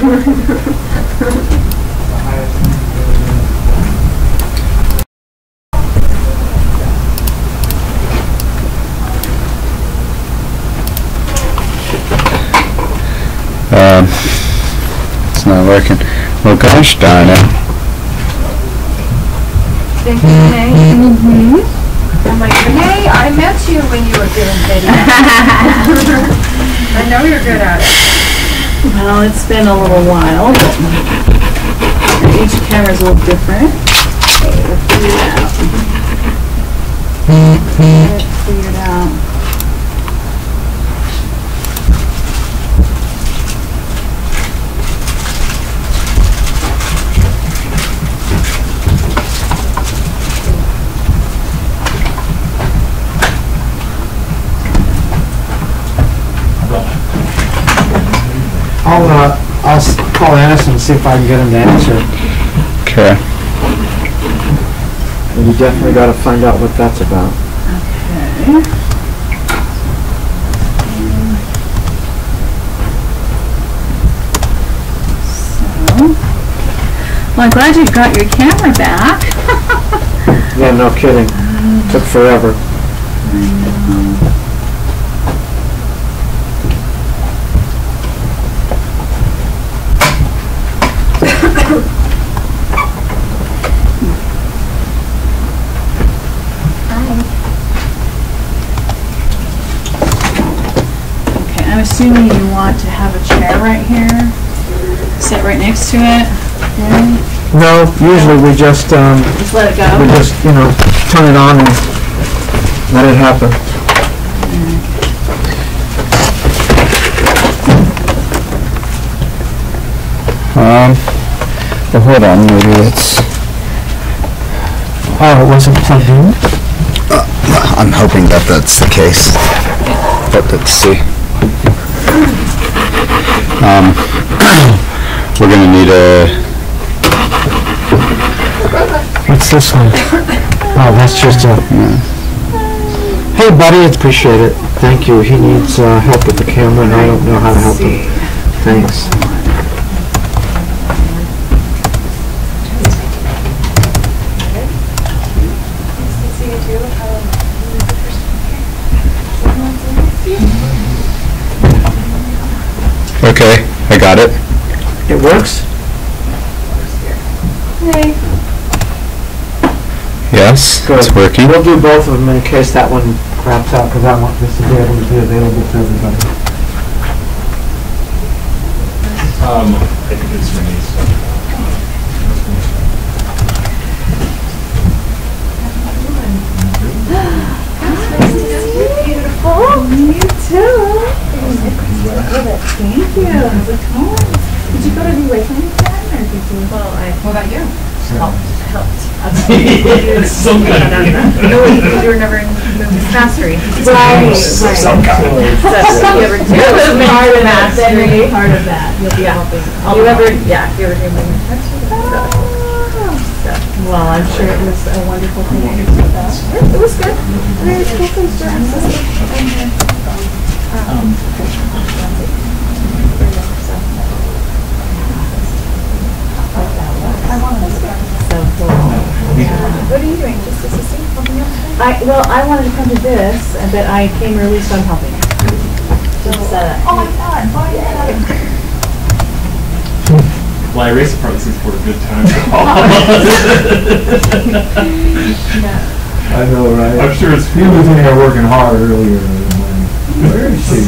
It's not working. Well, gosh darn it. Thank you, Renee. I'm like, Renee, I met you when you were doing video. I know you're good at it. Well, it's been a little while, but each camera's a little different. So we'll figure it out. Figure it out. I'll call Annis and see if I can get him to answer. Okay. And you definitely got to find out what that's about. Okay. So, well, I'm glad you got your camera back. Yeah, no kidding. Took forever. I know. I'm assuming you want to have a chair right here, sit right next to it. Okay. No, usually we just let it go. We just, you know, turn it on and let it happen. Well, hold on, maybe it's... Oh, it wasn't plugged in? I'm hoping that that's the case. But let's see. We're gonna need a... What's this one? Oh, that's just a... Hey, buddy, appreciate it. Thank you. He needs help with the camera, and I don't know how to help him. Thanks. Okay, I got it. It works? Hey. Yes, Good. it's working. We'll do both of them in case that one craps out, because I want this to be able to be available to everybody. I think it's Renee's. Beautiful. You too. Thank you. How's it going? Did you go to the awakening time, or did you? Well, what about you? Helped. It's so good. No, you were never in movement mastery. Right. Some kind of. You ever do movement part of mastery? Part of that. You'll be helping. You ever? Yeah. You ever do movement mastery? Well, I'm sure it was a wonderful thing. It was good. Very cool things to access. What are you doing? Just assisting? Helping out? Well, I wanted to come to this, but I came early, so I'm helping. Oh my God! Well, I raised the part that seems for a good time. I know, right? I'm sure it's... He was in here working hard earlier. Where is she?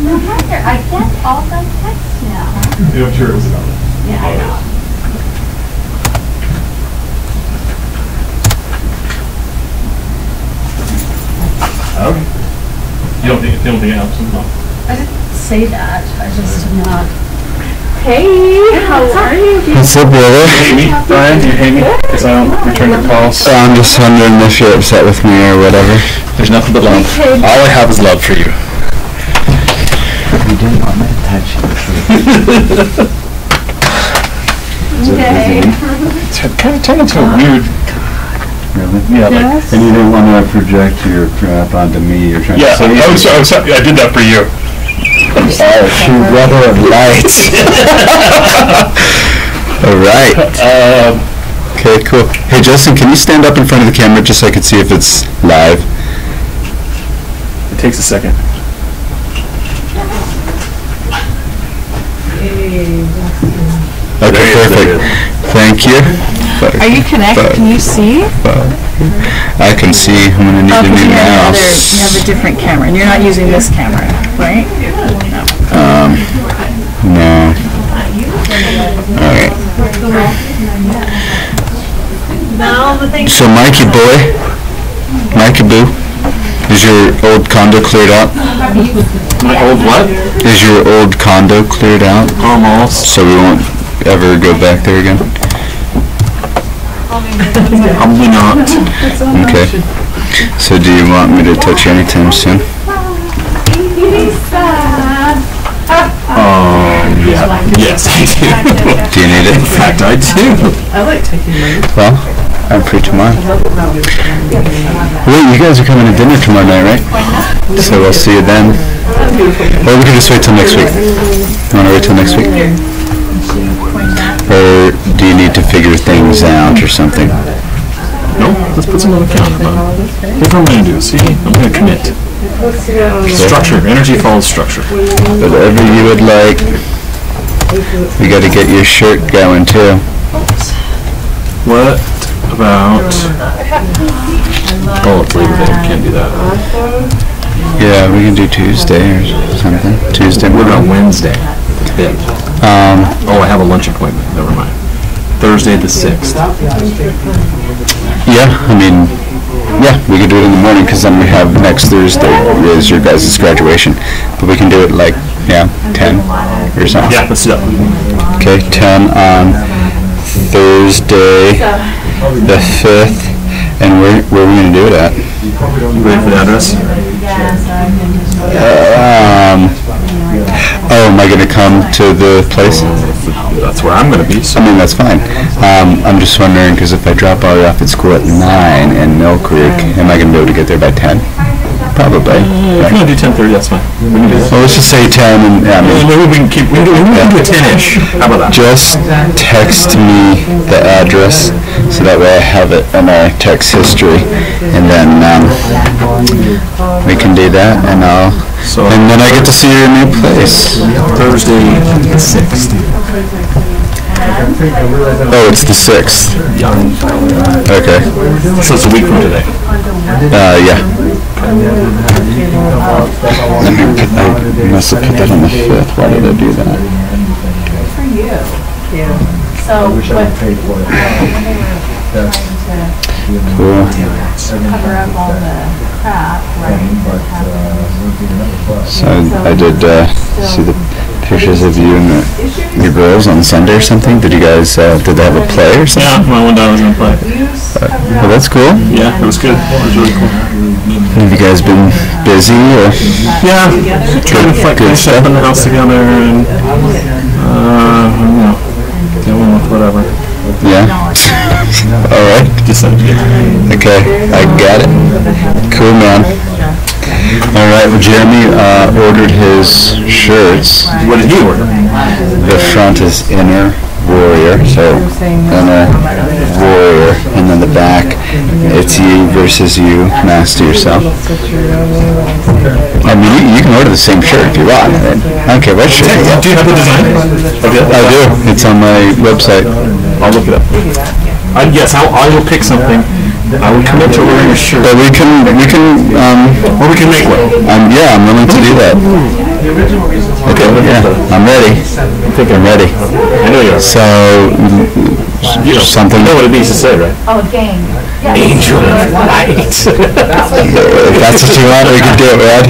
No wonder. I get all the texts now. I'm sure it was about it. Yeah, I know. Okay. You don't think it helps them? No. I didn't say that. I just did not. Hey, how are you? What's up, brother? You hate me, Brian? Do you hate me? Because I don't return your calls. So I'm just wondering if you're upset with me or whatever. There's nothing but love. All I have is love for you. You didn't want me to touch you. Okay. It's kind of turned into a weird... Really? Yeah, like... And you didn't want to project your crap onto me. You're trying to say... I did that for you. Oh, shoot, weather and lights. All right. Okay, cool. Hey, Justin, can you stand up in front of the camera just so I can see if it's live? It takes a second. Okay, perfect. Thank you. Are you connected? Can you see? I can see. I'm gonna need a new mouse. You have a different camera, and you're not using this camera, right? No. All right. So, Mikey boy, Mikey boo, is your old condo cleared out? My old what? Is your old condo cleared out? Almost. So we won't ever go back there again? Probably not. Okay. So do you want me to touch you anytime soon? Yeah. Yes, I do. Do you need it? In fact, I do. Well, I'm free tomorrow. Wait, you guys are coming to dinner tomorrow night, right? So we'll see you then. Or we can just wait till next week. You want to wait till next week? Or do you need to figure things out or something? No, let's put some on the calendar. Here's what I'm going to do. See, I'm going to commit. Structure. Energy follows structure. Whatever you would like. We got to get your shirt going too. What about... Oh, it's Labor Day. We can't do that. Yeah, we can do Tuesday or something. Tuesday What about morning. Wednesday? Yeah. Oh, I have a lunch appointment. Never mind. Thursday the 6th. Yeah, I mean, yeah, we could do it in the morning because then we have next Thursday is your guys' graduation. But we can do it like, 10 or something. Yeah, let's do that. Okay, 10 on Thursday the 5th. And where are we going to do it at? Ready for the address? Oh, am I going to come to the place? That's where I'm going to be. So. I mean, that's fine. I'm just wondering, because if I drop all off at school at 9 in Mill Creek, am I going to be able to get there by 10? Probably. If you want to do 10:30, that's fine. We can do that. Well, let's just say 10 and, Maybe we can keep, we can do a 10-ish. How about that? just text me the address so that way I have it in our text history, and then we can do that, and then I get to see your new place. Thursday the 6th. Oh, it's the 6th. Yeah. Okay. So it's a week from today. Yeah. I must have put that on the 5th. Why did I do that? Cool. So I did see the pictures of you and your girls on Sunday or something. Did you guys, did they have a play or something? Yeah, my one daughter was going to play. Well, that's cool. Yeah, it was good. It was really cool. Have you guys been busy? Or? Yeah, trying to finish up in the house together and, dealing with whatever. Yeah? All right. Okay, I got it. Cool, man. All right, well, Jeremy ordered his shirts. What did he order? The front is Inner Warrior, so Inner Warrior, and then the back, it's you versus you, master yourself. I mean, you can order the same shirt if you want. I don't care what shirt you get. Do you have the design? I do. It's on my website. I'll look it up. Yes, I will pick something. I will commit to wearing a shirt. But we can, or we can make one. yeah, I'm willing to do that. Okay, yeah, I'm ready. I think I'm ready. I know you are. So, something. You know what it means to say, right? Oh, gang. Angel of light. If that's what you want, we can do it, Red.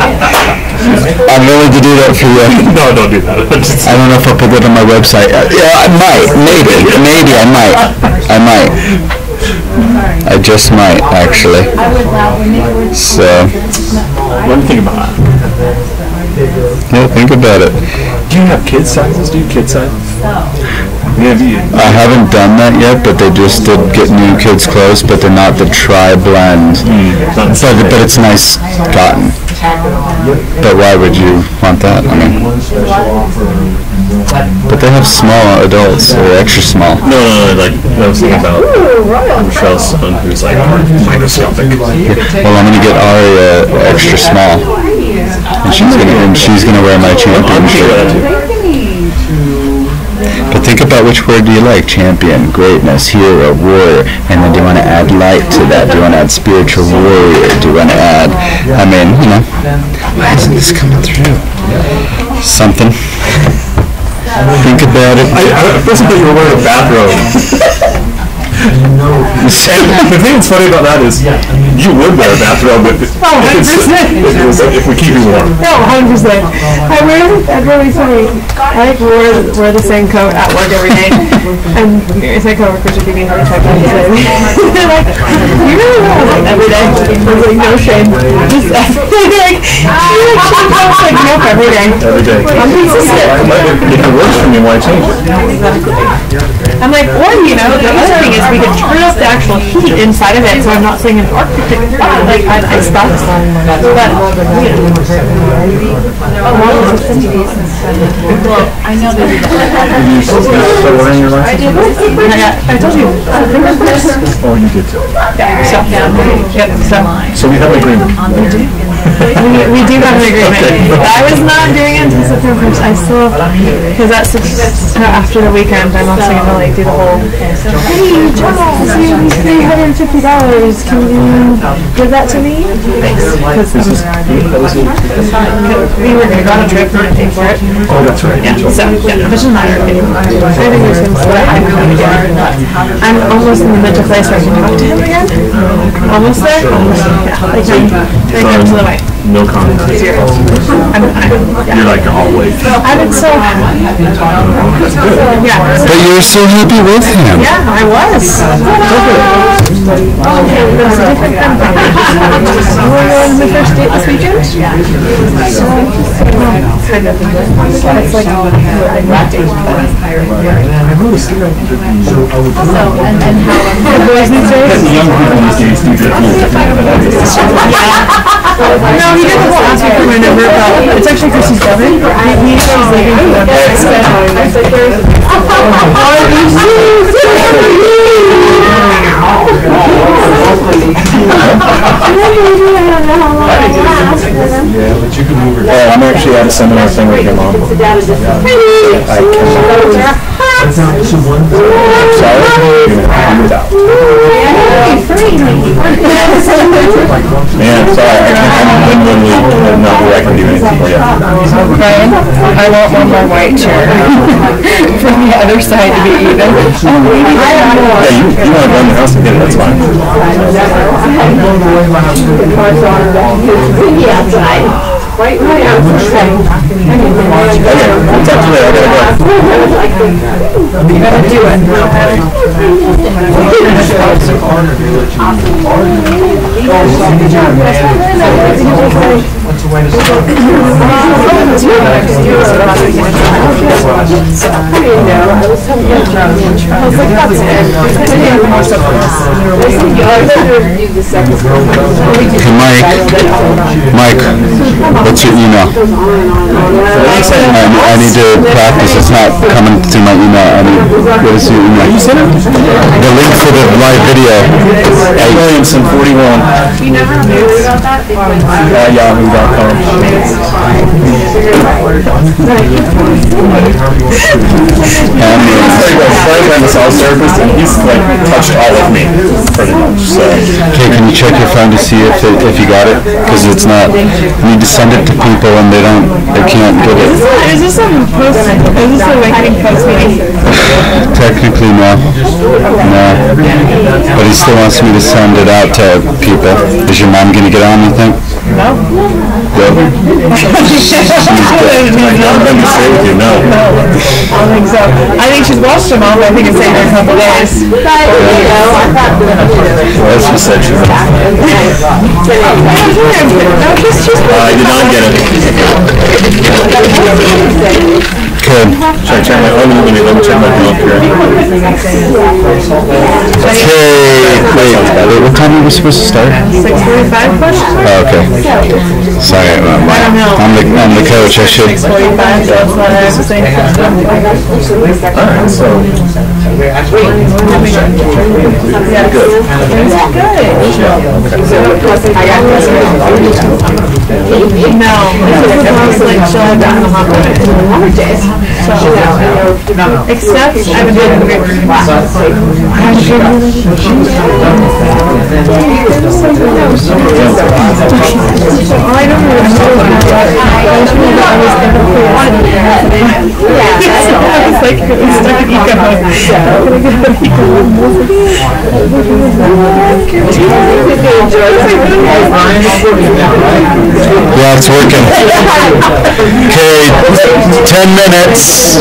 I'm willing to do that for you. No, don't do that. I don't know if I'll put that on my website. Yeah, I might. Maybe I might. I just might, actually. So, Let me think about that. yeah, think about it. Do you have kid sizes? Do you kid sizes? Yeah, I haven't done that yet, but they just did get new kids' clothes, but they're not the tri-blend. But it's nice cotton. But why would you want that? I mean, but they have small adults, or extra small. No, like, I was thinking about Michelle's son, who's like microscopic. Well, I'm gonna get Aria extra small, and she's gonna wear my champion shirt. But think about which word do you like? Champion, greatness, hero, warrior, and then do you want to add light to that? Do you want to add spiritual warrior? Do you want to add, I mean, you know, why isn't this coming through? Something. Think about it. I first thought you were wearing a bathrobe. And the thing that's funny about that is you would wear a bathrobe if we keep you warm. No, 100%. That's really funny. I like wear the same coat at work every day. And my coworkers would give me a hard time. They're like, you really wear it every day? I was like, no shame. Just like, nope, every day. Every day. I'm consistent. If it works for me, why change it? I'm like, or the other thing is we could turn up the actual heat inside of it, so I'm not saying an Arctic fire. Like, I stopped. But, I know that Did you still wearing your license? I told you. Oh, you did too. So we have an agreement. We do have an agreement. I was not doing it until September 1st. I still, because that's after the weekend, I'm also going to like do the whole, hey, Charles, you need $350. Can you give that to me? Thanks. Because we were going to go on a trip and pay for it. Oh, that's right. Yeah, so, yeah, it doesn't matter. I think there's things that I'm going to do. I'm almost in the mental place where I can talk to him again. Almost there. Yeah, like I'm to the way. No comment. Zero. You're like all the way. I've been so happy. Yeah. But you were so happy with him. Yeah, I was. You want to go on my first date this weekend? Yeah. It's like the boys these days? Young people these days do No, he didn't ask me for my number, but it's actually Chrissy's brother. He was leaving for one day. I said, I'm actually at a seminar thing with your mom. I cannot. Sorry? Man, sorry, I'm literally not where I can do anything for you. Brian, I want one more white chair from the other side to be even. Yeah, you want to run the house again, that's fine. Right outside. Okay, we'll talk to you later. You gotta do it. Mike, what's your email? I need to practice. It's not coming through my email. What is your email? The link for the live video. Williamson 41. You never have to worry about that? Yahoo.com. Brian's a massage therapist, and he's like touched all of me, pretty much. So. Okay, can you check your phone to see if you got it? Because it's not. You need to send it to people and they can't get it. Is this a post? Is this a Awakening post meeting? Technically, no. No. But he still wants me to send it out to people. Is your mom gonna get on, you think? No. Good. She's good. Let me stay with you, no. I don't think so. I think she's watched them all, but I think it's taken her a couple days. Well, she said she's I I did not get it. Good. Should I check my Let me check my calendar. Wait, what time are we supposed to start? 6:45 question? Oh, okay. Sorry, I'm the coach. I should. 6:45, so it's not actually. Alright, so. Yeah, good. No, because I was like, she'll have gotten the hot one. So, except I've been doing great work. All I don't know is it's like it was stuck in eco mode. Yeah, it's working. Okay, 10 minutes.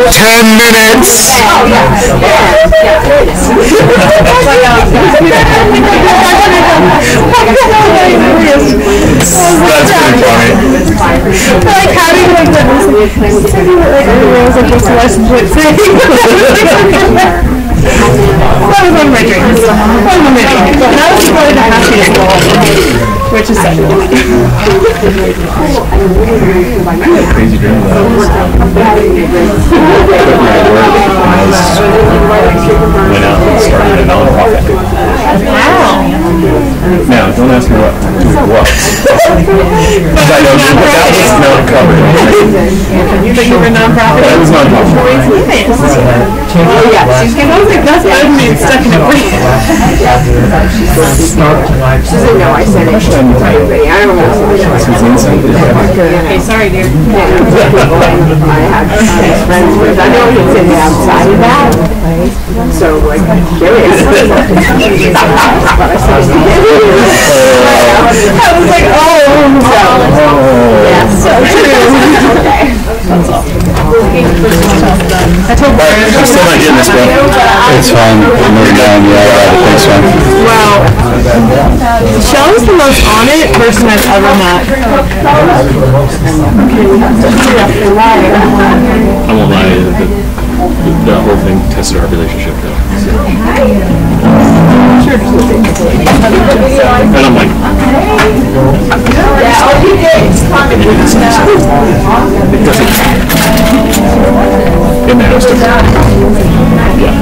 10 minutes. That's pretty funny. Like having like that was like everywhere was like this less legit thing. That was one of my dreams. One of my dreams. And I was supported to happiness goal, which is sad. Crazy dream that went out and started a non-profit. Wow. Now, don't ask me what it was. Because I know that was not covered. You think you were a nonprofit? That was non-profit. Oh yeah, she's gonna. I was like, that's what I mean, stuck in a brain. She said, no, I said it to everybody. I don't know. Okay, sorry, dear. I have friends with, I know he's in the outside of that. So, like, curious. I was like, oh, Yes, so true. I told Brian. I'm still not getting this, bro. It's fine. We're done. Yeah, I got it. Thanks, man. Wow. Shelley's the most on it person I've ever met. I won't lie, the whole thing tested our relationship though. And I'm like, it doesn't, it matters to me. Yeah.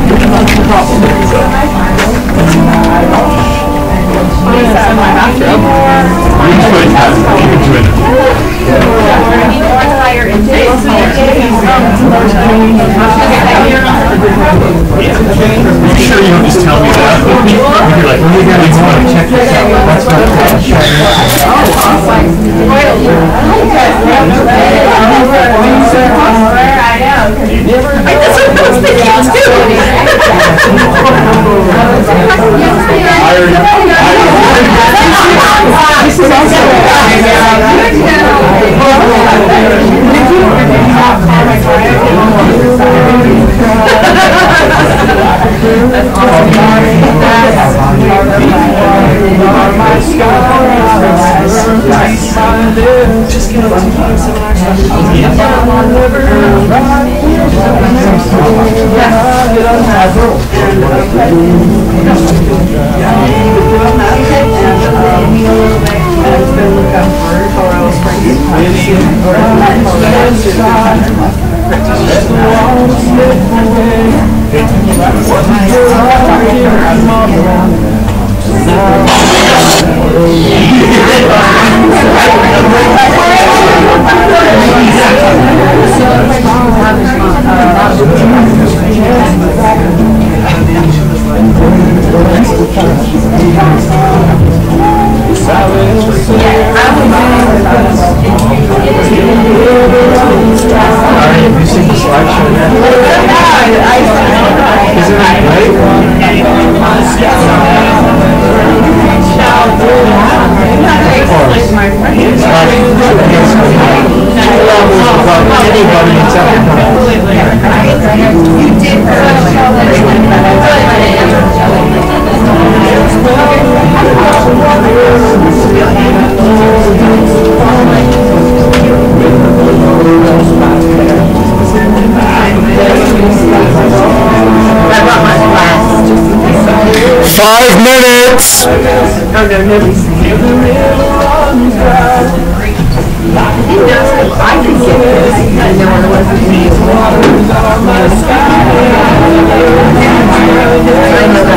Are you sure you don't just tell me that? You're like, well, you gotta check this out. That's what 5 minutes! Oh, no, nobody's. I could get this. I know it wasn't me. I know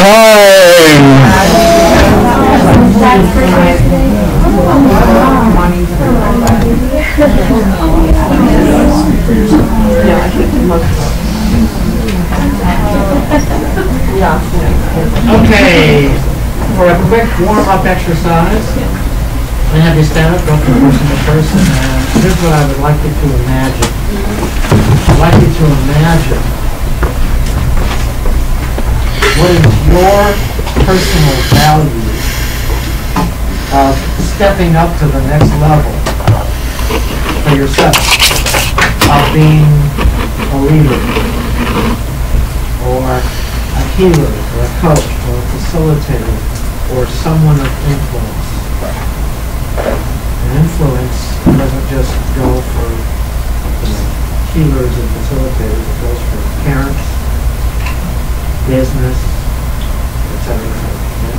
Okay, for a quick warm-up exercise, I have you stand up, go from person to person, and here's what I would like you to imagine. I'd like you to imagine what is your personal value of stepping up to the next level for yourself, of being a leader, or a healer, or a coach, or a facilitator, or someone of influence. And influence doesn't just go for healers and facilitators, it goes for parents, business, etc. Okay?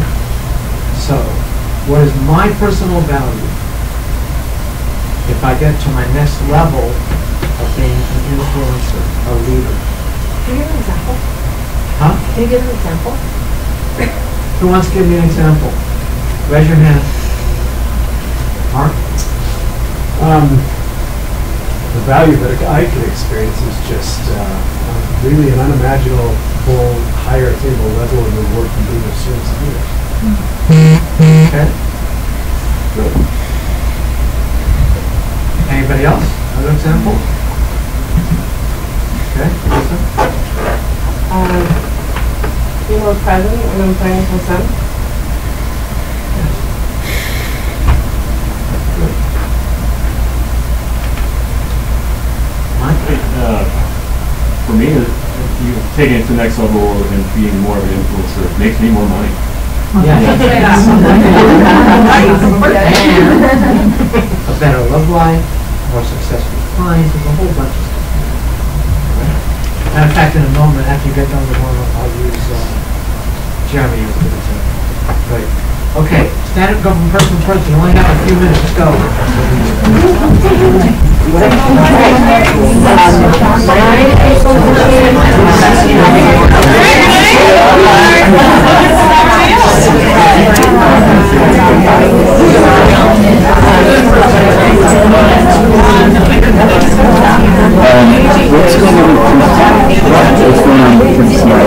So, what is my personal value if I get to my next level of being an influencer, a leader? Can you give an example? Huh? Can you give an example? Who wants to give me an example? Raise your hand. Mark? The value that I can experience is just really an unimaginable higher table level in the work and doing of service to others. Okay. Good. Anybody else? Another example? Okay, Lisa? Being more present when I'm playing with my son. For me, you taking it to the next level and being more of an influencer makes me more money. Yeah. A better love life, more successful clients, there's a whole bunch of stuff. And in fact, in a moment, after you get done with one, I'll use Jeremy as a good example. Great. Okay, stand up, go from person to person. You only have a few minutes. Let's go. What's going on with Prince Mark?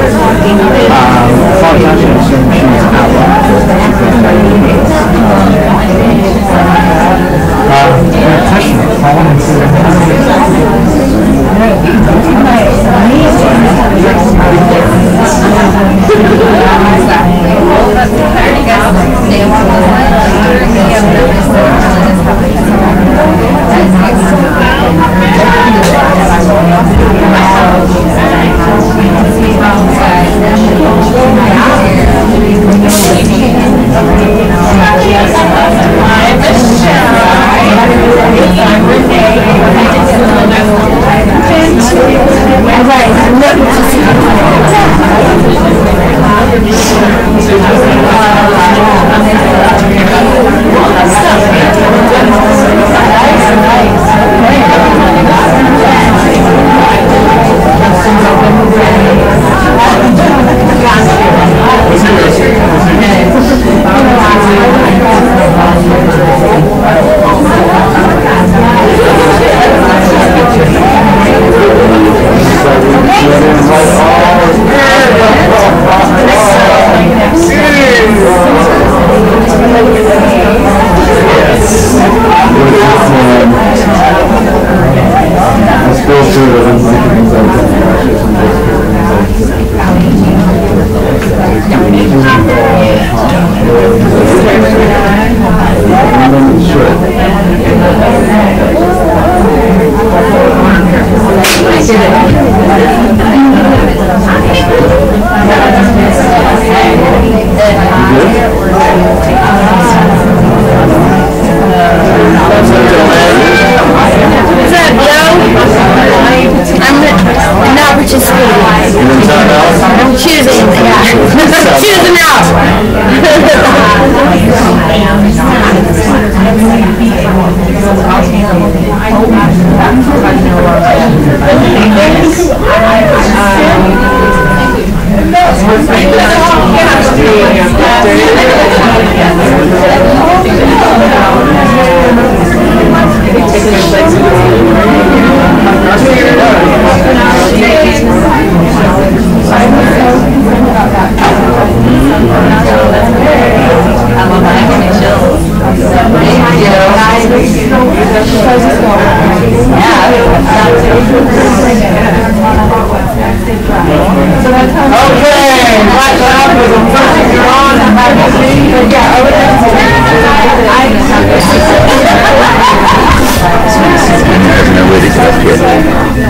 I'm choosing, yeah. Choosing out.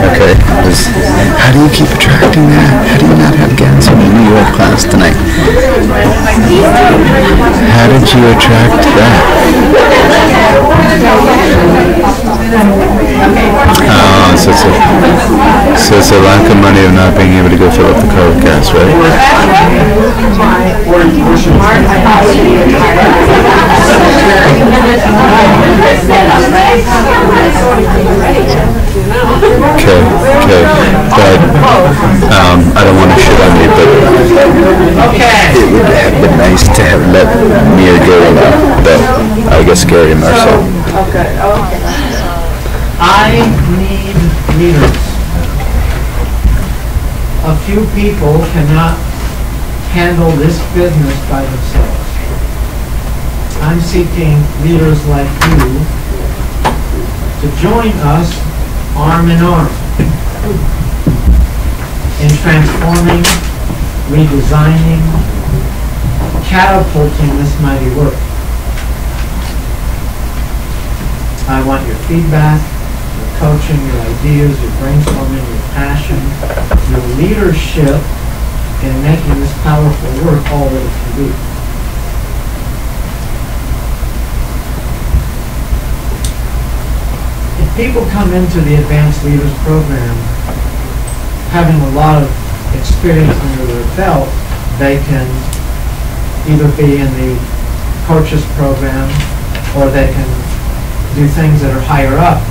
Okay. How do you keep attracting that? How do you not have gas in the New York class tonight? How did you attract that? Oh, so it's a lack of money of not being able to go fill up the car with gas, right? Okay, but I don't want to shit on you, but it would have been nice to have let me or Gary know, but I guess Gary and Marcel. I need leaders. A few people cannot handle this business by themselves. I'm seeking leaders like you to join us arm in arm in transforming, redesigning, catapulting this mighty work. I want your feedback, your coaching, your ideas, your brainstorming, your passion, your leadership in making this powerful work all that it can be. If people come into the Advanced Leaders Program having a lot of experience under their belt, they can either be in the coaches program or they can do things that are higher up,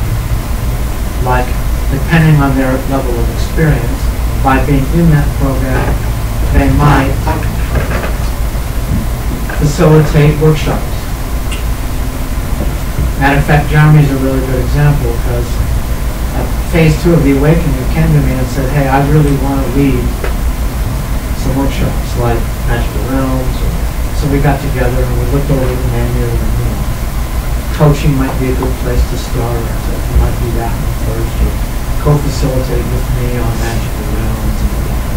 like depending on their level of experience, by being in that program, they might facilitate workshops. Matter of fact, Jeremy's a really good example because at phase 2 of the awakening, he came to me and said, hey, I really want to lead some workshops like Magical Realms. So we got together and we looked over the menu and coaching might be a good place to start. You might do that on Thursday. Co-facilitate with me on Magical Realms and whatnot.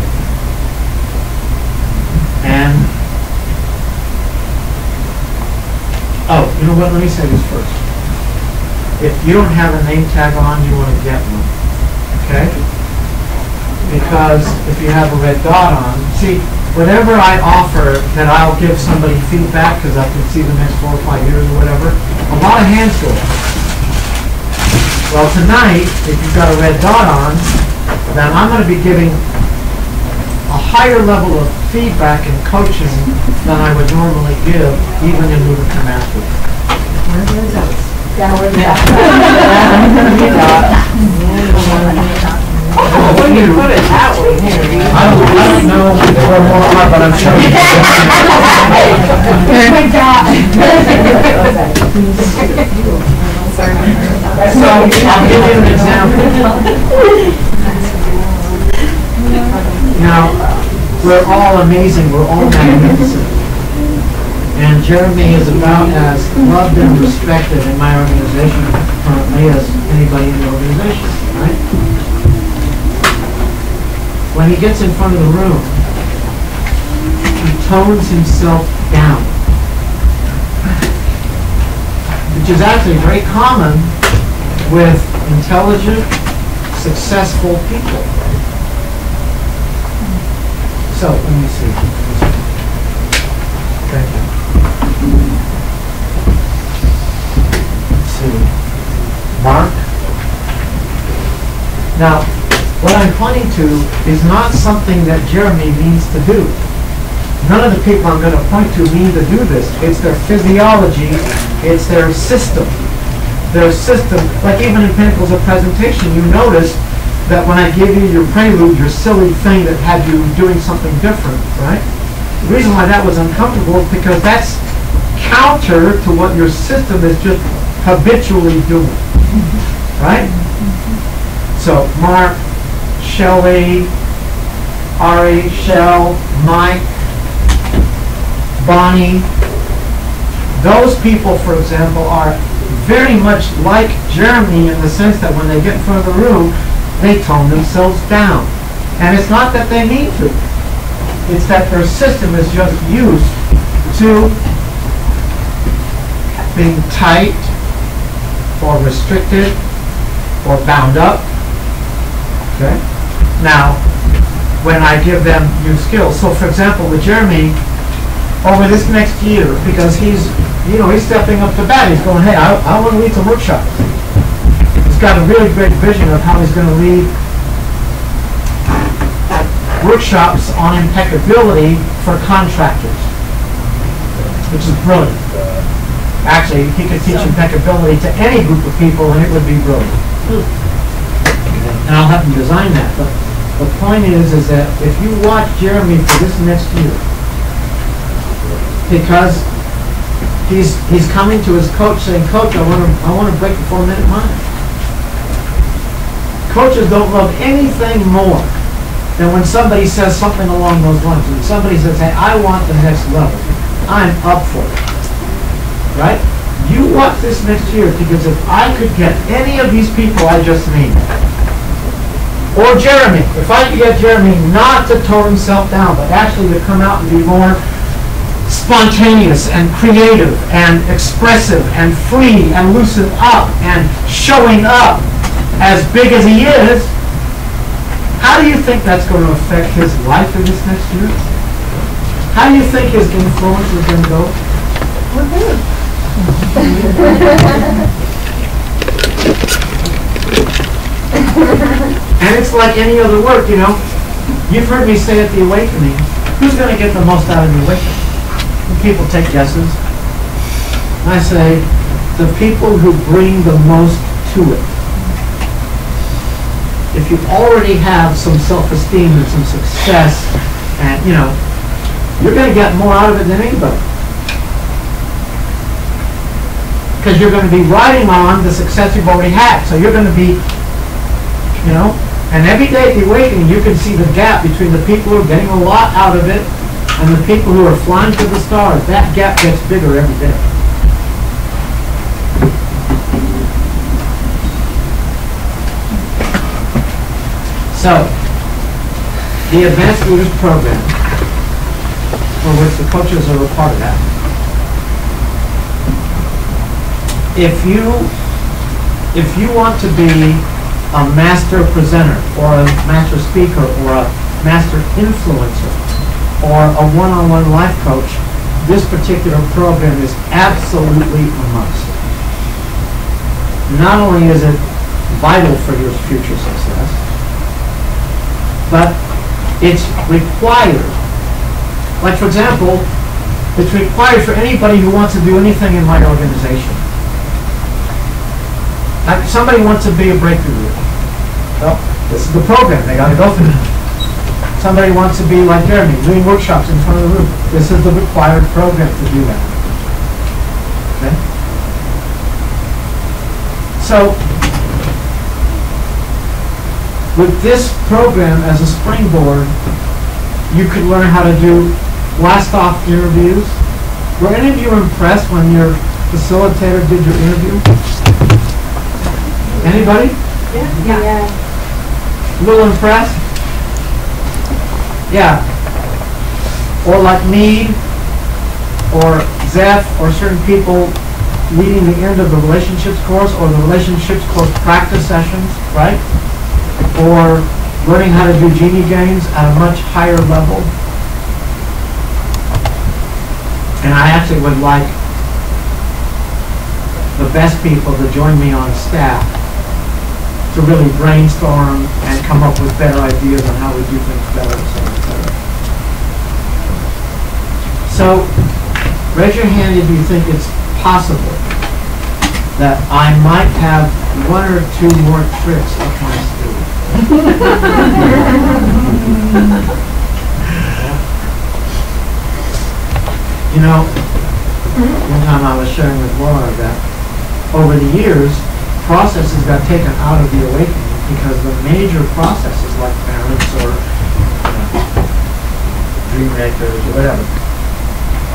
And oh, you know what? Let me say this first. If you don't have a name tag on, you want to get one. Okay? Because if you have a red dot on, see, whatever I offer that I'll give somebody feedback because I can see the next 4 or 5 years or whatever, a lot of hands go up. Well, tonight, if you've got a red dot on, then I'm going to be giving a higher level of feedback and coaching than I would normally give, even in moving to mastery. Down where the When you put it that way, I don't know where more are, but I'm sure. So I'll give you an example. Now, we're all amazing, we're all magnificent. And Jeremy is about as loved and respected in my organization currently as anybody in the organization, right? When he gets in front of the room, he tones himself down, which is actually very common with intelligent, successful people. So, let me see. Thank you. Let's see. Mark. Now, what I'm pointing to is not something that Jeremy means to do. None of the people I'm going to point to mean to do this. It's their physiology. It's their system. Their system, like even in Pinnacles of Presentation, you notice that when I give you your prelude, your silly thing that had you doing something different, right? The reason why that was uncomfortable is because that's counter to what your system is just habitually doing. Right? So Mark, Shelley, Ari, Shell, Mike, Bonnie, those people, for example, are very much like Jeremy in the sense that when they get in front of the room, they tone themselves down. And it's not that they need to. It's that their system is just used to being tight or restricted or bound up. Okay? Now, when I give them new skills, so for example, with Jeremy, over this next year, because he's stepping up to bat, he's going, hey, I want to lead some workshops. He's got a really great vision of how he's going to lead workshops on impeccability for contractors, which is brilliant. Actually, he could teach impeccability to any group of people and it would be brilliant. And I'll have him design that. But the point is that if you watch Jeremy for this next year, because he's coming to his coach saying, Coach, I want to break the 4-minute mile. Coaches don't love anything more than when somebody says something along those lines. When somebody says, hey, I want the next level, I'm up for it. Right? You watch this next year, because if I could get any of these people I just named, or Jeremy, if I could get Jeremy not to tone himself down, but actually to come out and be more spontaneous and creative and expressive and free and loosen up and showing up as big as he is, how do you think that's going to affect his life in this next year? How do you think his influence is going to go? And it's like any other work, You've heard me say at the Awakening, who's going to get the most out of the Awakening? And people take guesses. I say, the people who bring the most to it. If you already have some self-esteem and some success, and you're going to get more out of it than anybody. Because you're going to be riding on the success you've already had. So you're going to be, and every day at the Awakening, you can see the gap between the people who are getting a lot out of it and the people who are flying to the stars. That gap gets bigger every day. So, the Advanced Leaders Program, for which the coaches are a part of that, if you want to be a master presenter or a master speaker or a master influencer or a one-on-one life coach, this particular program is absolutely a must. Not only is it vital for your future success, but it's required. Like, for example, it's required for anybody who wants to do anything in my organization. Like, somebody wants to be a breakthrough leader. Well, this is the program. They got to go through it. Somebody wants to be like Jeremy, doing workshops in front of the room. This is the required program to do that. Okay? So, with this program as a springboard, you could learn how to do blast-off interviews. Were any of you impressed when your facilitator did your interview? Anybody? Yeah. A little impressed? Yeah. Or like me, or Zeph, or certain people leading the end of the relationships course, or the relationships course practice sessions, right? Or learning how to do genie games at a much higher level. And I actually would like the best people to join me on staff to really brainstorm and come up with better ideas on how we do things better, etc., etc. So, raise your hand if you think it's possible that I might have one or two more tricks up my sleeve. One time I was sharing with Laura that over the years, processes got taken out of the awakening because the major processes like parents or dream makers or whatever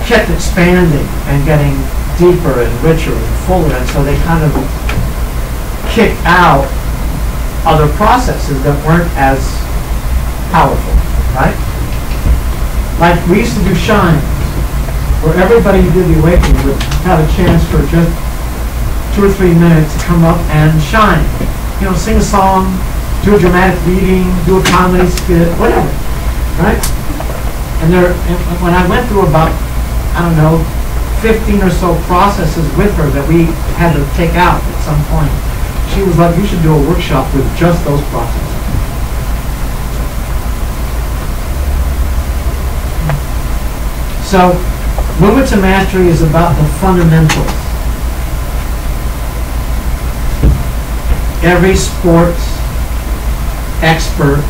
kept expanding and getting deeper and richer and fuller, and so they kind of kicked out other processes that weren't as powerful, right? Like we used to do shine, where everybody who did the awakening would have a chance for just 2 or 3 minutes to come up and shine. You know, sing a song, do a dramatic reading, do a comedy skit, whatever, right? And when I went through about, I don't know, 15 or so processes with her that we had to take out at some point, she was like, you should do a workshop with just those processes. So, Movement to Mastery is about the fundamentals. Every sports expert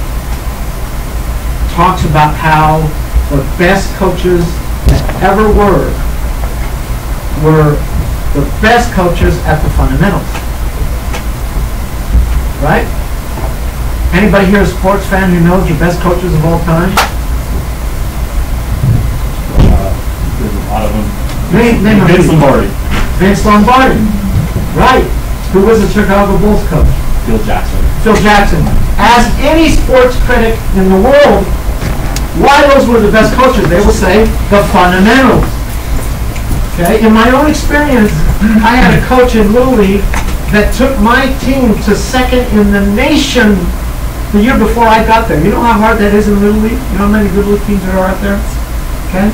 talks about how the best coaches that ever were the best coaches at the fundamentals. Right? Anybody here a sports fan who knows the best coaches of all time? There's a lot of them. Name Vince Lombardi. Vince Lombardi. Right. Who was the Chicago Bulls coach? Phil Jackson. Phil Jackson. Ask any sports critic in the world why those were the best coaches. They will say the fundamentals. Okay. In my own experience, I had a coach in Little League that took my team to second in the nation the year before I got there. You know how hard that is in Little League? You know how many Little League teams there are out there? Okay?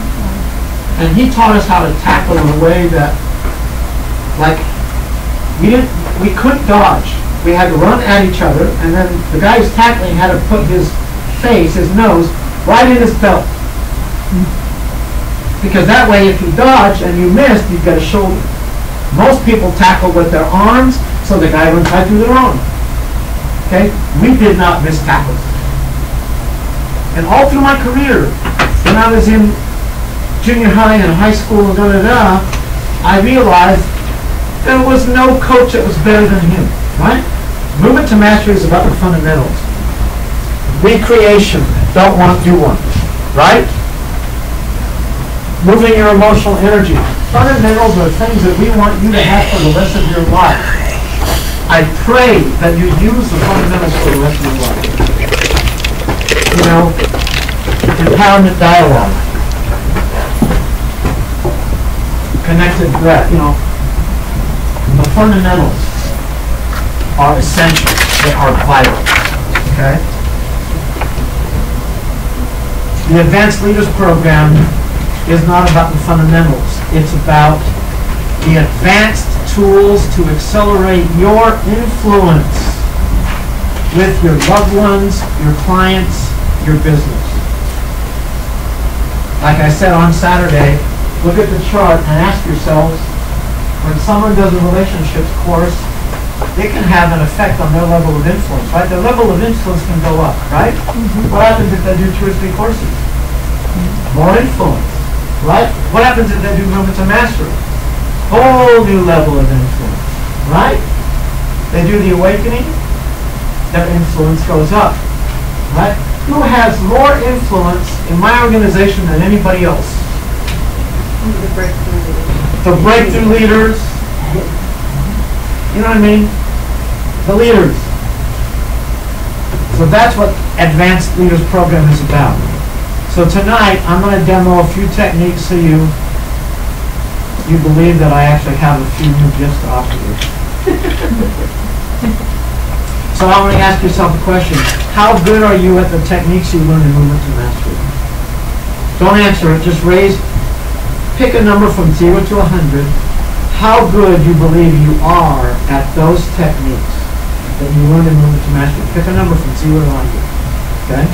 And he taught us how to tackle in a way that, like, we couldn't dodge. We had to run at each other, and then the guy who's tackling had to put his face, his nose, right in his belt. Because that way, if you dodged and you missed, you'd get a shoulder. Most people tackle with their arms, so the guy runs right through their arm. Okay? We did not miss tackles. And all through my career, when I was in junior high and high school and I realized there was no coach that was better than him. Right? Movement to Mastery is about the fundamentals. Recreation. Don't want, do want. Right? Moving your emotional energy. Fundamentals are things that we want you to have for the rest of your life. I pray that you use the fundamentals for the rest of your life. You know, empowerment dialogue, connected breath, you know, the fundamentals are essential. They are vital. Okay? The Advanced Leaders Program is not about the fundamentals. It's about the advanced tools to accelerate your influence with your loved ones, your clients, your business. Like I said on Saturday, look at the chart and ask yourselves, when someone does a relationships course, it can have an effect on their level of influence, right? Their level of influence can go up, right? Mm-hmm. What happens if they do 2 or 3 courses? More influence. Right? What happens if they do Movement to Mastery? Whole new level of influence. Right? They do the awakening, their influence goes up. Right? Who has more influence in my organization than anybody else? The breakthrough leaders. The breakthrough leaders. You know what I mean? The leaders. So that's what Advanced Leaders Program is about. So tonight, I'm going to demo a few techniques so you believe that I actually have a few new gifts to offer you. So I want to ask yourself a question. How good are you at the techniques you learn in Movement to Mastery? Don't answer it. Just pick a number from 0 to 100. How good you believe you are at those techniques that you learn in Movement to Mastery. Pick a number from 0 to 100. Okay?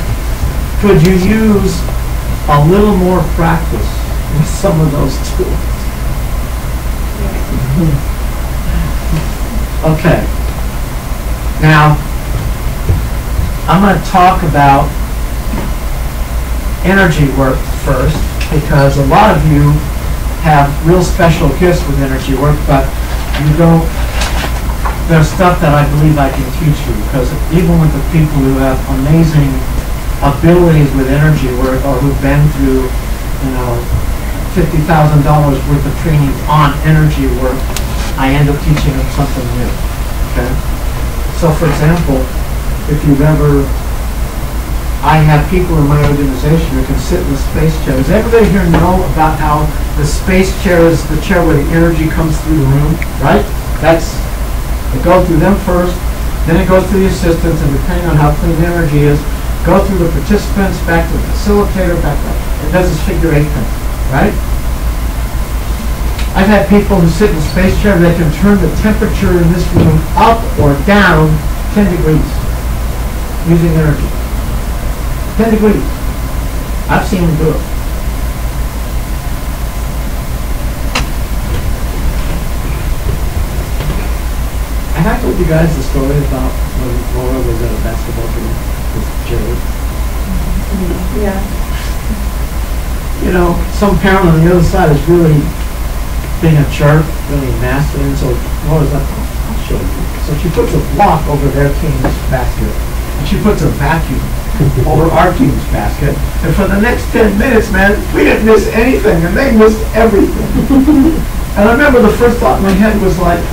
Could you use a little more practice with some of those tools? Okay. Now, I'm going to talk about energy work first, because a lot of you have real special gifts with energy work, but you don't there's stuff that I believe I can teach you, because even with the people who have amazing abilities with energy work, or who've been through, $50,000 worth of training on energy work, I end up teaching them something new. Okay? So, for example, if you've ever, I have people in my organization who can sit in the space chair. Does everybody here know about how the space chair is the chair where the energy comes through the room, right? It goes through them first, then it goes through the assistants, and depending on how clean the energy is, go through the participants, back to the facilitator, back to it does this figure 8 thing, right? I've had people who sit in the space chair, they can turn the temperature in this room up or down 10 degrees using energy. 10 degrees. I've seen them do it. I told you guys the story about when Laura was at a basketball game with Jerry. Yeah. Some parent on the other side is really being a jerk, really nasty, and so Laura's like, I'll show you. So she puts a block over their team's basket, and she puts a vacuum over our team's basket, and for the next 10 minutes, man, we didn't miss anything, and they missed everything. And I remember the first thought in my head was like,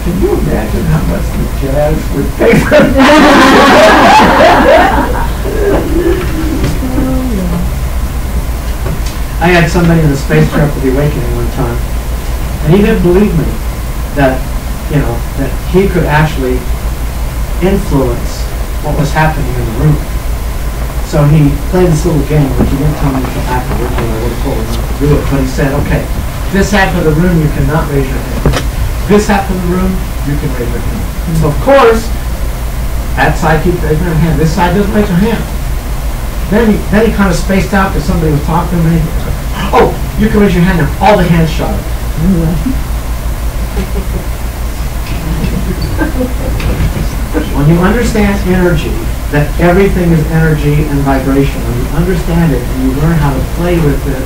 can you imagine how much the Jazz would pay for I had somebody in the space chair for the awakening one time, and he didn't believe me that he could actually influence what was happening in the room. So he played this little game, which he didn't tell me until afterwards, when I would have told him not to do it. But he said, okay, this half of the room you cannot raise your hand. This half of the room, you can raise your hand. So of course, that side keeps raising their hand. This side doesn't raise their hand. Then he kind of spaced out because somebody was talking to me. Oh, you can raise your hand now. All the hands shot up. When you understand energy, that everything is energy and vibration, when you understand it and you learn how to play with it,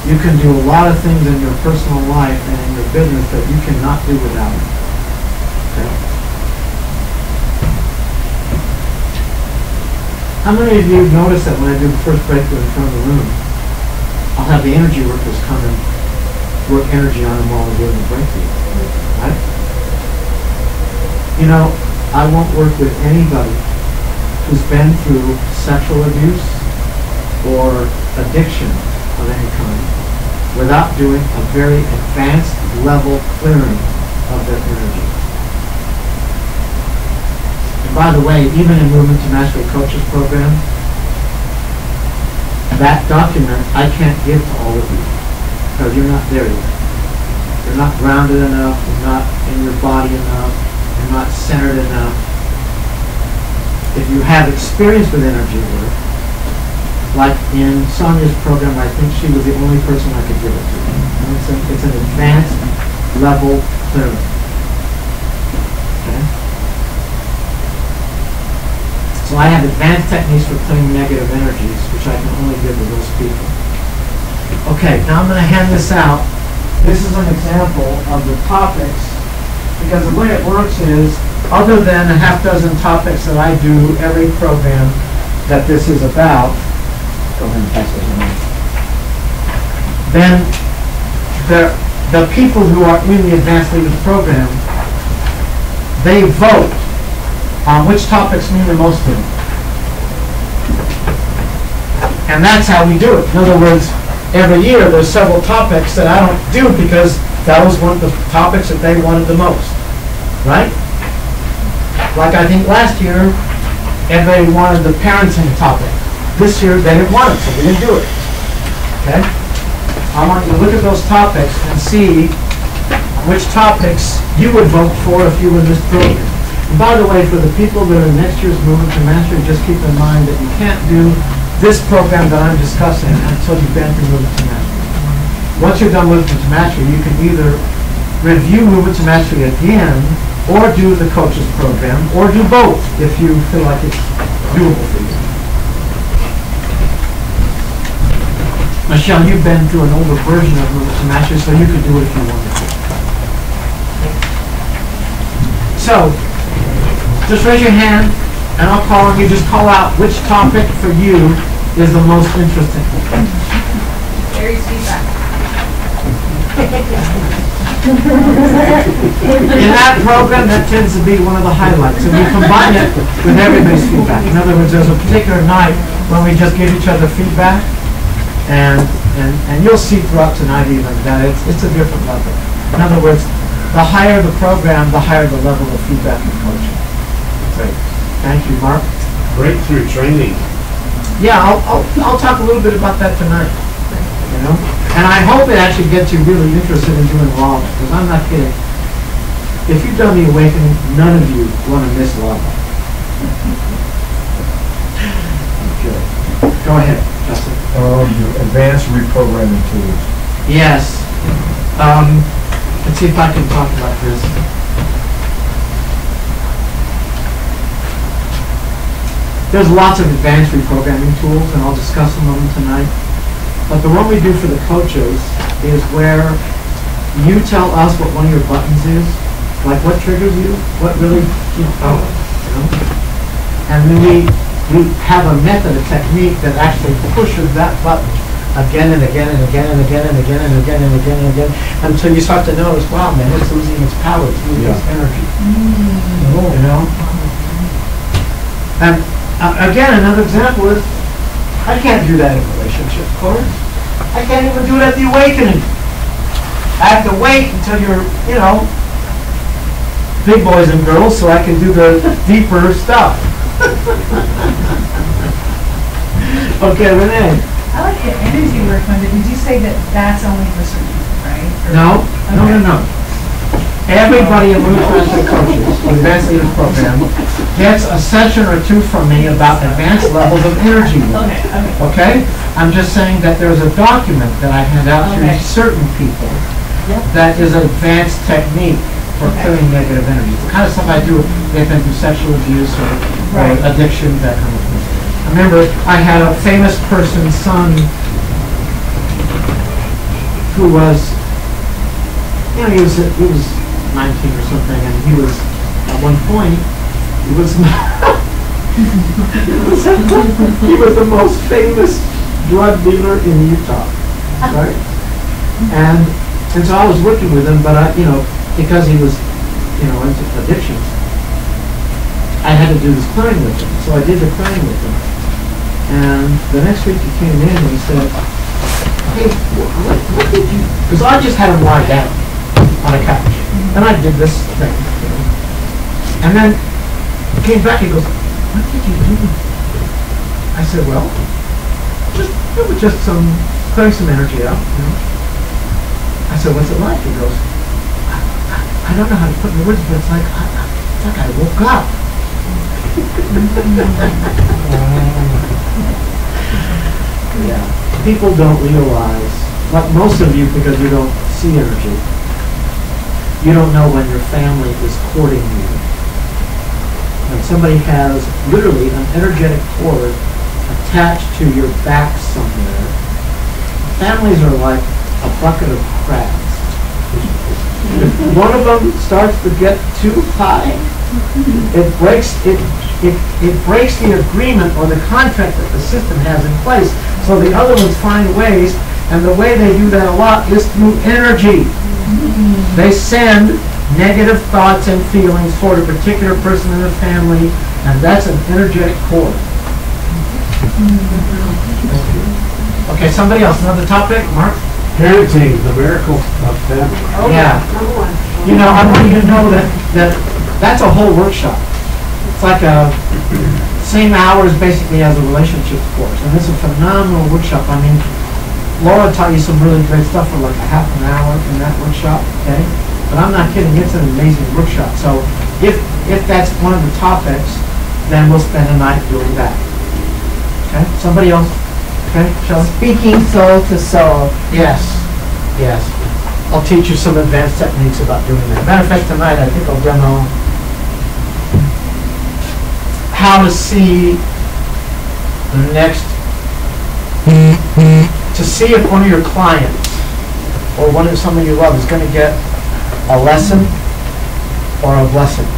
you can do a lot of things in your personal life and in your business that you cannot do without it. Okay? How many of you notice that when I do the first breakthrough in front of the room, I'll have the energy workers come and work energy on them while we're doing the breakthrough? Right? I won't work with anybody who's been through sexual abuse or addiction of any kind without doing a very advanced level clearing of their energy. And by the way, even in Movement to Mastery Coaches program, that document I can't give to all of you because you're not there yet. You're not grounded enough, you're not in your body enough, you're not centered enough. If you have experience with energy work, like in Sonia's program, I think she was the only person I could give it to. And it's an advanced level clearing. Okay? So I have advanced techniques for clearing negative energies, which I can only give to those people. Okay, now I'm going to hand this out. This is an example of the topics, because the way it works is, other than a half dozen topics that I do every program that this is about, go ahead and pass those around. Then the people who are in the Advanced Leaders program, they vote on which topics mean the most to them. And that's how we do it. In other words, every year there's several topics that I don't do because that was one of the topics that they wanted the most. Right? Like I think last year, everybody wanted the parenting topic. This year, they didn't want it, so we didn't do it. Okay? I want you to look at those topics and see which topics you would vote for if you were in this program. And by the way, for the people that are in next year's Movement to Mastery, just keep in mind that you can't do this program that I'm discussing until you've been through Movement to Mastery. Once you're done Movement to Mastery, you can either review Movement to Mastery again, or do the coaches program, or do both if you feel like it's doable for you. Michelle, you've been through an older version of Movement to Mastery, so you could do it if you wanted to. So, just raise your hand, and I'll call on you. Just call out which topic for you is the most interesting. Gary's feedback. In that program, that tends to be one of the highlights, and we combine it with everybody's feedback. In other words, there's a particular night when we just give each other feedback, and you'll see throughout tonight even that it's a different level. In other words, the higher the program, the higher the level of feedback and coaching. Great. Thank you, Mark. Breakthrough training. Yeah, I'll talk a little bit about that tonight. You know, and I hope it actually gets you really interested in doing law, because I'm not kidding. If you've done the awakening, none of you want to miss law. Okay. Go ahead, Justin. Advanced reprogramming tools. Yes. Let's see if I can talk about this. There's lots of advanced reprogramming tools, and I'll discuss some of them tonight. But the one we do for the coaches is where you tell us what one of your buttons is, like what triggers you, what really, you know. And then we have a method, a technique that actually pushes that button again and again and again and again and again and again and again and again until you start to notice, wow, man, it's losing its power, it's losing its energy. You know? And again, another example is, I can't do that in relationships, of course. I can't even do it at the awakening. I have to wait until you're, you know, big boys and girls so I can do the deeper stuff. Okay, Renee. I like the energy work one, but did you say that that's only for certain people, right? No. Everybody in Root Transfer Coaches, Advanced Leaders Program, gets a session or two from me about advanced levels of energy work. Okay? I'm just saying that there's a document that I hand out to certain people that is an advanced technique for clearing negative energy. It's the kind of stuff I do if they've been through sexual abuse or addiction, that kind of thing. I remember I had a famous person's son who was, you know, he was 19 or something, and he was, at one point, he was the most famous drug dealer in Utah, right? And so I was working with him, but I, you know, because he was, you know, into addictions, I had to do this clearing with him. So I did the clearing with him. And the next week he came in and he said, hey, what did you, because I just had him lie down on a couch. And I did this thing, you know. And then he came back, he goes, what did you do? I said, well, it was just clearing some energy out, you know. I said, what's it like? He goes, I don't know how to put it in words, but it's like I woke up. Yeah. People don't realize, like most of you, because you don't see energy, you don't know when your family is courting you. When somebody has literally an energetic cord attached to your back somewhere, families are like a bucket of crabs. If one of them starts to get too high, it breaks the agreement or the contract that the system has in place. So the other ones find ways, and the way they do that a lot is through energy. They send negative thoughts and feelings toward a particular person in the family, and that's an energetic cord. Okay, somebody else, another topic, Mark? Parenting, the miracle of family. Yeah. You know, I want you to know that's a whole workshop. It's like a same hours basically as a relationship course, and it's a phenomenal workshop. I mean, Laura taught you some really great stuff for like a half an hour in that workshop, okay? But I'm not kidding, it's an amazing workshop. So if that's one of the topics, then we'll spend a night doing that. Okay, somebody else? Okay, Shelley? Speaking soul to soul. Yes. I'll teach you some advanced techniques about doing that. Matter of fact, tonight I think I'll demo how to see the next, to see if one of your clients or someone you love is going to get a lesson or a blessing.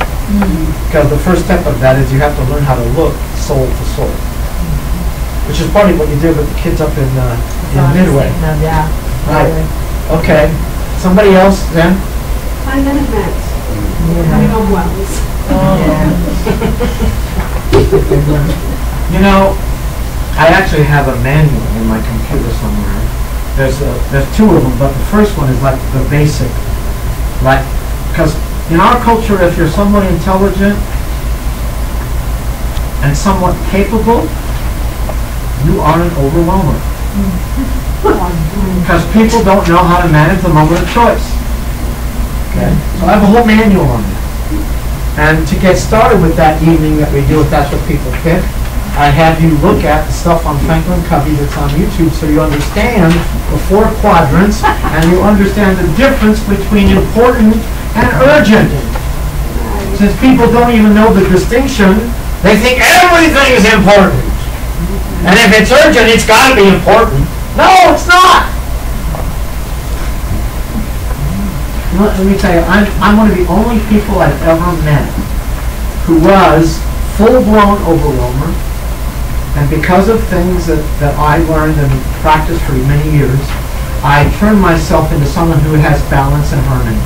Because the first step of that is you have to learn how to look soul to soul, which is partly what you did with the kids up in Midway. Yeah. Right. Okay. Somebody else then? Time management. Having a wells. You know, I actually have a manual in my computer somewhere. There's two of them, but the first one is like the basic. Like, because in our culture, if you're somewhat intelligent and somewhat capable, you are an overwhelmer. Because people don't know how to manage the moment of choice. Okay? So I have a whole manual on that. And to get started with that evening that we do, if that's what people pick, I have you look at the stuff on Franklin Covey that's on YouTube so you understand the 4 quadrants and you understand the difference between important and urgent. Since people don't even know the distinction, they think everything is important. And if it's urgent, it's got to be important. No, it's not. Let me tell you, I'm one of the only people I've ever met who was full-blown overwhelmer. And because of things that I learned and practiced for many years, I turned myself into someone who has balance and harmony.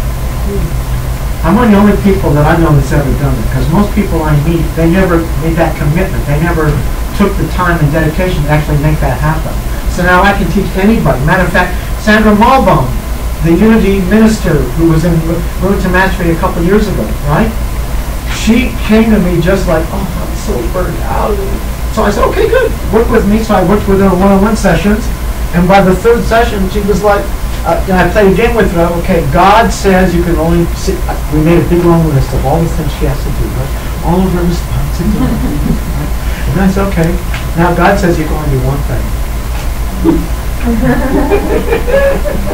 I'm one of the only people that I know that's ever done it, because most people I meet, they never made that commitment. They never took the time and dedication to actually make that happen. So now I can teach anybody. Matter of fact, Sandra Malbone, the Unity minister who was in Road to Mastery a couple years ago, right? She came to me just like, oh, I'm so burned out. So I said, okay, good, work with me. So I worked with her in one-on-one sessions, and by the 3rd session, she was like, I played a game with her. Okay, God says you can only sit. We made a big long list of all the things she has to do, right? All of her responsibilities. Right? And I said, okay, now God says you can only do one thing.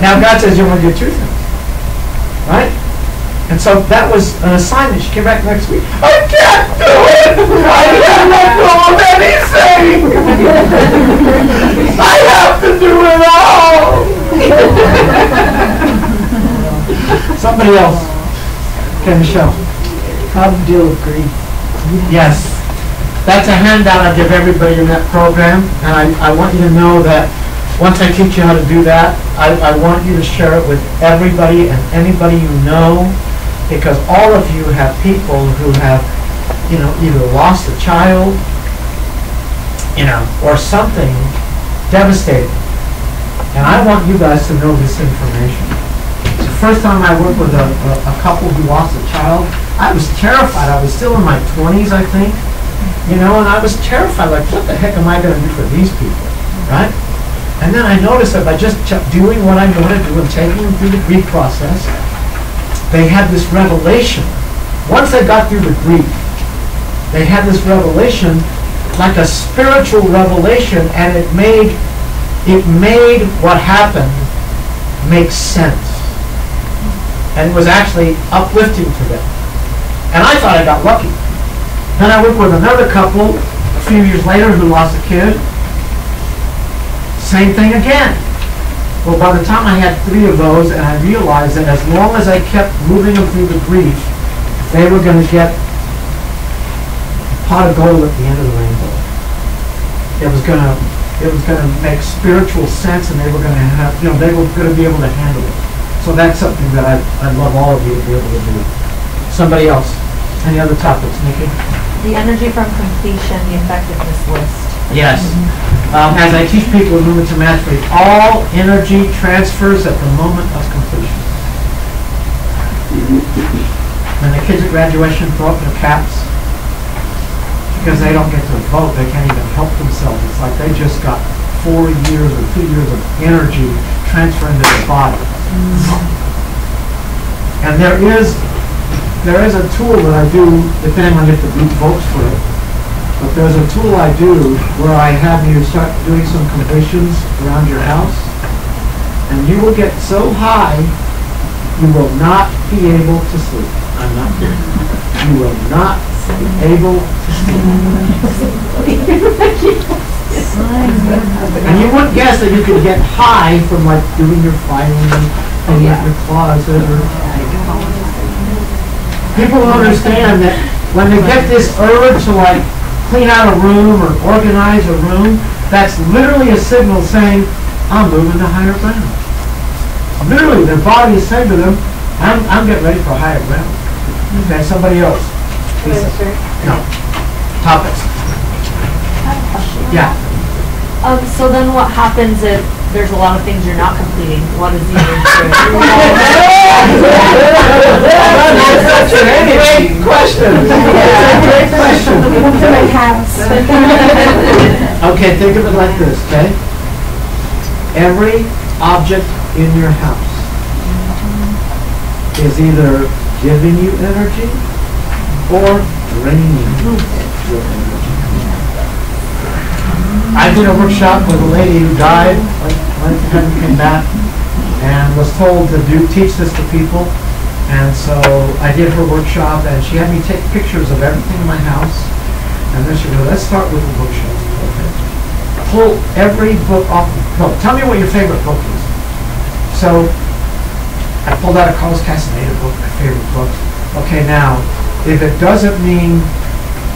Now God says you want to do 2 things, right? And so that was an assignment. She came back next week. I can't do it! I cannot do anything! I have to do it all! Somebody else. Okay, Michelle. How to deal with grief. Yes. That's a handout I give everybody in that program. And I want you to know that once I teach you how to do that, I want you to share it with everybody and anybody you know, because all of you have people who have, either lost a child, or something devastating. And I want you guys to know this information. It's the first time I worked with a couple who lost a child. I was terrified. I was still in my 20s, I think, and I was terrified, like, what the heck am I going to do for these people, right? And then I noticed that by just doing what I know to do and taking them through the grief process, they had this revelation. Once they got through the grief, they had this revelation, like a spiritual revelation, and it made what happened make sense. And it was actually uplifting to them. And I thought I got lucky. Then I worked with another couple a few years later who lost a kid. Same thing again. Well, by the time I had 3 of those, and I realized that as long as I kept moving them through the grief, they were going to get a pot of gold at the end of the rainbow. It was going to make spiritual sense, and they were going to have, they were going to be able to handle it. So that's something that I'd love all of you to be able to do. Somebody else? Any other topics, Nikki? The energy from completion, the effectiveness list. Yes. As I teach people in Movement to Mastery, all energy transfers at the moment of completion. When the kids at graduation throw up their caps, because they don't get to vote, they can't even help themselves. It's like they just got 4 years or 2 years of energy transferring to their body. And there is a tool that I do, depending on if the group votes for it, but there's a tool I do where I have you start doing some completions around your house, and you will get so high, you will not be able to sleep. I'm not kidding. You will not be able to sleep. And you wouldn't guess that you could get high from like doing your filing and your closet. People don't understand that when they get this urge to like clean out a room or organize a room, that's literally a signal saying, I'm moving to higher ground. Literally, their body is saying to them, I'm getting ready for higher ground. Okay, somebody else. No. Topics. Yeah. So then what happens if there's a lot of things you're not completing? What is the answer? That's a great question. Great question. Okay, think of it like this, okay? Every object in your house is either giving you energy or draining your energy. I did a workshop with a lady who died when Heaven came back and was told to teach this to people. And so I did her workshop and she had me take pictures of everything in my house. And then she goes, let's start with the bookshelf. Okay. Pull every book off. No, tell me what your favorite book is. So I pulled out a Carlos Castaneda book, my favorite book. Okay, now, if it doesn't mean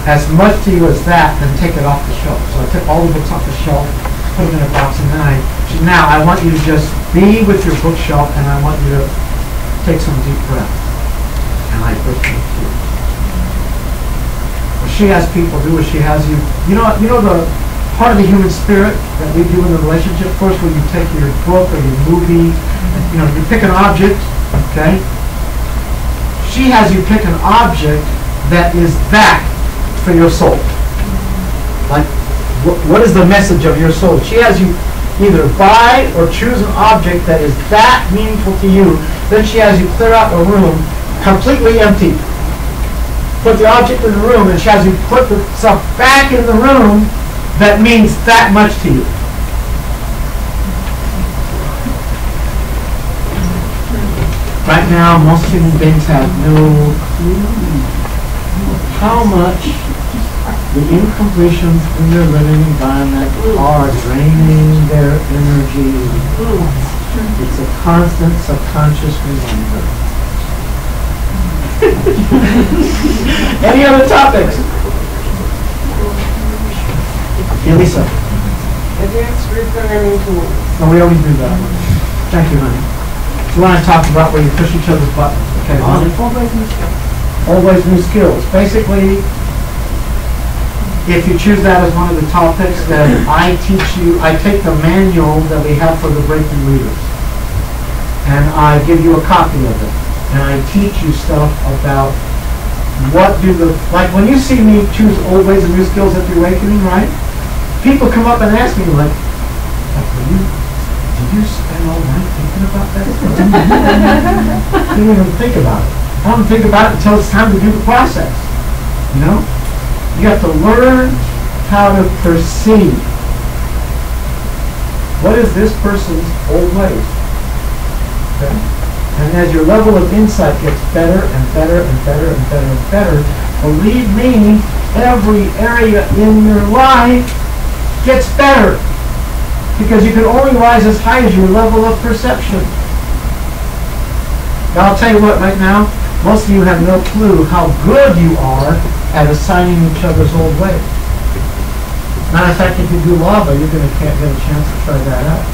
as much to you as that, then take it off the shelf. So I took all the books off the shelf, put them in a box, and then now I want you to just be with your bookshelf, and I want you to take some deep breath. And I breathe with you. Well, she has people do what she has you. You know the part of the human spirit that we do in the relationship. Of course, when you take your book or your movie, you pick an object, okay? She has you pick an object that is that for your soul. Like, what is the message of your soul? She has you either buy or choose an object that is that meaningful to you. Then she has you clear out a room completely empty. Put the object in the room, and she has you put the stuff back in the room that means that much to you. Right now, most human beings have no clue how much the incompletions in their living environment are draining their energy. It's a constant subconscious reminder. Any other topics? Elisa. Advanced reprogramming tools. No, we always do that. Thank you, honey. So we want to talk about where you push each other's buttons. Okay, honey? Always new skills. Always new skills. Basically, if you choose that as one of the topics, then I take the manual that we have for the breakthrough leaders, and I give you a copy of it, and I teach you stuff about like when you see me choose old ways and new skills at the awakening, right? People come up and ask me like did you spend all night thinking about that? I didn't even think about it. I don't think about it until it's time to do the process. You have to learn how to perceive. What is this person's old ways? Okay? And as your level of insight gets better and better and better and better and better, believe me, every area in your life gets better. Because you can only rise as high as your level of perception. Now I'll tell you what, right now, most of you have no clue how good you are at assigning each other's old ways. Matter of fact, if you do lava, you're going to can't get a chance to try that out.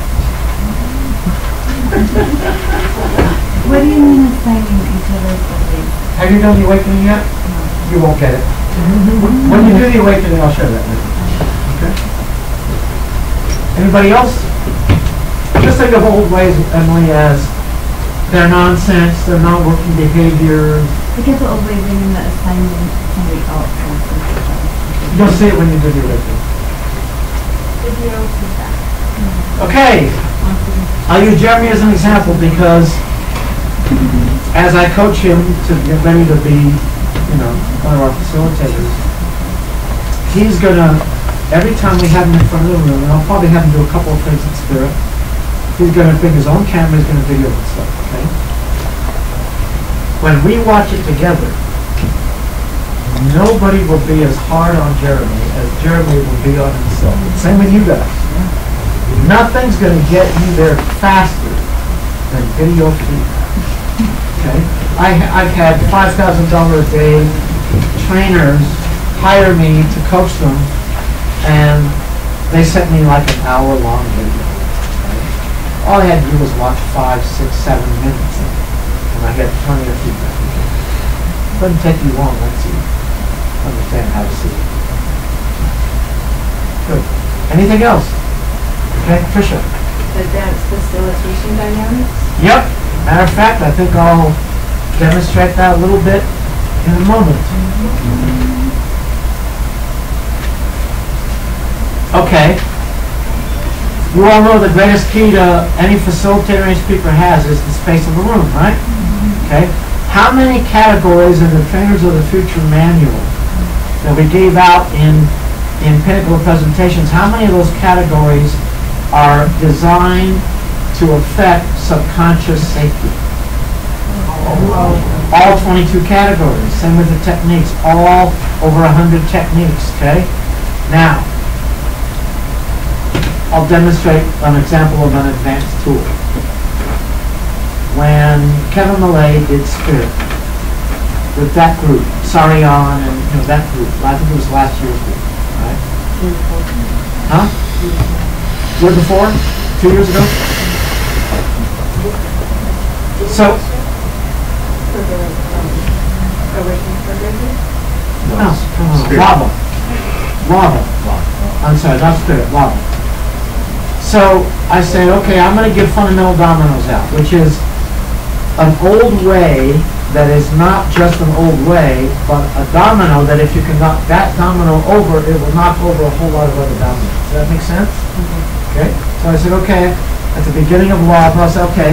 What do you mean assigning each other's old ways? Have you done the awakening yet? No. You won't get it. When you do the awakening, I'll share that with you. Okay? Anybody else? Just think of old ways, Emily, as they're nonsense, they're not working behavior. Because the old ways are in the assignment somebody else. You'll see it when you do the awakening. Okay. I'll use Jeremy as an example because as I coach him to get ready to be, one of our facilitators, he's gonna, every time we have him in front of the room, and I'll probably have him do a couple of things in spirit, he's gonna bring his own camera, he's gonna video and stuff, okay? When we watch it together, nobody will be as hard on Jeremy as Jeremy will be on himself. Same with you guys. Nothing's going to get you there faster than video feedback. Okay? I've had $5,000 a day trainers hire me to coach them, and they sent me like an hour-long video. Right? All I had to do was watch 5, 6, 7 minutes, and I get plenty of feedback. It doesn't take you long once you understand how to see it. Good. Anything else? Okay, Tricia. Advanced facilitation dynamics? Yep. Matter of fact, I think I'll demonstrate that a little bit in a moment. Okay. You all know the greatest key to any facilitator, any speaker has is the space of a room, right? Okay. How many categories in the Trainers of the Future manual that we gave out in Pinnacle presentations, how many of those categories are designed to affect subconscious safety? All 22 categories. Same with the techniques. All over 100 techniques, okay? Now, I'll demonstrate an example of an advanced tool. When Kevin Millay did Spirit, with that group, Sarion and that group, I think it was last year's group, right? Huh? Year before? 2 years ago? So, no, lava. I'm sorry, not Spirit, lava. So I said, okay, I'm going to give fundamental dominoes out, which is an old way that is not just an old way, but a domino that if you can knock that domino over, it will knock over a whole lot of other dominoes. Does that make sense? Okay. So I said, okay, at the beginning of law, I said, okay,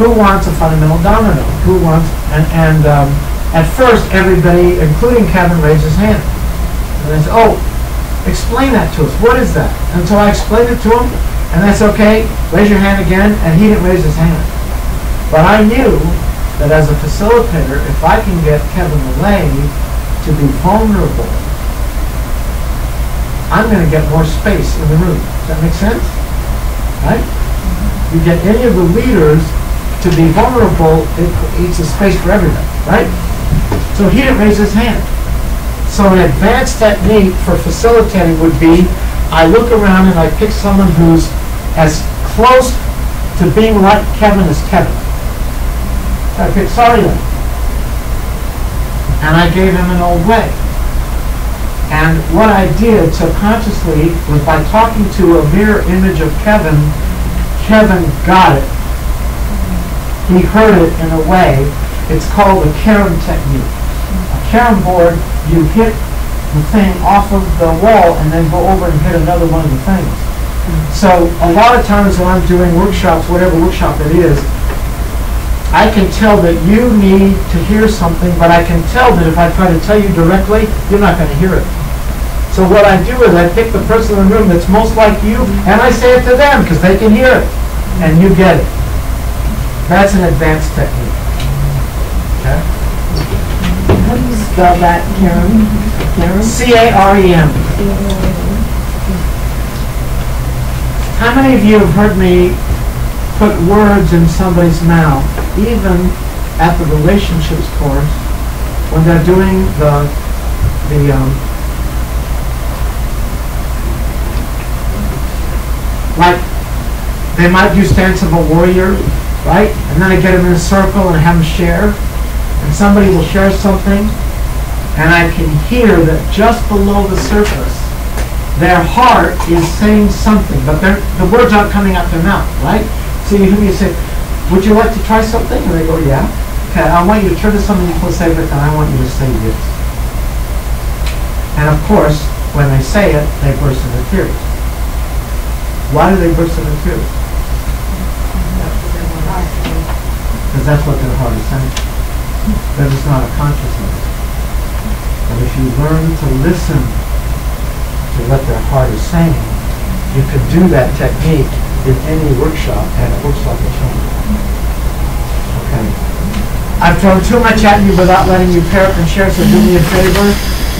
who wants a fundamental domino? Who wants, and at first, everybody, including Kevin, raised his hand. And I said, oh, explain that to us. What is that? And so I explained it to him, and that's okay. Raise your hand again, and he didn't raise his hand. But I knew that as a facilitator, if I can get Kevin Millay to be vulnerable, I'm going to get more space in the room. Does that make sense? Right? You get any of the leaders to be vulnerable, it creates a space for everybody, right? So he didn't raise his hand. So an advanced technique for facilitating would be, I look around and I pick someone who's as close to being like Kevin as Kevin. So I picked Sarion. And I gave him an old way. And what I did subconsciously was by talking to a mirror image of Kevin, Kevin got it. He heard it in a way. It's called the carom technique. A carom board, you hit the thing off of the wall and then go over and hit another one of the things. So a lot of times when I'm doing workshops, whatever workshop it is, I can tell that you need to hear something, but I can tell that if I try to tell you directly, you're not going to hear it. So what I do is I pick the person in the room that's most like you, and I say it to them because they can hear it, and you get it. That's an advanced technique. Okay? How do you spell that, Karen? C-A-R-E-M. How many of you have heard me put words in somebody's mouth, even at the relationships course, when they're doing like, they might do Stance of a Warrior, right? And then I get them in a circle and have them share. And somebody will share something, and I can hear that just below the surface, their heart is saying something, but the words aren't coming out their mouth, right? So you hear me say, would you like to try something? And they go, yeah. Okay, I want you to turn to something close to it, and I want you to say yes. And of course, when they say it, they burst into tears. Why do they burst into tears? Because that's what their heart is saying. That is not a consciousness. But if you learn to listen to what their heart is saying, you can do that technique in any workshop, and it works like a charm. Okay. I've thrown too much at you without letting you pair up and share, so do me a favor.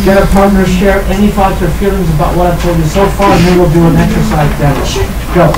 Get a partner, share any thoughts or feelings about what I've told you so far, and then we'll do an exercise demo. Go.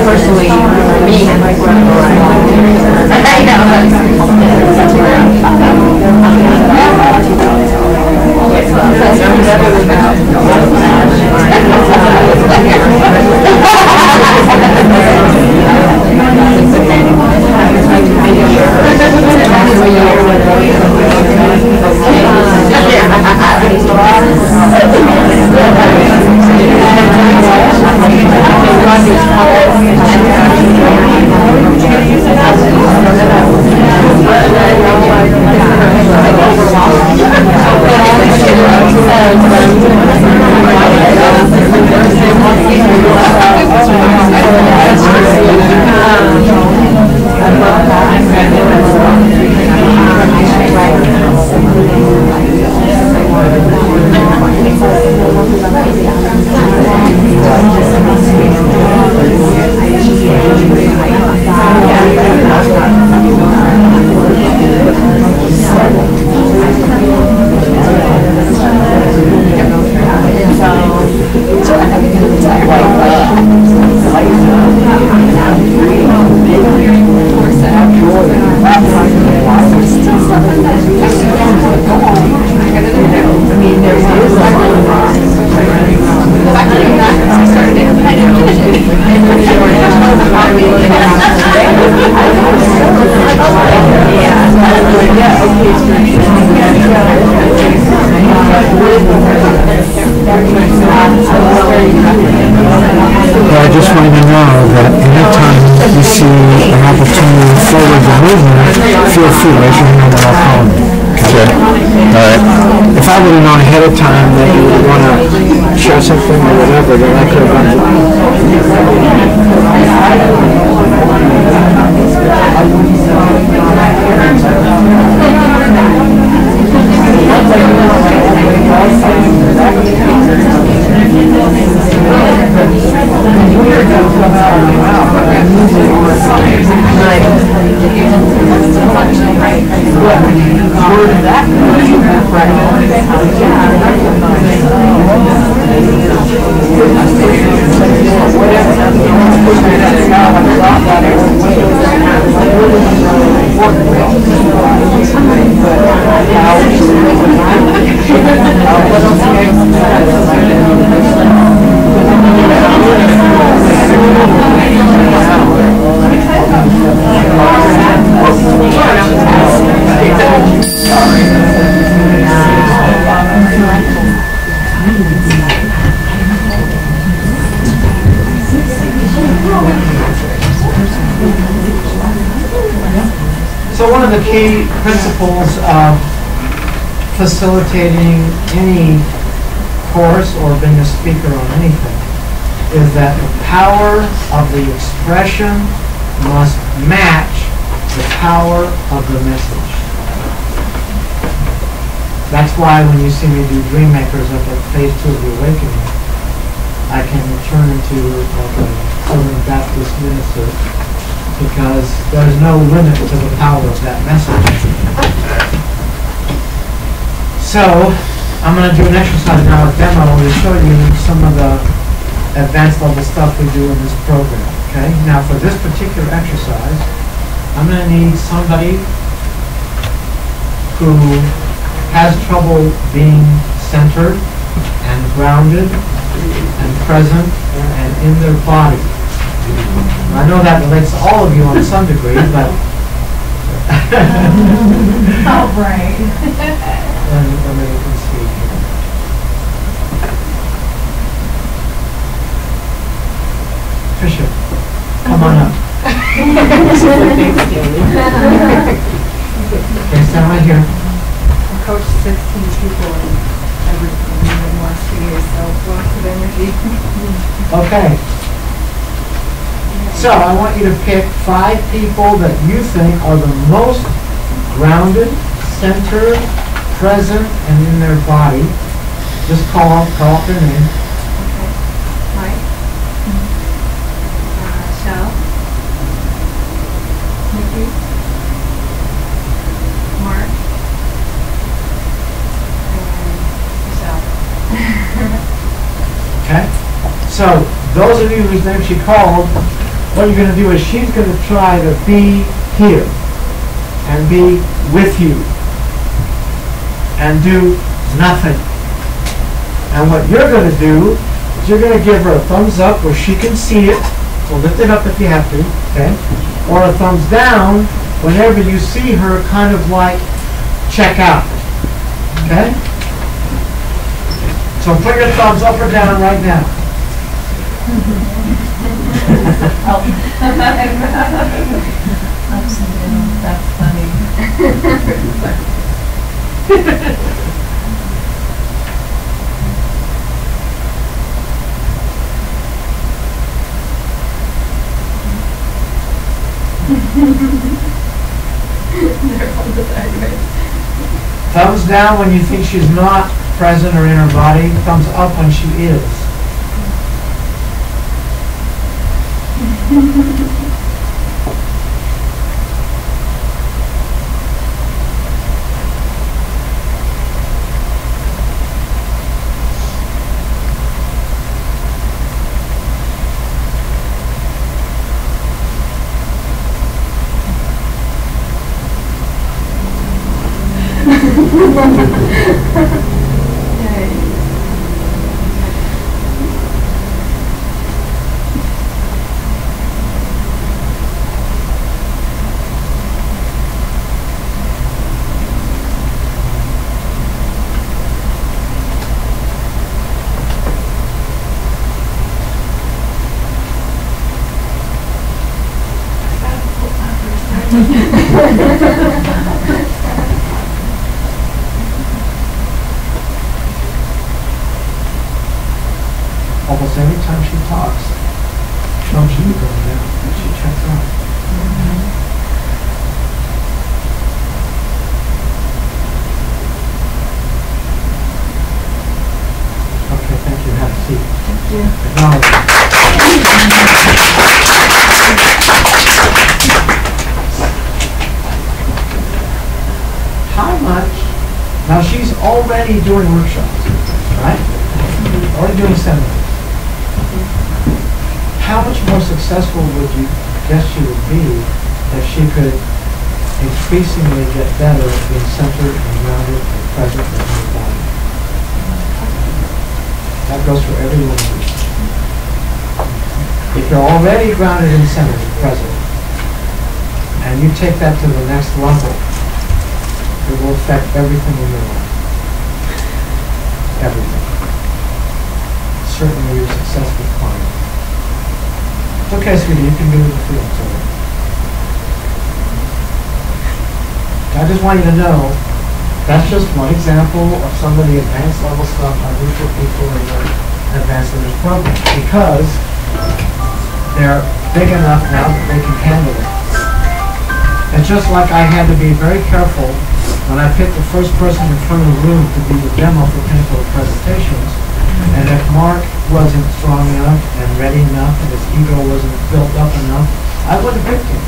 personally, for me, I just want you to know that anytime you see an opportunity to forward the movement, feel free, raise your hand and I'll call you. Okay. All right. If I would have known ahead of time that you would want to share something or whatever, then I could have done So one of the key principles of facilitating any course or being a speaker on anything is that the power of the expression must match the power of the message. That's why when you see me do Dream Makers up at Phase 2 of the Awakening, I can turn into like a Southern Baptist minister, because there's no limit to the power of that message. So, I'm going to do an exercise now, a demo, to show you some of the advanced level stuff we do in this program. Okay? Now, for this particular exercise, I'm going to need somebody who has trouble being centered and grounded and present and in their body. I know that relates to all of you on some degree, but Oh, right. let me see here. Tricia, come on up. Okay, stand right here. I coached 16 people in everything in the last 2 years, so lots of energy. Okay. So I want you to pick 5 people that you think are the most grounded, centered, present, and in their body. Just call out their name. Mike. Shell. Nikki. Mark. And Michelle. Okay? So those of you whose name she called, what you're going to do is she's going to try to be here and be with you and do nothing. And what you're going to do is you're going to give her a thumbs up where she can see it. So lift it up if you have to, okay? Or a thumbs down whenever you see her kind of like check out, okay? So put your thumbs up or down right now. That's funny. Thumbs down when you think she's not present or in her body. Thumbs up when she is. Almost every time she talks, thumbs you going down and she checks out. Okay, thank you. Have a seat. Thank you. How much? Now she's already doing workshops, right? Already doing seminars. How much more successful would you guess she would be if she could increasingly get better at being centered and grounded and present in her body? That goes for every one of you. If you're already grounded and centered and present, and you take that to the next level, it will affect everything in your life. Everything. Certainly your successful client. It's okay, sweetie, you can do it if you want to. I just want you to know, that's just one example of some of the advanced level stuff I do for people in the advanced leaders program, because they're big enough now that they can handle it. It's just like I had to be very careful when I picked the first person in front of the room to be the demo for Pinnacle presentations, and if Mark wasn't strong enough and ready enough and his ego wasn't built up enough, I wouldn't have picked him.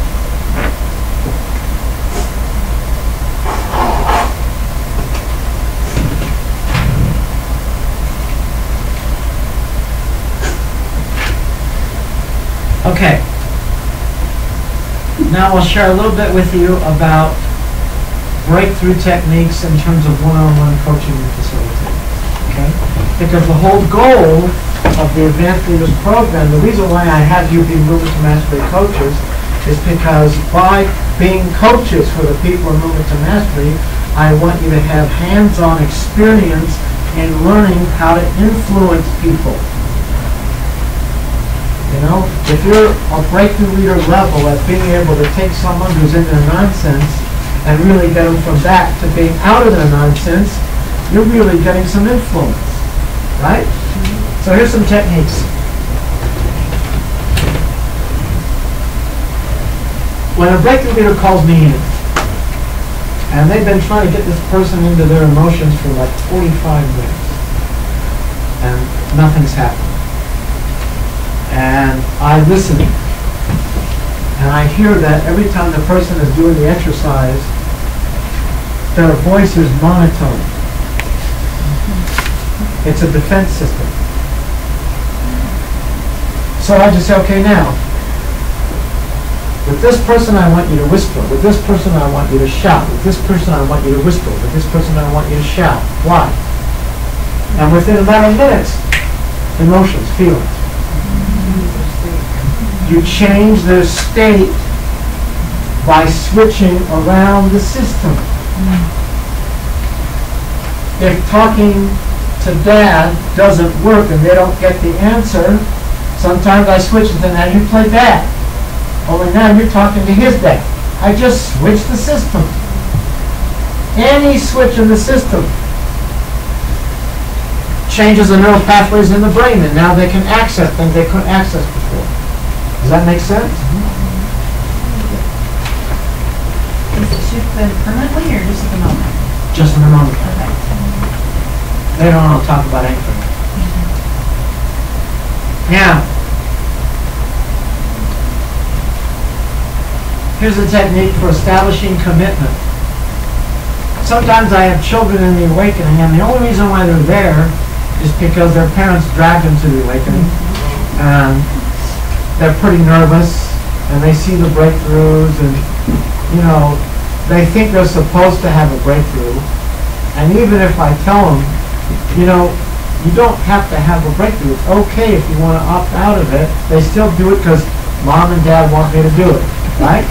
Okay. Now I'll share a little bit with you about breakthrough techniques in terms of one-on-one coaching and facilitating. Okay? Because the whole goal of the Advanced Leaders Program, the reason why I have you be Movement to Mastery coaches is because by being coaches for the people in Movement to Mastery, I want you to have hands-on experience in learning how to influence people. You know, if you're a breakthrough leader level at being able to take someone who's in their nonsense and really get them from that to being out of their nonsense, you're really getting some influence, right? So here's some techniques. When a breakthrough leader calls me in, and they've been trying to get this person into their emotions for like 45 minutes, and nothing's happened. And I listen, and I hear that every time the person is doing the exercise, their voice is monotone. It's a defense system. So I just say, okay, now, with this person I want you to whisper. With this person I want you to shout. With this person I want you to whisper. With this person I want you to shout. Why? And within a matter of minutes, emotions, feelings. You change their state by switching around the system. If talking to Dad doesn't work and they don't get the answer, sometimes I switch it to now you play Dad. Only now you're talking to his dad. I just switched the system. Any switch in the system changes the neural pathways in the brain, and now they can access things they couldn't access before. Does that make sense? Is it shifted permanently or just at the moment? Just in a moment. Okay. They don't want to talk about anything. Now, here's a technique for establishing commitment. Sometimes I have children in the awakening, and the only reason why they're there is because their parents dragged them to the awakening. And they're pretty nervous, and they see the breakthroughs, and, you know, they think they're supposed to have a breakthrough. And even if I tell them, you know, you don't have to have a breakthrough. It's okay if you want to opt out of it. They still do it because Mom and Dad want me to do it, right?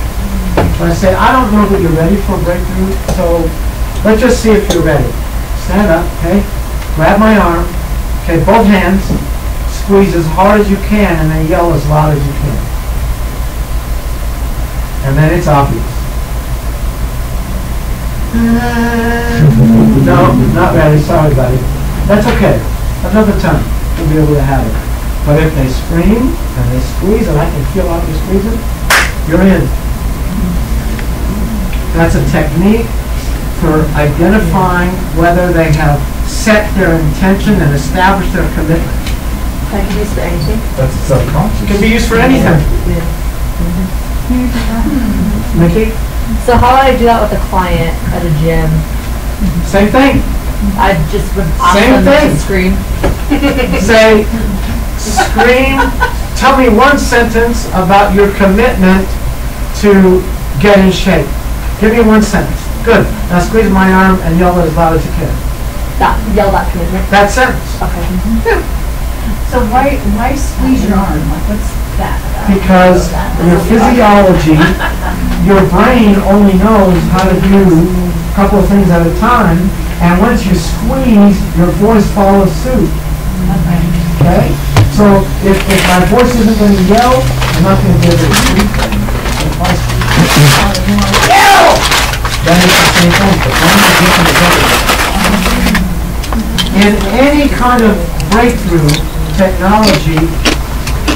But I say, I don't know that you're ready for a breakthrough, so let's just see if you're ready. Stand up, okay? Grab my arm, okay, both hands, squeeze as hard as you can, and then yell as loud as you can. And then it's obvious. No, not ready, sorry buddy. That's okay. Another time, you'll be able to have it. But if they scream, and they squeeze, and I can feel how you're squeezing, you're in. That's a technique for identifying whether they have set their intention and established their commitment. Can I be used for anything? That's subconscious. It can be used for anything. Mickey? So how would I do that with a client at a gym? Same thing. I just would ask Same them thing. to scream. Say, scream, tell me one sentence about your commitment to get in shape. Give me one sentence. Good. Now squeeze my arm and yell as loud as you can. Yell that commitment. That sentence. Okay. So why squeeze your arm? Like, what's that about? Because your physiology, your brain only knows how to do a couple of things at a time, and once you squeeze, your voice follows suit. Okay? So if my voice isn't going to yell, I'm not going to be able to squeeze. If I squeeze, yell! Then it's the same thing. The brain is different as everything. In any kind of breakthrough technology,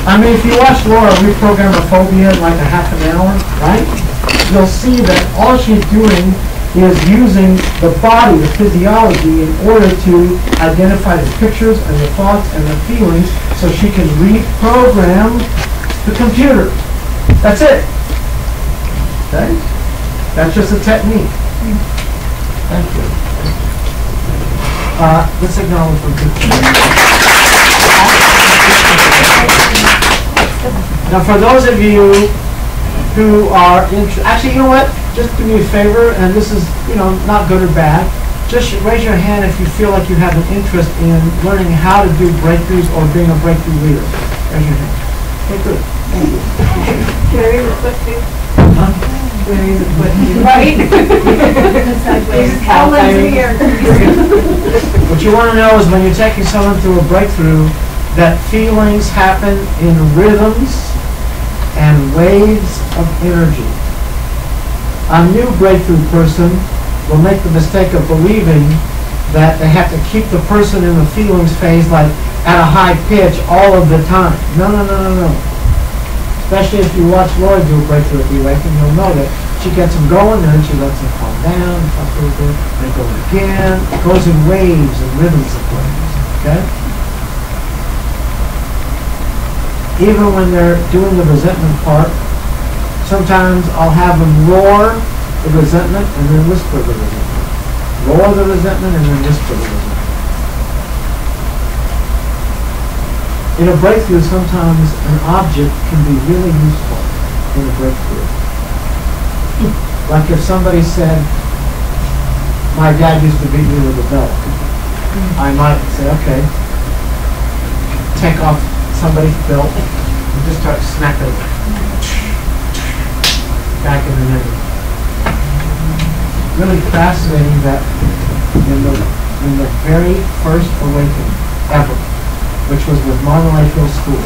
I mean, if you watch Laura reprogram a phobia in like a half an hour, right? You'll see that all she's doing is using the body, the physiology, in order to identify the pictures and the thoughts and the feelings so she can reprogram the computer. That's it. Okay? That's just a technique. Thank you. Let's acknowledge them. Now, for those of you who are actually, you know what? Just do me a favor, and this is, you know, not good or bad. Just raise your hand if you feel like you have an interest in learning how to do breakthroughs or being a breakthrough leader. Raise your hand. Okay, good. Thank you. Carry the foot too. Huh? Carry the foot too. Right? What you want to know is when you're taking someone through a breakthrough, that feelings happen in rhythms and waves of energy. A new breakthrough person will make the mistake of believing that they have to keep the person in the feelings phase like at a high pitch all of the time. No, no, no, no, no. Especially if you watch Laura do a breakthrough at the awakening, you'll know that she gets them going and then she lets them calm down, talk a little bit, and go again. It goes in waves and rhythms of waves. Okay? Even when they're doing the resentment part, sometimes I'll have them roar the resentment and then whisper the resentment. Roar the resentment and then whisper the resentment. In a breakthrough, sometimes an object can be really useful in a breakthrough. Like if somebody said, my dad used to beat me with a belt, I might say, okay, take off somebody's belt and just start smacking it back in the middle. Really fascinating that in the very first awakening ever, which was with Monterey Hill School,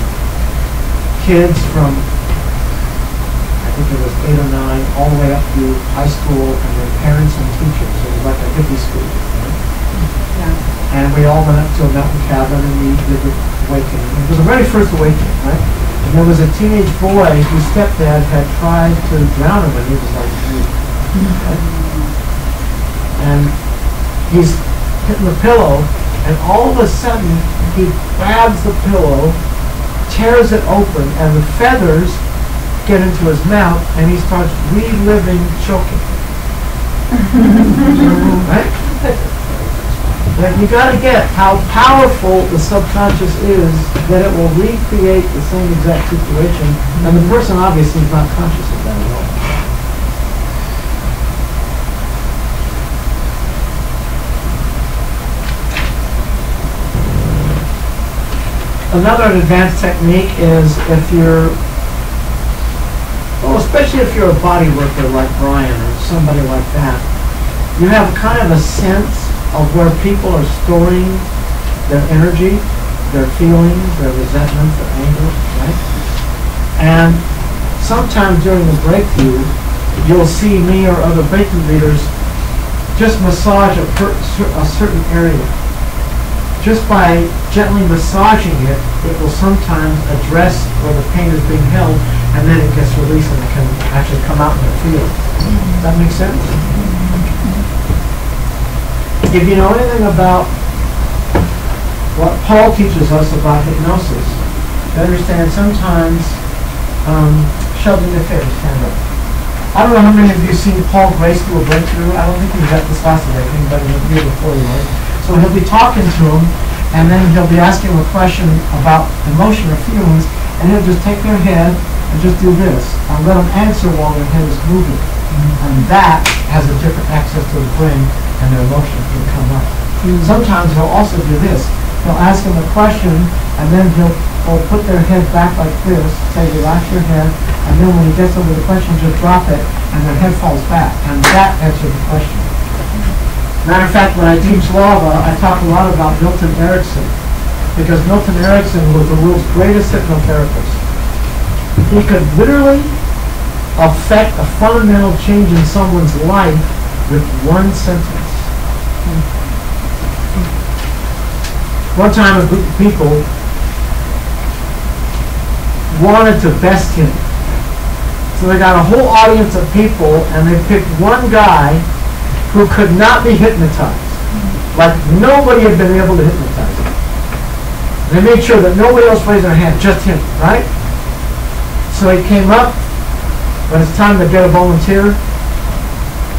kids from, I think it was 8 or 9, all the way up through high school, and their parents and teachers. So it was like a hippie school. Right? Yeah. And we all went up to a mountain cabin and we did the awakening. It was the very first awakening, right? And there was a teenage boy whose stepdad had tried to drown him when he was like 3. Right? And he's hitting the pillow, and all of a sudden he grabs the pillow, tears it open, and the feathers get into his mouth, and he starts reliving choking. Right? Like, you got to get how powerful the subconscious is that it will recreate the same exact situation, and the person obviously is not conscious of that at all. Another advanced technique is if you're, well, especially if you're a body worker like Brian or somebody like that, you have kind of a sense of where people are storing their energy, their feelings, their resentment, their anger, right? And sometimes during the breakthrough, you'll see me or other breakthrough leaders just massage a certain area. Just by gently massaging it, it will sometimes address where the pain is being held, and then it gets released and it can actually come out in the field. Does that make sense? If you know anything about what Paul teaches us about hypnosis, you understand sometimes, Sheldon, your favorite, stand up. I don't know how many of you have seen Paul Grace do a breakthrough. I don't think he was at this last awakening, but in the year before he was. So he'll be talking to him, and then he'll be asking him a question about emotion or feelings, and he'll just take their head and just do this, and let them answer while their head is moving. And that has a different access to the brain, and their emotions will come up. Sometimes he'll also do this. He'll ask them a question, and then he'll put their head back like this, say, relax your head, and then when he gets over the question, just drop it, and their head falls back, and that answers the question. Matter of fact, when I teach Lava, I talk a lot about Milton Erickson, because Milton Erickson was the world's greatest hypnotherapist. He could literally affect a fundamental change in someone's life with one sentence. One time a group of people wanted to best him. So they got a whole audience of people, and they picked one guy who could not be hypnotized. Like nobody had been able to hypnotize him. And they made sure that nobody else raised their hand, just him, right? So he came up when it's time to get a volunteer,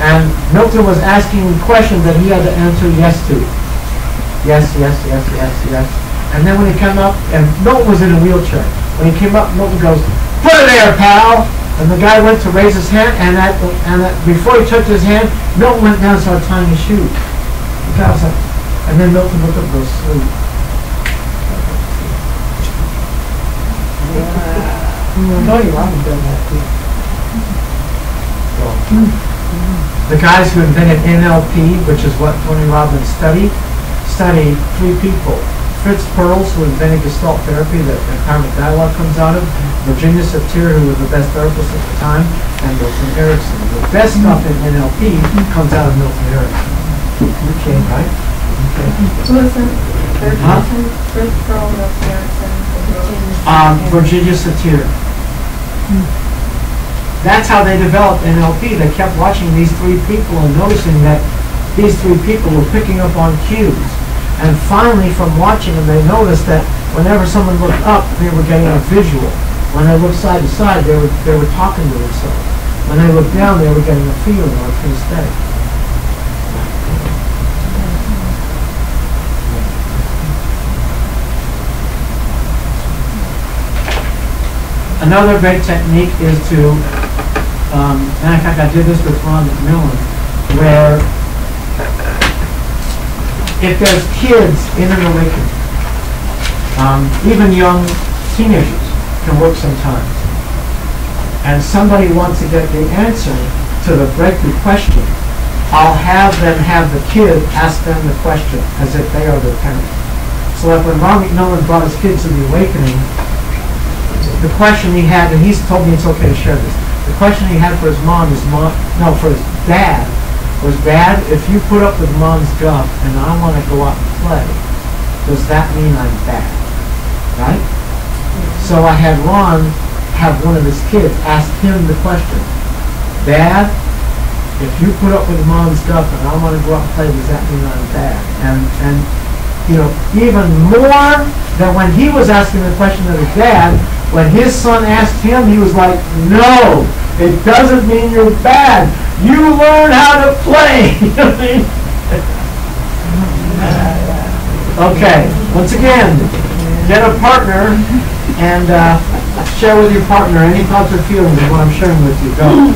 and Milton was asking questions that he had to answer yes to. Yes, yes, yes, yes, yes. And then when he came up, and Milton was in a wheelchair. When he came up, Milton goes, "Put it there, pal!" And the guy went to raise his hand, and before he touched his hand, Milton went down and started tying his shoes. The guy was like, and then Milton looked up and goes, "Sleep." Tony Robbins done that too. The guys who invented NLP, which is what Tony Robbins studied 3 people. Fritz Perls, who invented Gestalt therapy that empowerment dialogue comes out of, Virginia Satir, who was the best therapist at the time, and Milton Erickson. The best stuff in NLP comes out of Milton Erickson. Okay, right? Okay. Who is it? Fritz Perls, Milton Erickson, Virginia Satir. That's how they developed NLP. They kept watching these 3 people and noticing that these 3 people were picking up on cues. And finally, from watching them, they noticed that whenever someone looked up, they were getting a visual. When they looked side to side, they were talking to themselves. When they looked down, they were getting a feeling or a kinesthetic. Another great technique is to, and in fact I did this with Ron McMillan, where if there's kids in an awakening, even young teenagers can work sometimes, and somebody wants to get the answer to the breakthrough question, I'll have them have the kid ask them the question as if they are the parent. So like when Ron McMillan brought his kids to the awakening, the question he had, and he's told me it's okay to share this, the question he had for his for his dad, was, Dad, if you put up with Mom's guff and I want to go out and play, does that mean I'm bad? Right? So I had Ron have one of his kids ask him the question, Dad, if you put up with Mom's guff and I want to go out and play, does that mean I'm bad? And you know, even more than when he was asking the question of his dad, when his son asked him, he was like, no, it doesn't mean you're bad. You learn how to play. Okay, once again, get a partner and share with your partner any thoughts or feelings of what I'm sharing with you. Go.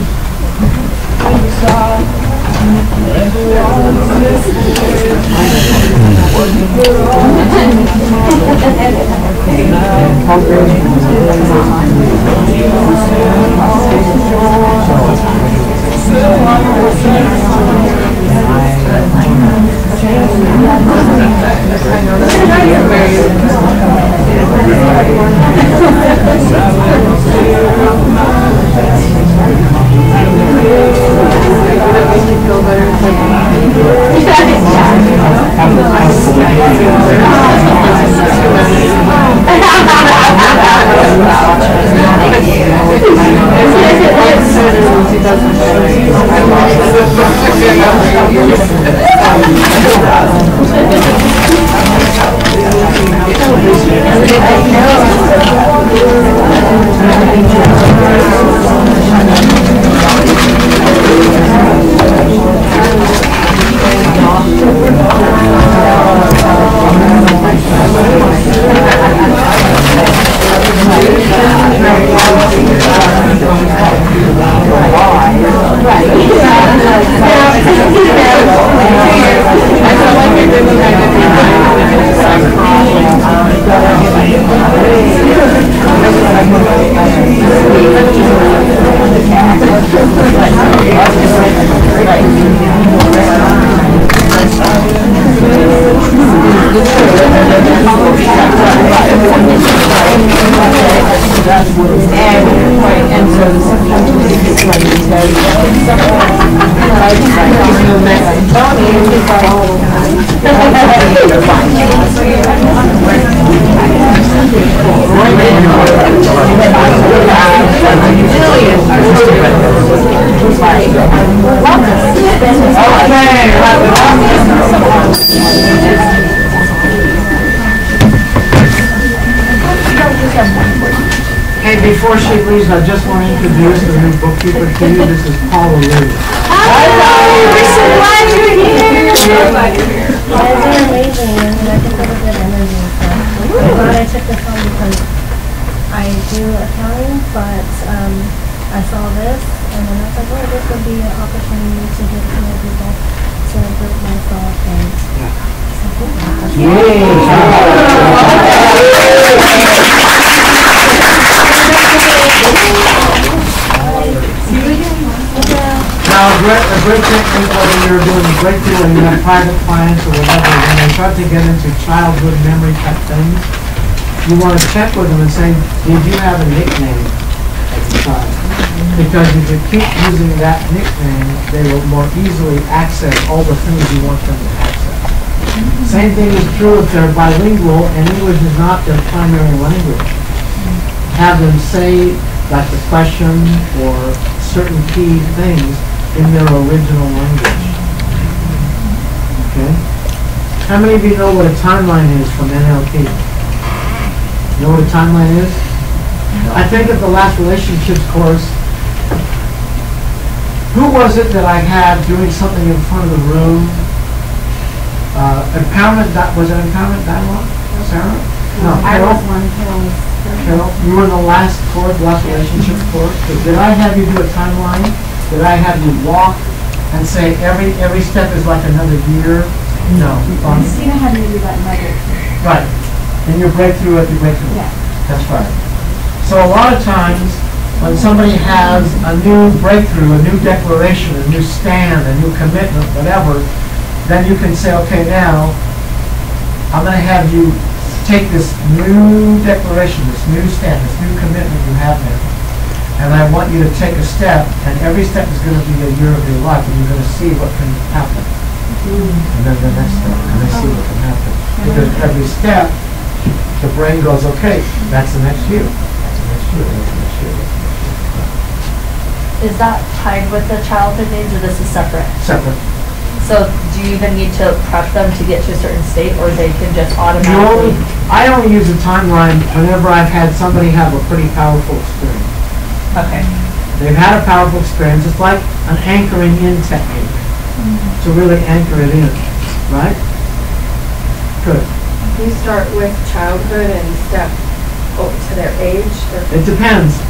Hey, before she leaves, I just want to introduce the new bookkeeper to you. This is Paula Lee. Hi, we're so glad you're here. So glad you're here. You guys are amazing, and I think that was good energy. So I'm glad I took this on because I do accounting, but I saw this, and then I was like, well, this would be an opportunity to get to know people, to improve myself, and Now, a great technique, whether you're doing a breakthrough and you have private clients or whatever, when they start to get into childhood memory type things, you want to check with them and say, did you have a nickname as a child? Because if you keep using that nickname, they will more easily access all the things you want them to access. Same thing is true if they're bilingual and English is not their primary language. Have them say like the question or certain key things in their original language. Okay? How many of you know what a timeline is from NLP? You know what a timeline is? I think at the last relationships course, who was it that I had doing something in front of the room? Was it empowerment dialogue? Sarah? No, I was one who Carol, you were in the last course, last relationship course. Did I have you do a timeline? Did I have you walk and say every step is like another year? No. Christina had me do that in my book. Right. In your breakthrough at the breakthrough. Yeah. That's right. So a lot of times when somebody has a new breakthrough, a new declaration, a new stand, a new commitment, whatever, then you can say, okay, now I'm going to have you take this new declaration, this new stand, this new commitment you have now, and I want you to take a step, and every step is going to be a year of your life, and you're going to see what can happen. And then the next step, and then see what can happen. Because every step, the brain goes, okay, that's the next year. That's the next year. That's the next year. Is that tied with the childhood needs, or this is separate? Separate. So do you even need to prep them to get to a certain state, or they can just automatically? I only use a timeline whenever I've had somebody have a pretty powerful experience. Okay. They've had a powerful experience. It's like an anchoring in technique to really anchor it in, right? Good. You start with childhood and step to their age? It depends.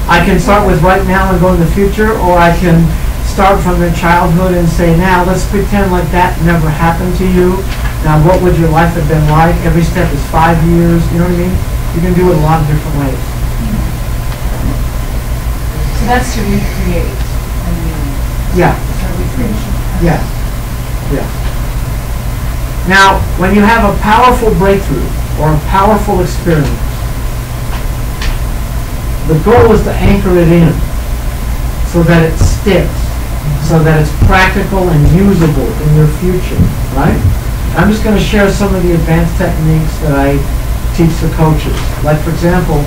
I can start with right now and go in the future, or I can start from their childhood and say, now let's pretend like that never happened to you. Now what would your life have been like? Every step is 5 years, you know what I mean? You can do it a lot of different ways. So that's to recreate. Yeah. Yeah. Yeah. Now, when you have a powerful breakthrough or a powerful experience, the goal is to anchor it in so that it sticks, so that it's practical and usable in your future, right? I'm just going to share some of the advanced techniques that I teach the coaches. Like, for example,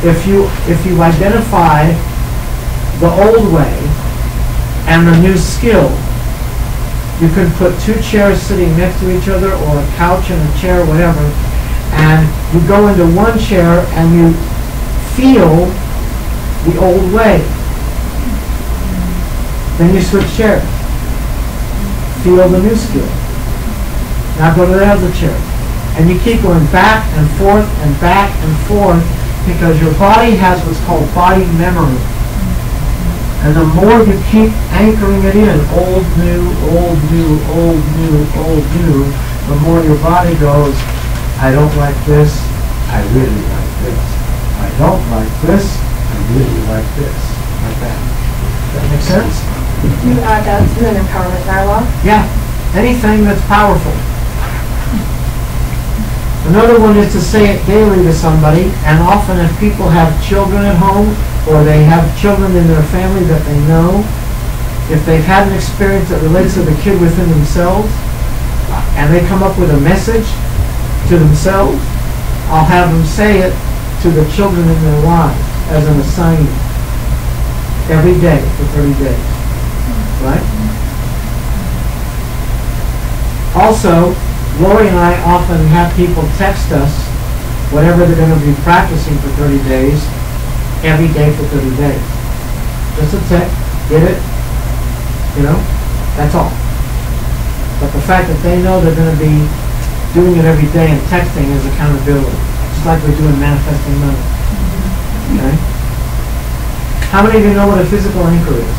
if you identify the old way and the new skill, you can put 2 chairs sitting next to each other, or a couch and a chair, whatever, and you go into one chair and you feel the old way. Then you switch chairs. Feel the new skill. Now go to the other chair. And you keep going back and forth and back and forth, because your body has what's called body memory. And the more you keep anchoring it in, old, new, old, new, old, new, old, new, the more your body goes, I don't like this, I really like this. I don't like this, I really like this. Like that. Does that make sense? Do you add that to an empowerment dialogue? Yeah. Anything that's powerful. Another one is to say it daily to somebody, and often if people have children at home, or they have children in their family that they know, if they've had an experience that relates to the kid within themselves, and they come up with a message to themselves, I'll have them say it to the children in their lives as an assignment every day for 30 days. Right? Also, Lori and I often have people text us whatever they're going to be practicing for 30 days, every day for 30 days. Just a text, get it, you know, that's all. But the fact that they know they're going to be doing it every day and texting is accountability. Just like we're doing manifesting money. Okay? How many of you know what a physical anchor is?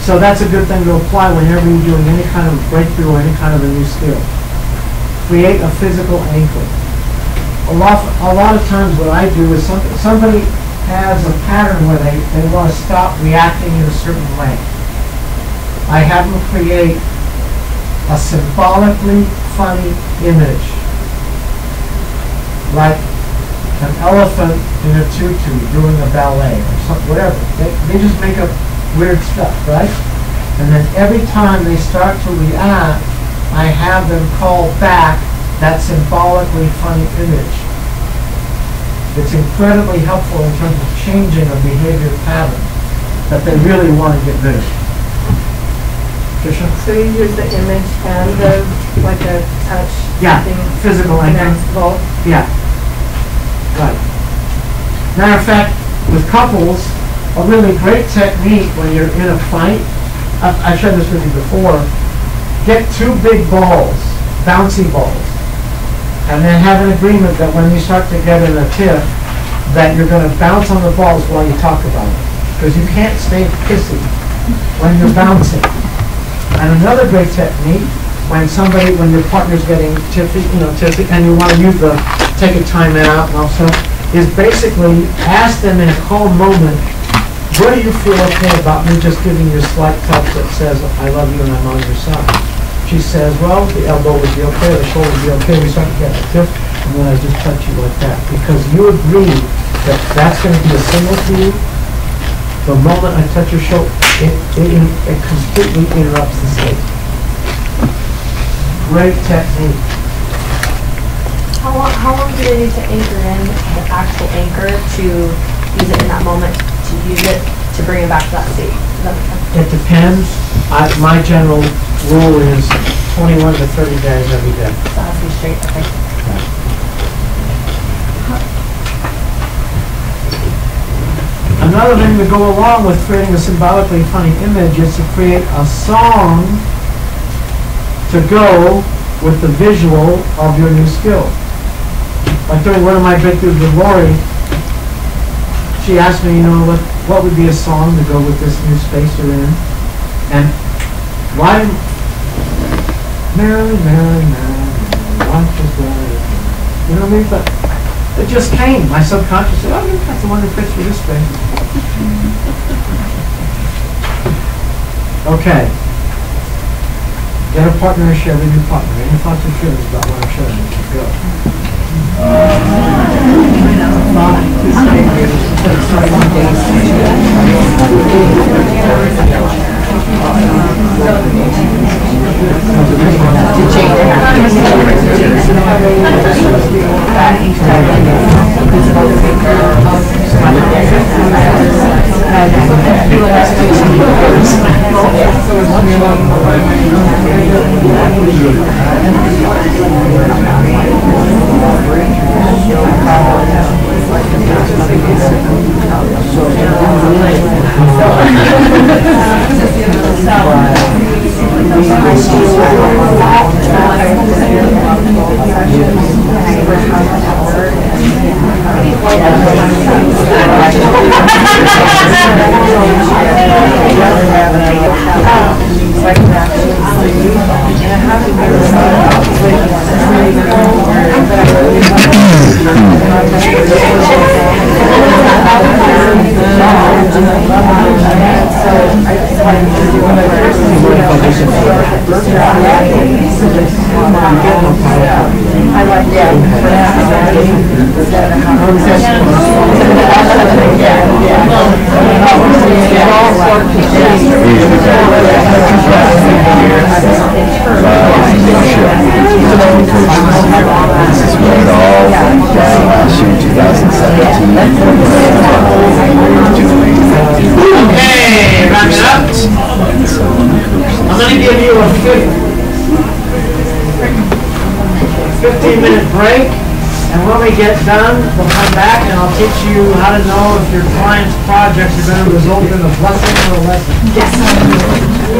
So that's a good thing to apply whenever you're doing any kind of breakthrough or any kind of a new skill. Create a physical anchor. A lot of times what I do is somebody has a pattern where they want to stop reacting in a certain way. I have them create a symbolically funny image. Like an elephant in a tutu doing a ballet or something, whatever. They just make up weird stuff, right? And then every time they start to react, I have them call back that symbolically funny image. It's incredibly helpful in terms of changing a behavior pattern that they really want to get rid of. Tricia? So you use the image and the, like a touch? Yeah, physical anchor. Both? Yeah. Right. Matter of fact, with couples, a really great technique when you're in a fight, I've shared this with you before, get 2 big balls, bouncy balls, and then have an agreement that when you start together in a tiff, that you're going to bounce on the balls while you talk about it. Because you can't stay pissy when you're bouncing. And another great technique, when your partner's getting tiffy, and you want to use take a time out and also, is basically ask them in a calm moment, what do you feel okay about me just giving you a slight touch that says, I love you and I'm on your side? She says, well, the elbow would be okay, the shoulder would be okay, we start to get a tiff, and then I just touch you like that. Because you agree that that's going to be a signal to you. The moment I touch your shoulder, it completely interrupts the sleep. Great technique. How long do they need to anchor in the actual anchor to use it in that moment, to use it to bring it back to that state? It depends. My general rule is 21 to 30 days every day. So I have to be straight, okay. Another thing to go along with creating a symbolically funny image is to create a song to go with the visual of your new skill. Like during one of my breakthroughs with Lori, she asked me, what would be a song to go with this new space you're in? And why Mary, Mary, Mary, watch us Mary. You know what I mean? But it just came. My subconscious said, that's the one that fits for this space. Okay. Get a partner and share with your partner. Any thoughts or feelings about what I'm showing you? Go. I'm going to give you a 15-minute break, and when we get done, we'll come back and I'll teach you how to know if your client's projects are going to result in a blessing or a lesson. Yes.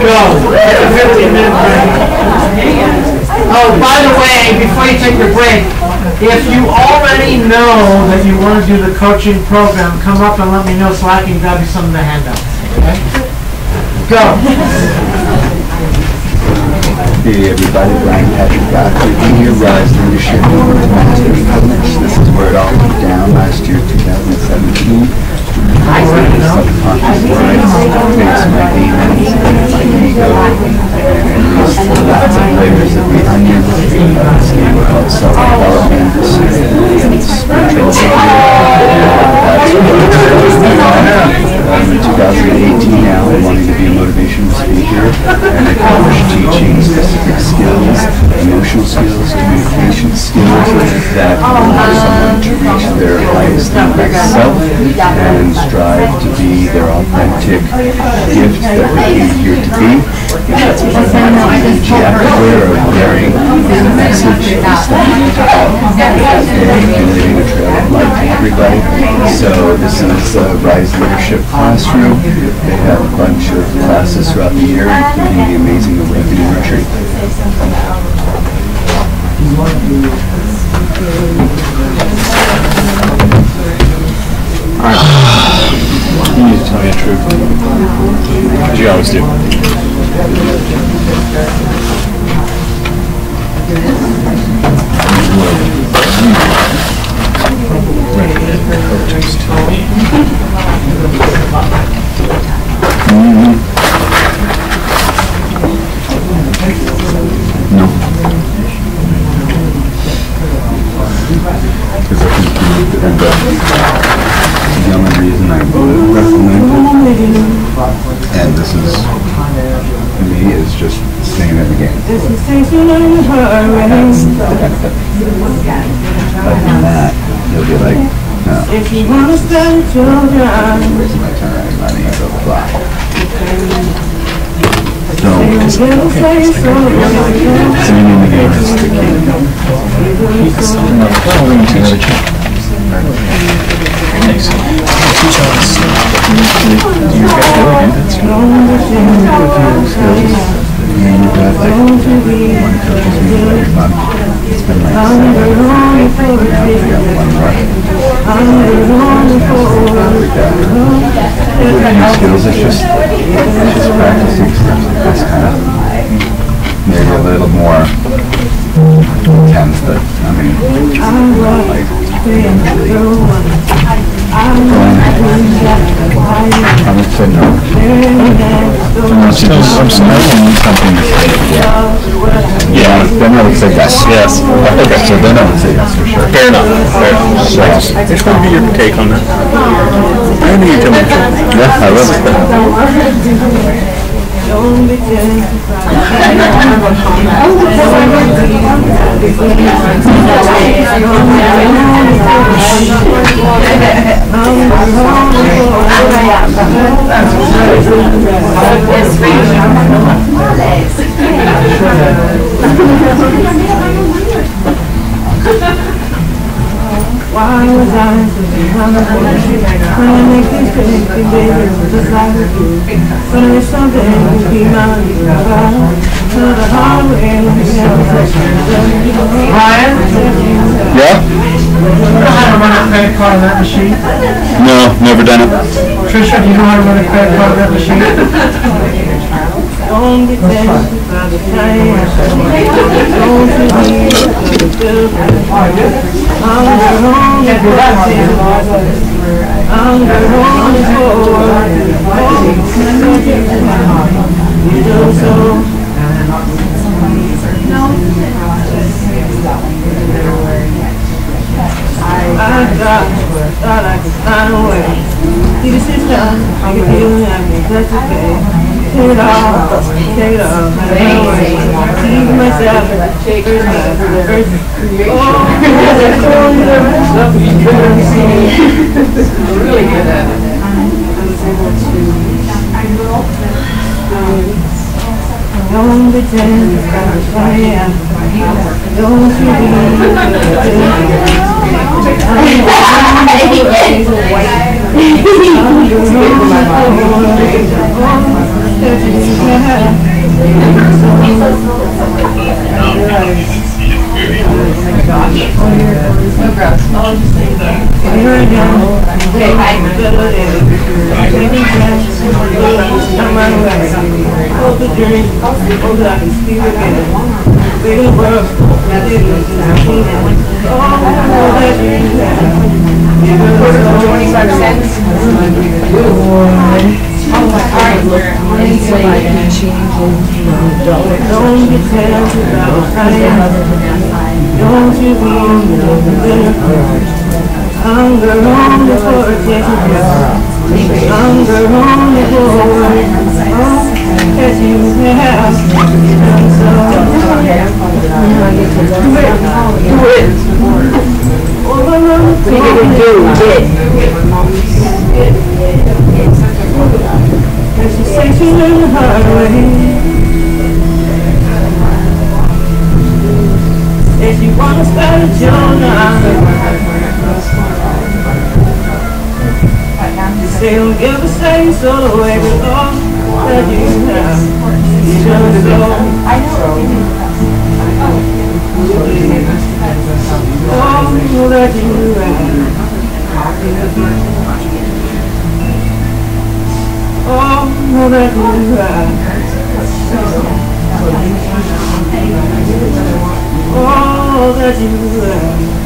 Go. Take a 15-minute break. Oh, by the way, before you take your break, if you already know that you want to do the coaching program, come up and let me know so I can grab you some of the handouts. Okay? Go. Hey everybody, Brian Patrick Godfrey here, Rise Leadership Masters Published. This is where it all went down last year, 2017. I subconscious mind makes my demons, my ego, and lots of flavors of the onion. This game called self-development, spiritual I'm in 2018 now, I'm wanting to be a motivational speaker and accomplish teaching specific skills, emotional skills, communication skills that allow someone to reach their highest and best self and strive to be their authentic gift that they came here to be. That's part of my energy everywhere of carrying the message is that and leaving a trail of light to everybody. So this is a Rise Leadership Classroom. They have a bunch of classes throughout the year, including the Amazing Awakening Retreat. You need to tell me the truth. As you always do. No. Because I think the only reason I would recommend it, and this is, to me, is just staying in the game. Other than that, you'll be like, no. If you want to spend children, where's my time, money, blah, blah, blah. So, staying in the game is the key. Thanks. Teach us. You've got like one coach's meeting every month. It's been like 7. I got one more. New skills, it's just practicing stuff like this kind of maybe a little more intense, but I mean, like, I would say no. Unless you just something to say. Yeah, then I would say yes. Yes. Okay, so then I would say yes for sure. Fair enough. Fair enough. So, just want to be your take on that. I think you tell me the truth. Yeah, I will. Why was I when I make these crazy babies just like you? But there's something to be my to the highway. Ryan? Yeah? You know how to run a credit card on that machine? No, never done it. Trisha, do you know how to run a credit card on that machine? Don't get there by the time. Don't you need to do I'm the only person. I'm the only forward. You do so. I thought I could find a way. See the system, I can feel it, that's okay. Take it off, see myself, first, oh, really good at it. Don't pretend I am, don't you Don't you be I'm the only I'm the only that you have. Do it. All I want to do and she said she learned the hard way. If you want to start a joke you say don't give a say so the way we all that you have. You just go. I know. Oh, that you have. All that you have. All that you have.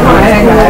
All right.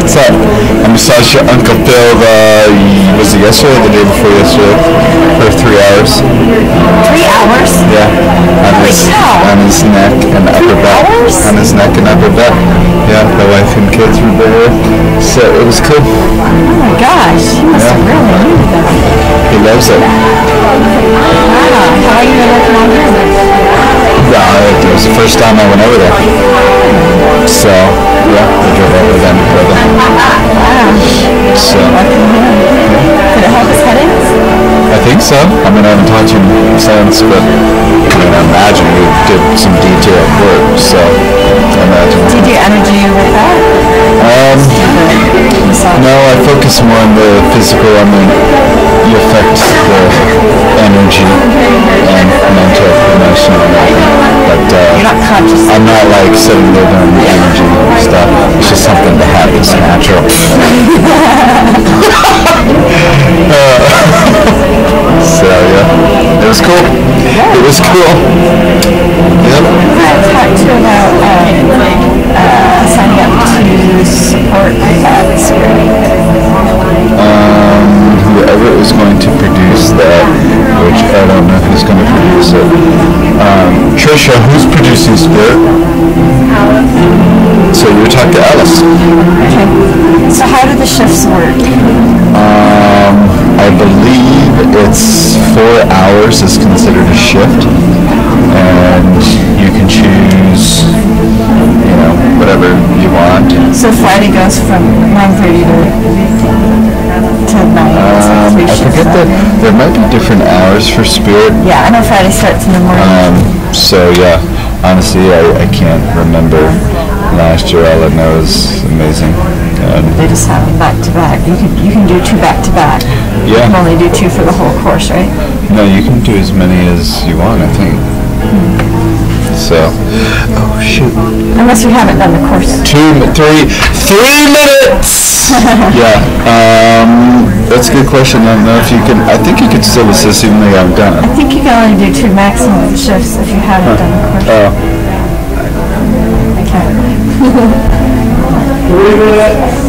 what's up? I massaged your Uncle Bill, was it yesterday or the day before yesterday? For 3 hours. 3 hours? Yeah. On his neck and upper back. On his neck and upper back. Yeah, the wife and kids were there. So it was cool. Oh my gosh, he must have really needed that. He loves it. Wow, how are you going to let him on here? Yeah, it was the first time I went over there. So, yeah, I drove over then. Wow. So, Did it help his headaches? I think so. I mean, I haven't talked to him since, but I mean, I imagine we did some detailed work, so I imagine. Did you do energy with that? No, I focus more on the physical. I mean, you affect the energy and mental, emotional, and everything. But You're not conscious. I'm not like sitting there doing the energy stuff. It's just something that happens natural. So yeah, it was cool. It was cool. Yep. I talked to you about signing up to support that spirit. Whoever is going to produce that, which I don't know who's going to produce it. Trisha, who's producing Spirit? So you're talking to Alice. Okay. So how do the shifts work? I believe it's 4 hours is considered a shift, and you can choose, whatever you want. So Friday goes from 9:30 to 9. I forget that there might be different hours for Spirit. Yeah, I know Friday starts in the morning. So yeah, honestly, I can't remember last year. All I know is amazing. They just have them back to back. You can do 2 back to back. Yeah. You can only do 2 for the whole course, right? No, you can do as many as you want, I think. So, oh shoot. Unless you haven't done the course. 3 minutes! Yeah, that's a good question. I don't know if you can, I think you could still assist even though you haven't done it. I think you can only do 2 maximum shifts if you haven't done the course. Oh. I can't really. 3 minutes.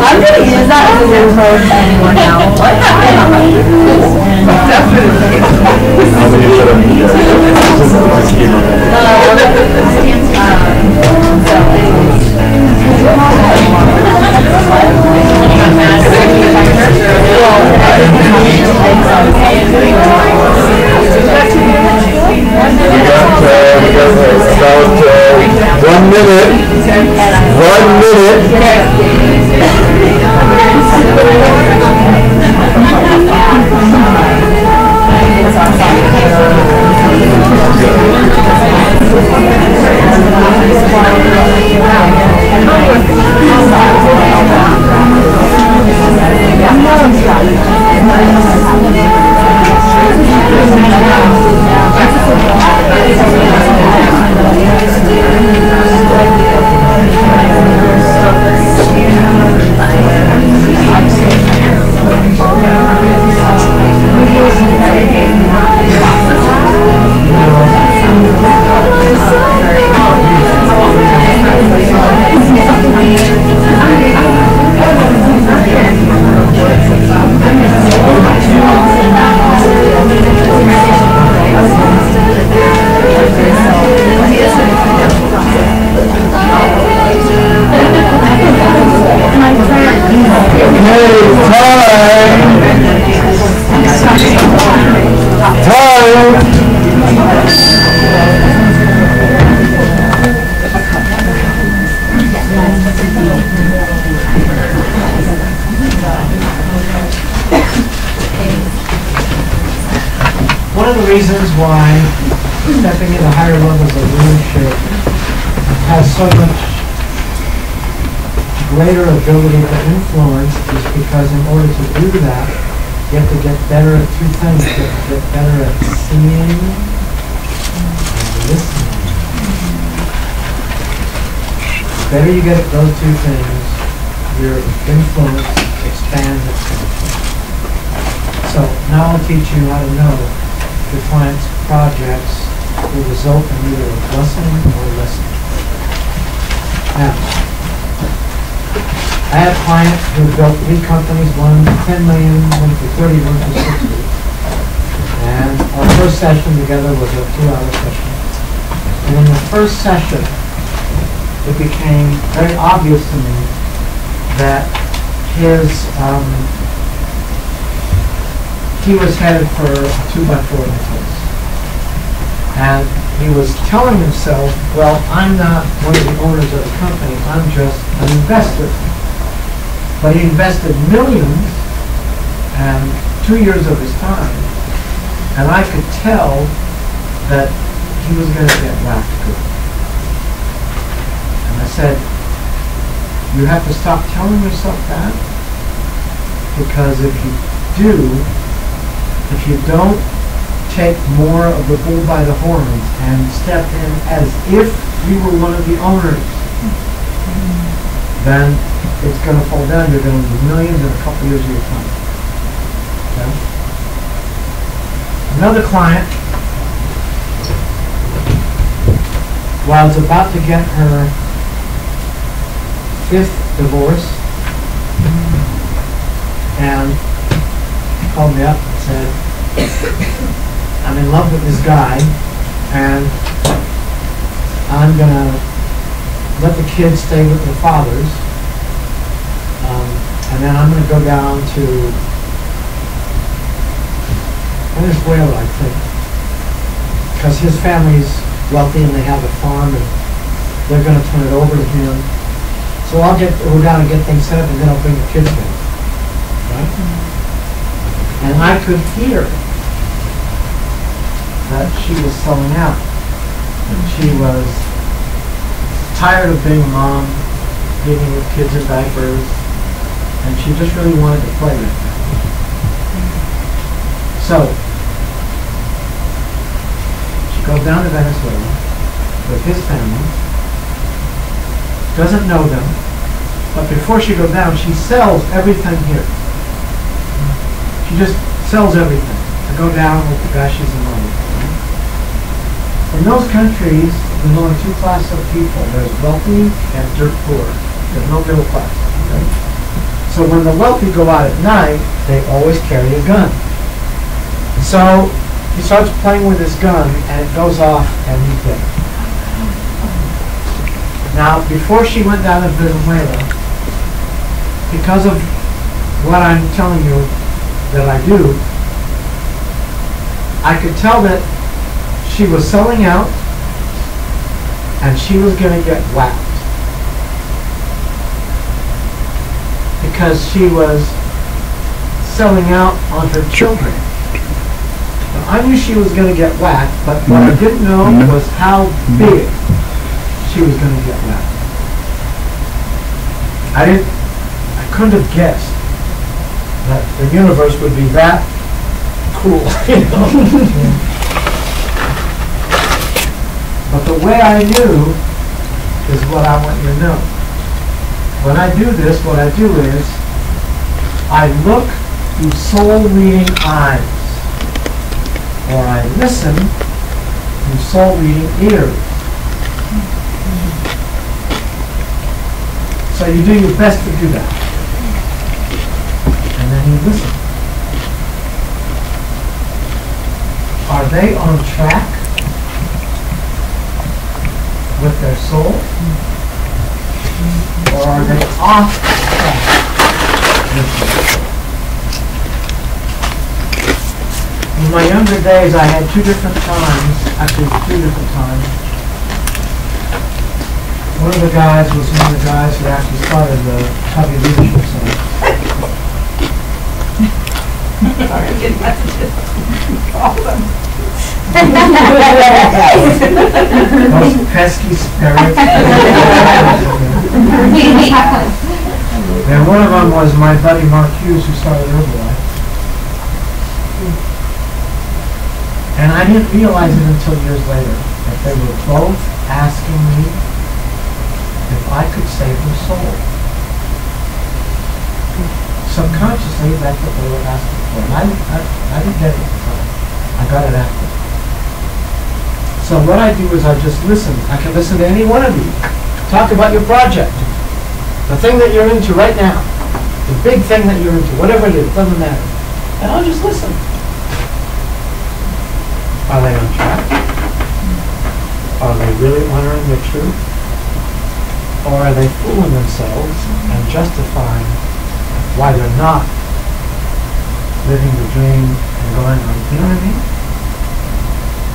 I'm going to use that as an approach to anyone else. About 1 minute. 1 minute. reasons why stepping into higher levels of leadership has so much greater ability to influence is because in order to do that, you have to get better at two things. You have to get better at seeing and listening. The better you get at those two things, your influence expands exponentially. So now I'll teach you how to know if your client's projects will result in either a blessing or a lesson. Now, I had a client who built 3 companies, one for 10 million, one for 30, one for 60. And our first session together was a 2-hour session. And in the first session, it became very obvious to me that he was headed for a 2x4 in the place. And he was telling himself, well, I'm not one of the owners of the company, I'm just an investor. But he invested millions and 2 years of his time. And I could tell that he was going to get whacked good. And I said, you have to stop telling yourself that, because if you don't take more of the bull by the horns and step in as if you were one of the owners, then it's going to fall down. You're going to lose millions in a couple years of your time. Okay? Another client was about to get her 5th divorce, and called me up and said, I'm in love with this guy, and I'm going to let the kids stay with their fathers, and then I'm going to go down to Venezuela, I think, because his family's wealthy and they have a farm, and they're going to turn it over to him. So I'll go down and get things set up, and then I'll bring the kids down. Right? And I could hear that she was selling out. And she was tired of being a mom, living with kids in diapers, and she just really wanted to play with them. So, she goes down to Venezuela with his family, doesn't know them, but before she goes down, she sells everything here. She just sells everything to go down with the guy she's in love with. In those countries, there's only 2 classes of people. There's wealthy and dirt poor. There's no middle class. Okay? So when the wealthy go out at night, they always carry a gun. So he starts playing with his gun, and it goes off, and he's dead. Now, before she went down to Venezuela, because of what I'm telling you that I do, I could tell that she was selling out, and she was going to get whacked. Because she was selling out on her children. Now, I knew she was going to get whacked, but what I didn't know was how big she was going to get whacked. I couldn't have guessed that the universe would be that cool, you know. But the way I knew is what I want you to know. When I do this, what I do is I look through soul-reading eyes, or I listen through soul-reading ears. So you do your best to do that. And then you listen. Are they on track with their soul? Or are they off track with their soul? In my younger days, I had 2 different times, actually 3 different times. One of the guys was one of the guys who actually started the Heavy Leadership Center. Sorry, I'm getting messages. All of them. Those pesky spirits. And one of them was my buddy Mark Hughes, who started Herbalife. And I didn't realize it until years later that they were both asking me if I could save their soul. Subconsciously, that's what they were asking for. And I didn't get it at the time. I got it after. So what I do is I just listen. I can listen to any one of you. Talk about your project. The thing that you're into right now. The big thing that you're into. Whatever it is, doesn't matter. And I'll just listen. Are they on track? Are they really honoring the truth? Or are they fooling themselves and justifying why they're not living the dream and going on? You know what I mean?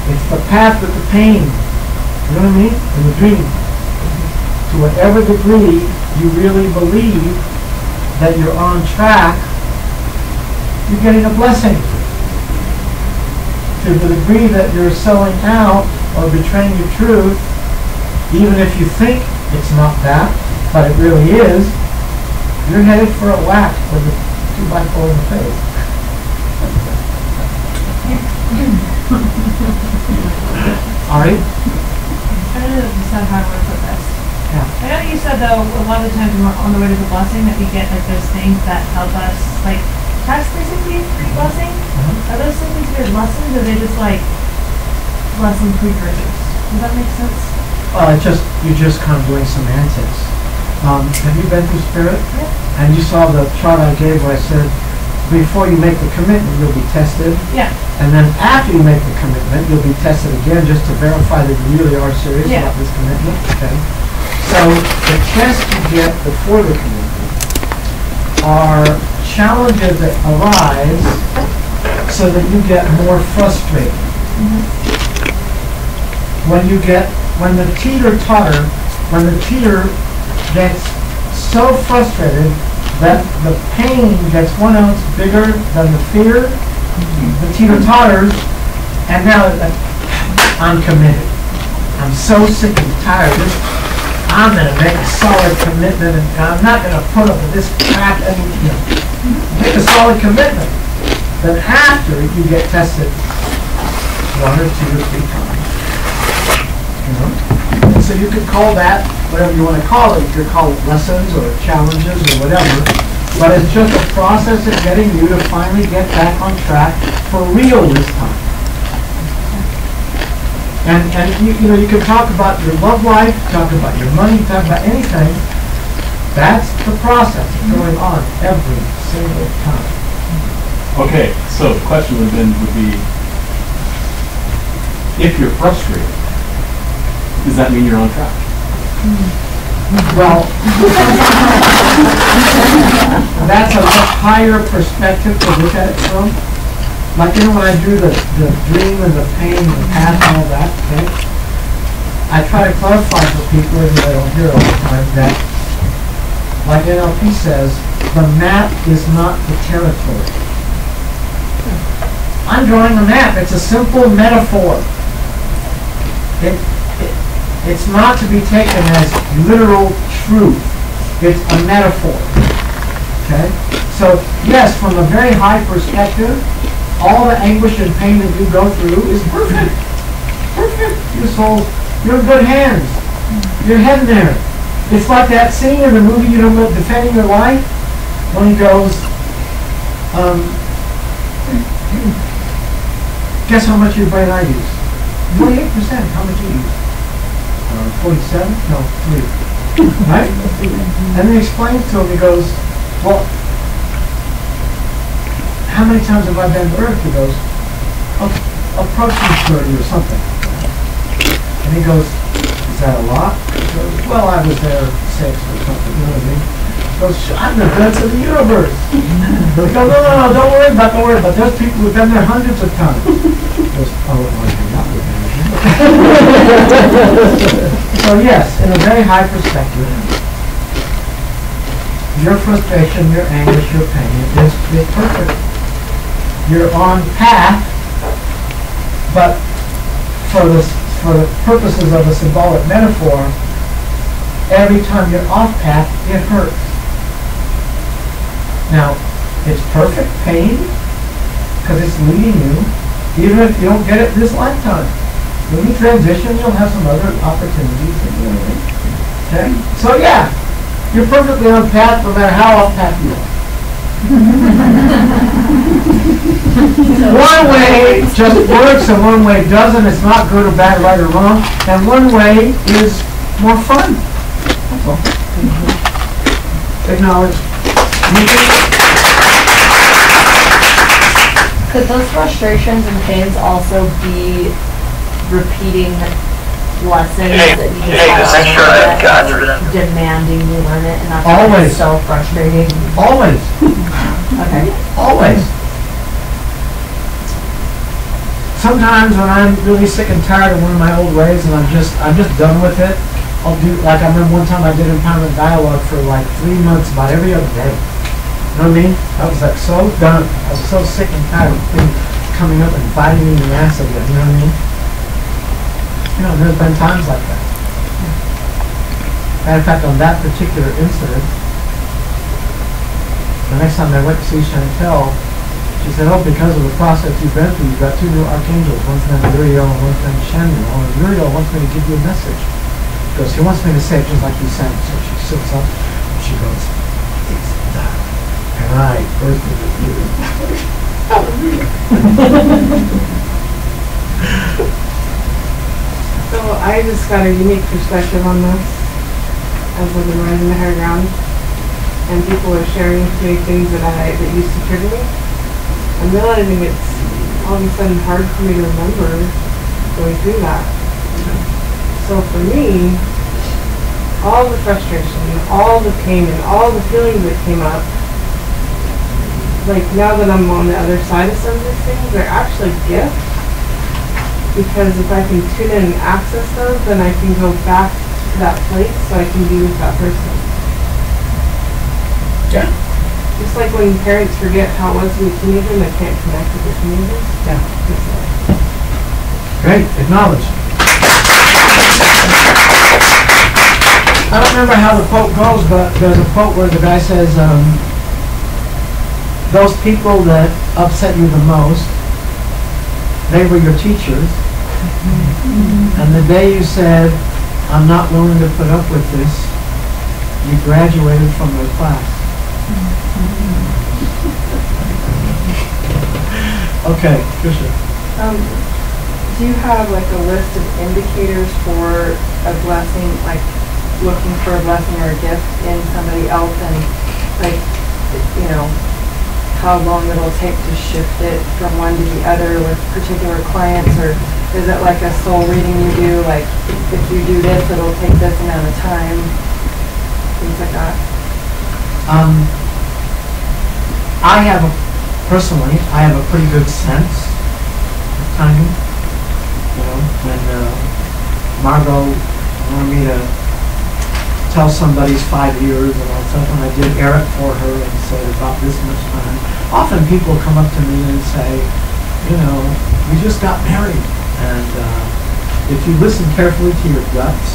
It's the path with the pain. You know what I mean? In the dream. To whatever degree you really believe that you're on track, you're getting a blessing. To the degree that you're selling out or betraying your truth, even if you think it's not that, but it really is, you're headed for a whack with a 2x4 in the face. All right? I don't know if you said how to put this. Yeah. I know you said though a lot of the times when we're on the way to the blessing that we get like those things that help us like tax 360 blessing. Are those things considered lessons or are they just like lesson precursors? Does that make sense? Well, you're just kind of doing semantics. Have you been through Spirit? Yeah. And you saw the chart I gave where I said, before you make the commitment, you'll be tested. Yeah. And then after you make the commitment, you'll be tested again just to verify that you really are serious about this commitment. Okay. So the tests you get before the commitment are challenges that arise so that you get more frustrated. When the teeter gets so frustrated that the pain gets 1 ounce bigger than the fear, the teeter totters, and now I'm committed. I'm so sick and tired of this. I'm going to make a solid commitment, and I'm not going to put up with this crap. And make a solid commitment. Then after you get tested 1 or 2 or 3 times, and so you could call that whatever you want to call it. You could call it lessons or challenges or whatever. But it's just a process of getting you to finally get back on track for real this time. And you can talk about your love life, talk about your money, talk about anything. That's the process going on every single time. Okay, so the question would be, if you're frustrated, does that mean you're on track? Well, that's a much higher perspective to look at it from. Like, when I do the dream and the pain and the path and all that, okay? I try to clarify for people, even though I don't hear all the time, that, like NLP says, the map is not the territory. I'm drawing a map. It's a simple metaphor. It's not to be taken as literal truth. It's a metaphor. Okay? So, yes, from a very high perspective, all the anguish and pain that you go through is perfect. Perfect. Your soul, you're in good hands. You're heading there. It's like that scene in the movie, Defending Your Life, when he goes, guess how much of your brain I use? 48%. How much do you use? 47? No, 3. Right? And then he explains to him, he goes, well, how many times have I been to Earth? He goes, approaching 30 or something. And he goes, is that a lot? He goes, well, I was there 6 or something, you know what I mean? He goes, I'm the prince of the universe. He goes, no, don't worry about it. There's people who've been there hundreds of times. He goes, oh, okay, not with me. So yes, in a very high perspective, your frustration, your anguish, your pain is perfect. You're on path, but for the purposes of a symbolic metaphor, every time you're off path, it hurts. Now, it's perfect pain because it's leading you, even if you don't get it this lifetime. When you transition, you'll have some other opportunities. Okay? So yeah, you're perfectly on path no matter how off path you are. One way just works and one way doesn't. It's not good or bad, right or wrong. And one way is more fun. That's all. Acknowledge. Could those frustrations and pains also be repeating lessons that you just have demanding you learn it, and that's always so frustrating? Always. Okay. Always. Sometimes when I'm really sick and tired of one of my old ways and I'm just done with it, I'll do, like I remember one time I did empowerment dialogue for like 3 months about every other day. You know what I mean? I was like so done. I was so sick and tired of things coming up and biting me in the ass again. You know what I mean? You know, there's been times like that. Matter of fact, on that particular incident, the next time I went to see Chantel, she said, oh, because of the process you've been through, you've got 2 new archangels, one's named Uriel and one's named Samuel. And Uriel wants me to give you a message. Because he wants me to say it just like you said. So she sits up and she goes, it's done. And I burst into tears. So I just got a unique perspective on this as I've been rising the higher ground, and people are sharing with me things that used to trigger me. I'm realizing it's all of a sudden hard for me to remember going through that. So for me, all the frustration, and all the pain, and all the feelings that came up, like now that I'm on the other side of some of these things, they're actually gifts. Because if I can tune in and access those, then I can go back to that place so I can be with that person. Yeah. Just like when parents forget how it was to be a teenager and they can't connect with their teenagers. Yeah. Great. Acknowledge. I don't remember how the quote goes, but there's a quote where the guy says, those people that upset you the most, they were your teachers. And the day you said, I'm not willing to put up with this, you graduated from their class. Okay, Tricia. Do you have like a list of indicators for a blessing, like looking for a blessing or a gift in somebody else, and like, you know, how long it'll take to shift it from one to the other with particular clients, or is it like a soul reading you do, like if you do this it'll take this amount of time, things like that? Personally, I have a pretty good sense of timing. You know, when Margot wanted me to tell somebody's 5 years and all stuff, and I did Eric for her and said about this much time. Often people come up to me and say, you know, we just got married, and if you listen carefully to your guts,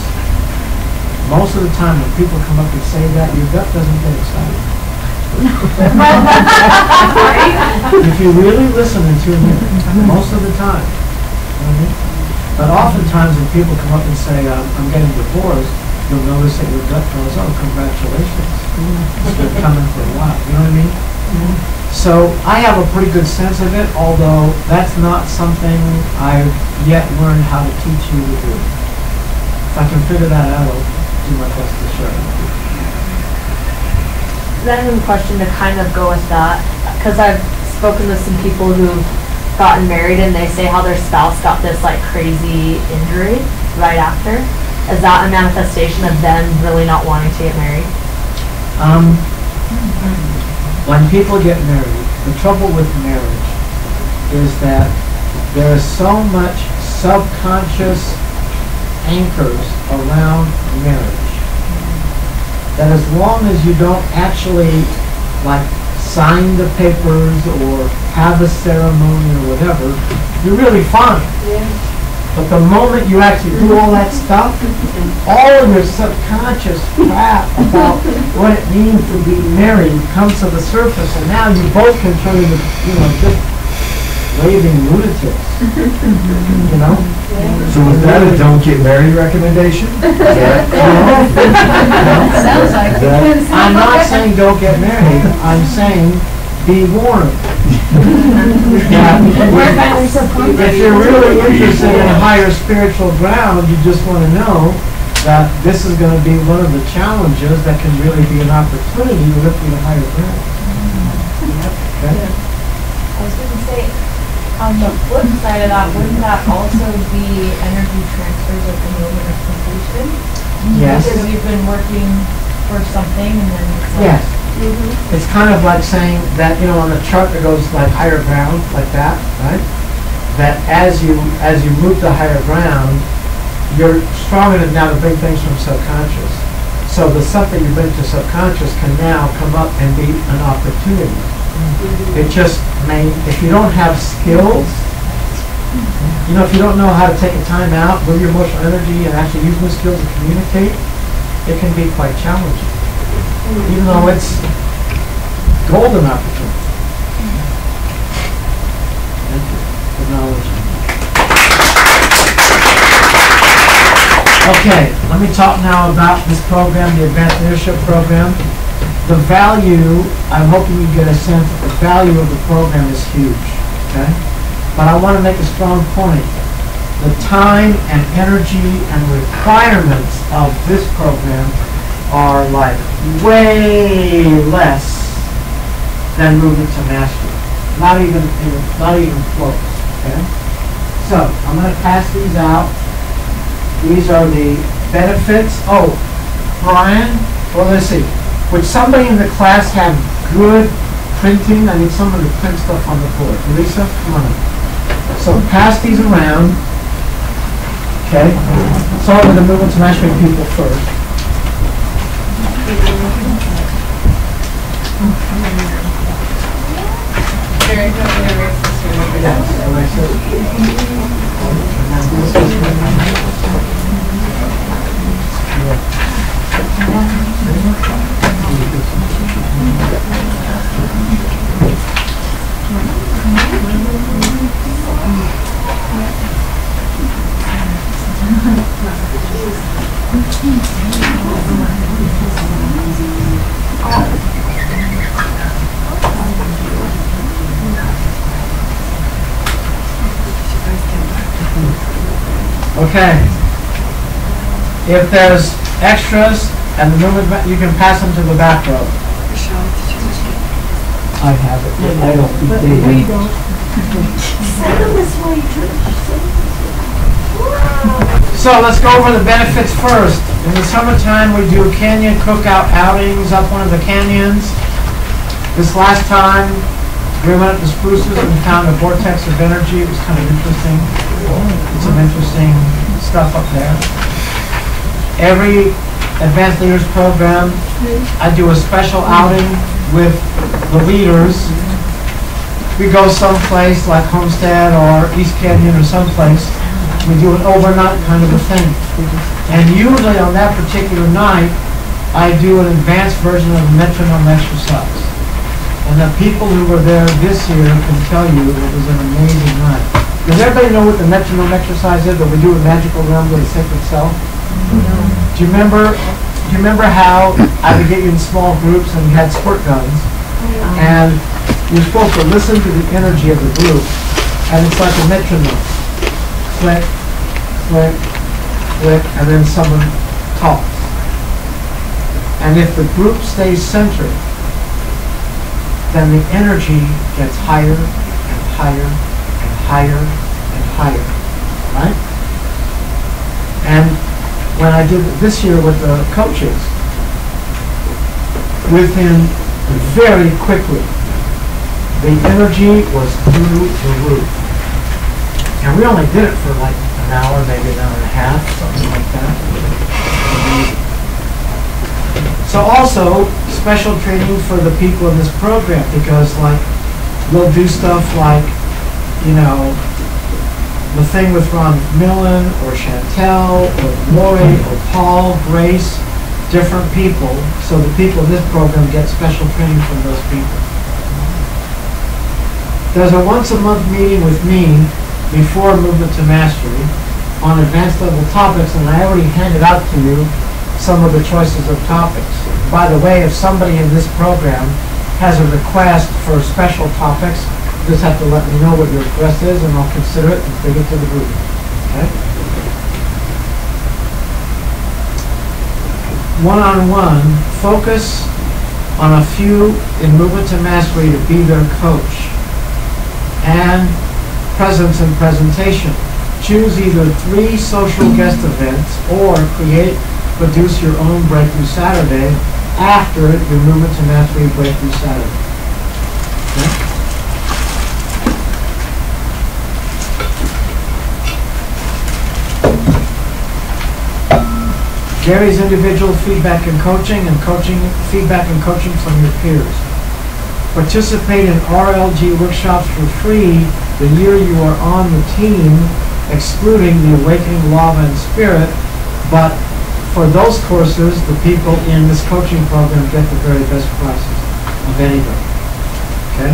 most of the time when people come up and say that, your gut doesn't get excited. If you really listen and tune in, most of the time. But oftentimes when people come up and say, I'm getting divorced, you'll notice that your gut goes, oh, congratulations. It's been coming for a while. You know what I mean? So I have a pretty good sense of it, although that's not something I've yet learned how to teach you to do. If I can figure that out, I'll do my best to share it with you. Then a question to kind of go with that, because I've spoken with some people who've gotten married and they say how their spouse got this like crazy injury right after. Is that a manifestation of them really not wanting to get married? When people get married, the trouble with marriage is that there is so much subconscious anchors around marriage that as long as you don't actually like sign the papers or have a ceremony or whatever, you're really fine. Yeah. But the moment you actually do all that stuff, all of your subconscious crap about what it means to be married comes to the surface, and now you both can turn into, just raving lunatics. You know? So was that a don't get married recommendation? Sounds like it. I'm not saying don't get married. I'm saying be warned. If you're really interested in a higher spiritual ground, you just want to know that this is going to be one of the challenges that can really be an opportunity to lift you to higher ground. Okay? I was going to say, on the flip side of that, wouldn't that also be energy transfers at the moment of completion? Yes. Because you've been working for something and then it's like... Yes. It's kind of like saying that, on the chart that goes like higher ground, like that, right? That as you move to higher ground, you're strong enough now to bring things from subconscious. So the stuff that you bring to subconscious can now come up and be an opportunity. It just may, if you don't have skills, if you don't know how to take a time out with your emotional energy and actually use those skills to communicate, it can be quite challenging. Even though it's golden opportunity. Thank you. Acknowledgement. Okay, let me talk now about this program, the Advanced Leadership Program. The value, I'm hoping you get a sense that the value of the program is huge. Okay? But I want to make a strong point. The time and energy and requirements of this program are like way less than movement to mastery. Not even close. Okay? So I'm going to pass these out. These are the benefits. Oh, Brian. Well, let's see. Would somebody in the class have good printing? I need someone to print stuff on the board. Lisa, come on up. So pass these around. Okay. So I'm going to move into mastery people first. Okay. If there's extras and the movement, you can pass them to the back row. I have it. I don't think they do. So let's go over the benefits first. In the summertime, we do canyon cookout outings up one of the canyons. This last time, we went up to Spruces and found a vortex of energy. It was kind of interesting. Some interesting stuff up there. Every Advanced Leaders Program, I do a special outing with the leaders. We go someplace like Homestead or East Canyon or someplace. We do an overnight kind of a thing. And usually on that particular night, I do an advanced version of the metronome exercise. And the people who were there this year can tell you it was an amazing night. Does everybody know what the metronome exercise is that we do in Magical Realms with the Sacred Self? No. Do you remember how I would get you in small groups and you had squirt guns? And you're supposed to listen to the energy of the group. And it's like a metronome. Click, click, click, and then someone talks. And if the group stays centered, then the energy gets higher and higher and higher and higher, right? And when I did it this year with the coaches, within very quickly, the energy was through the roof. And we only did it for like an hour, maybe an hour and a half, something like that. So also, special training for the people in this program, because like, we'll do stuff like, the thing with Ron Millen or Chantel or Lori or Paul, Grace, different people, so the people in this program get special training from those people. There's a once-a-month meeting with me before Movement to Mastery on advanced level topics, and I already handed out to you some of the choices of topics. By the way, if somebody in this program has a request for special topics, you just have to let me know what your request is, and I'll consider it and bring it to the group. Okay? One-on-one, focus on a few in Movement to Mastery to be their coach. And presence and presentation. Choose either 3 social guest events or produce your own Breakthrough Saturday after your Movement to Mastery Breakthrough Saturday. Okay? Gary's individual feedback and coaching feedback and coaching from your peers. Participate in RLG workshops for free the year you are on the team, excluding the Awakening Law and Spirit, but for those courses, the people in this coaching program get the very best prices of anybody. Okay?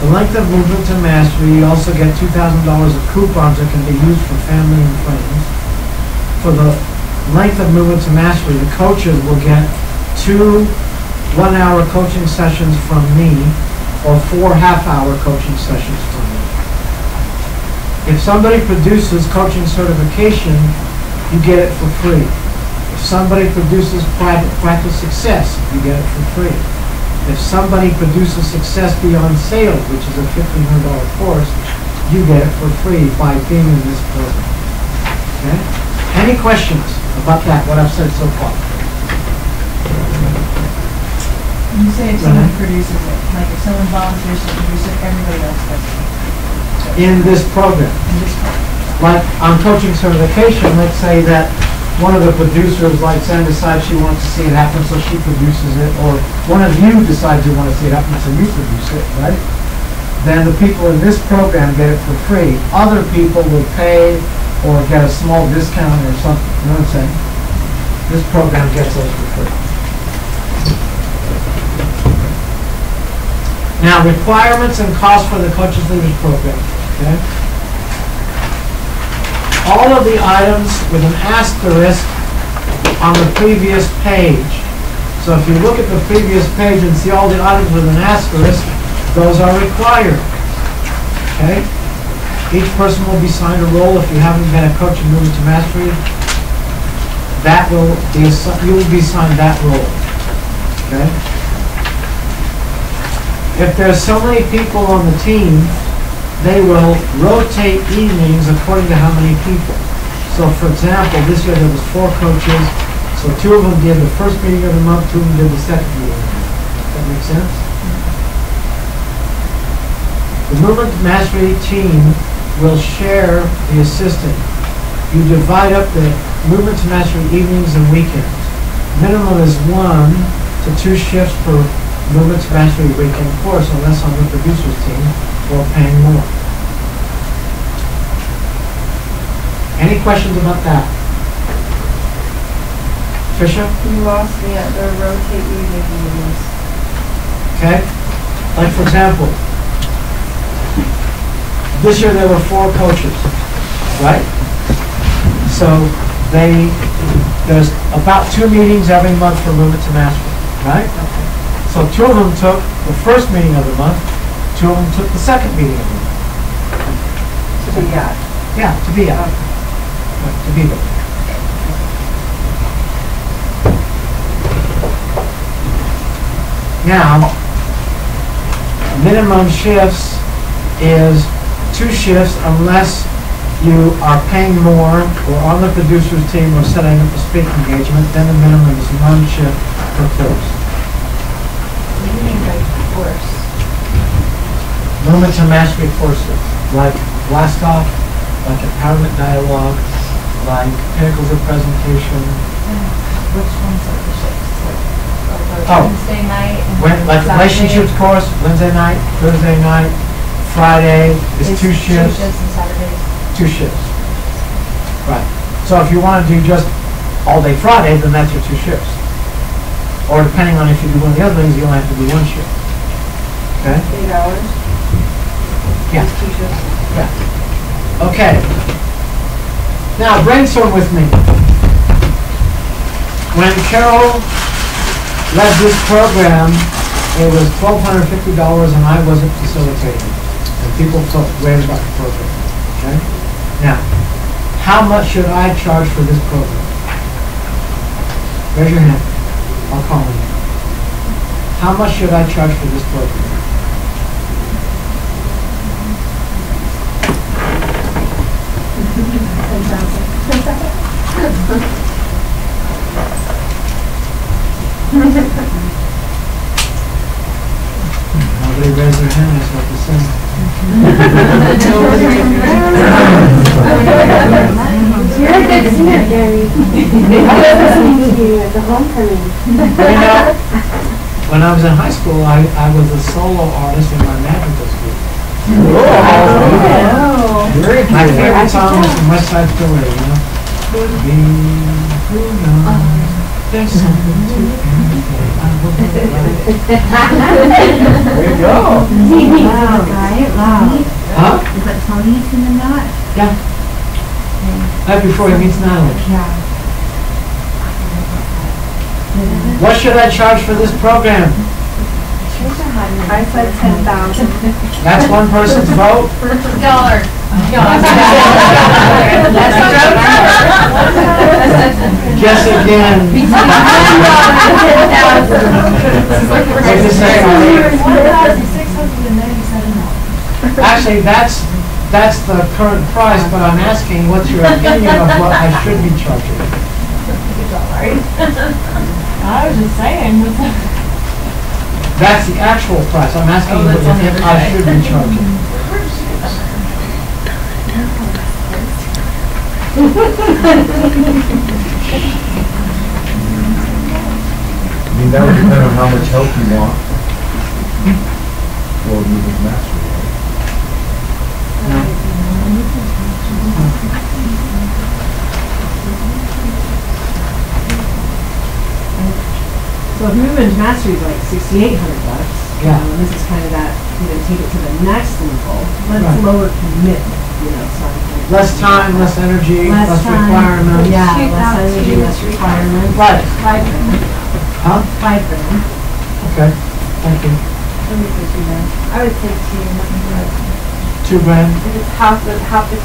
The length of Movement to Mastery, you also get $2,000 of coupons that can be used for family and friends. For the length of Movement to Mastery, the coaches will get 2 one-hour coaching sessions from me or 4 half-hour coaching sessions from me. If somebody produces coaching certification, you get it for free. If somebody produces practice success, you get it for free. If somebody produces success beyond sales, which is a $1,500 course, you get it for free by being in this program. Okay? Any questions about that, what I've said so far? You say if someone produces it, like if someone volunteers to produce it, everybody else does it. In this program. Like on coaching certification, let's say that one of the producers, like Sam, decides she wants to see it happen, so she produces it, or one of you decides you want to see it happen, so you produce it, right? Then the people in this program get it for free. Other people will pay or get a small discount or something, you know what I'm saying? This program gets those for free. Now, requirements and costs for the Coaches Leaders Program. Okay? All of the items with an asterisk on the previous page. So if you look at the previous page and see all the items with an asterisk, those are required. Okay? Each person will be signed a role. If you haven't been a coach and moved to mastery, that will be you will be signed that role. Okay? If there's so many people on the team, they will rotate evenings according to how many people. So for example, this year there was 4 coaches, so 2 of them did the first meeting of the month, 2 of them did the second meeting of the month. Does that make sense? The Movement Mastery team will share the assistant. You divide up the Movement to Mastery evenings and weekends. Minimum is 1 to 2 shifts per Movement to Mastery weekend course, unless on the producer's team or paying more. Any questions about that? Tricia? You lost me at the rotate evening meetings. Okay? Like for example, this year there were 4 coaches, right? So there's about 2 meetings every month for Movement to Mastery, right? So 2 of them took the first meeting of the month, 2 of them took the second meeting of the month. To be at. Yeah, to be at. Right, to be there. Now, minimum shifts is 2 shifts unless you are paying more or on the producer's team or setting up a speaking engagement, then the minimum is 1 shift per course. What do you mean by course? Movement to Mastery courses, like Blast Off, like Empowerment Dialogue, like Pinnacles of Presentation. Which ones are the shifts? Like Oh. Wednesday night? And Like Saturday? Relationships course, Wednesday night, Thursday night, Friday is It's 2 shifts. 2 shifts and Saturdays. 2 shifts. Right. So if you want to do just all day Friday, then that's your 2 shifts. Or depending on if you do one of the other things, you only have to do 1 shift. Okay? 8 hours. Yeah. 2 shifts. Yeah. Okay. Now brainstorm with me. When Carol led this program, it was $1,250 and I wasn't facilitating. And people felt great about the program. Okay? Now, how much should I charge for this program? Raise your hand. I'll call on you. How much should I charge for this program? Nobody raised their hand, that's what they're saying. You're a good singer, Gary. I was listening to you at the homecoming. You know, when I was in high school, I was a solo artist in my magical school. My favorite song was from West Side Story, you know? Be who knows, there's something to indicate I will be right. There you go. Huh? Is that Tony singing that? Yeah. Right before he meets Natalie. Yeah. What should I charge for this program? I said 10,000. That's one person's vote? Dollar. Guess again. What'd you say, Arlene? Actually, that's the current price, but I'm asking, what's your opinion of what I should be charging? I was just saying. That's the actual price. I'm asking you what you think I should be charging. I mean, that would depend on how much help you want for moving mastery. So if movement mastery is like $6,800, Yeah. and this is kind of that, take it to the next level, but it's Right. lower commitment, so it's like Less time, less energy, less time, requirements. Yeah, less energy, less requirements. Right. 5 grand. Huh? 5 grand. Okay, thank you. I would say 2. 2 grand. If it's half the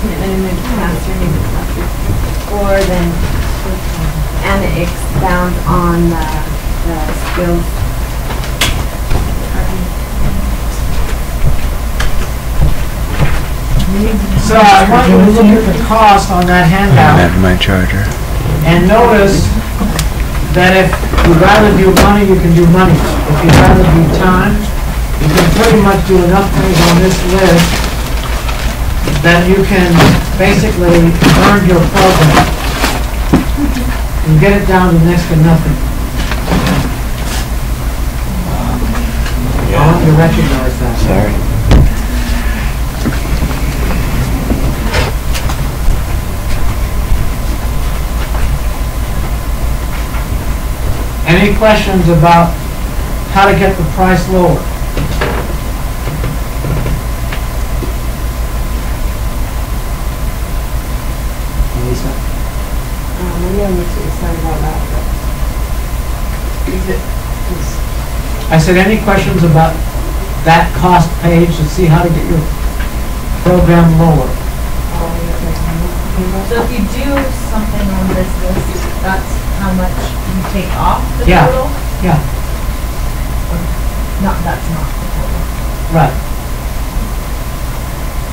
commitment in movement mastery, maybe it's not 3. Or then, and it expounds on the skills. So I want you to look at the cost on that handout My charger. and notice that if you'd rather do money, you can do money. If you'd rather do time, you can pretty much do enough things on this list that you can basically earn your program and get it down to next to nothing. I want you to recognize that. Sorry. Any questions about how to get the price lower? Lisa? Maybe I need to decide about that, but I said, any questions about that cost page to see how to get your program lower? So if you do something on this list, that's how much you take off the Yeah. total? Yeah, Not, that's not the total. right.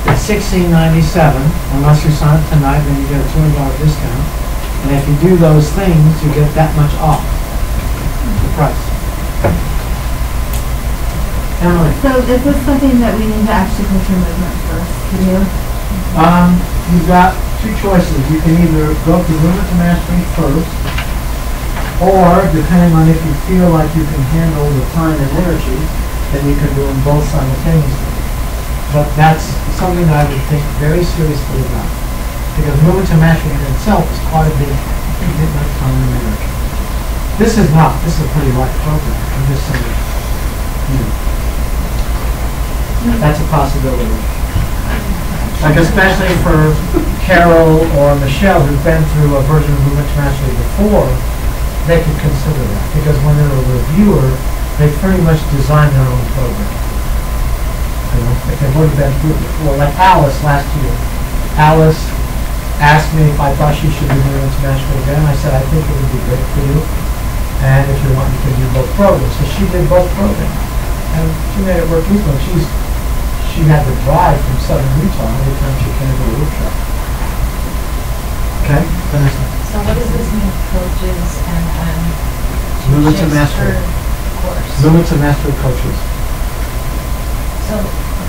It's $16.97, unless you sign up tonight, then you get a $200 discount. And if you do those things, you get that much off the price. Emily? So is this something that we need to actually go through movement first to do? You've got 2 choices. You can either go through movement to mastery first, or depending on if you feel like you can handle the time and energy, then you can do them both simultaneously. but that's something I would think very seriously about. Because movement to mastery in itself is quite a big commitment from the American. This is not. This is a pretty light program. I'm just saying, that's a possibility. Like especially for Carol or Michelle, who've been through a version of movement to mastery before, they could consider that. Because when they're a reviewer, they pretty much design their own program. If they've already been through it before. Like Alice last year. Alice asked me if I thought she should be moving to mastery again. I said, I think it would be great for you. And if you want, you can do both programs. So she did both programs. And she made it work easily. She had to drive from southern Utah every time she came to a workshop. Okay? Vanessa. So what does this mean, coaches and Movement to mastery. Course? Movement to mastery coaches. So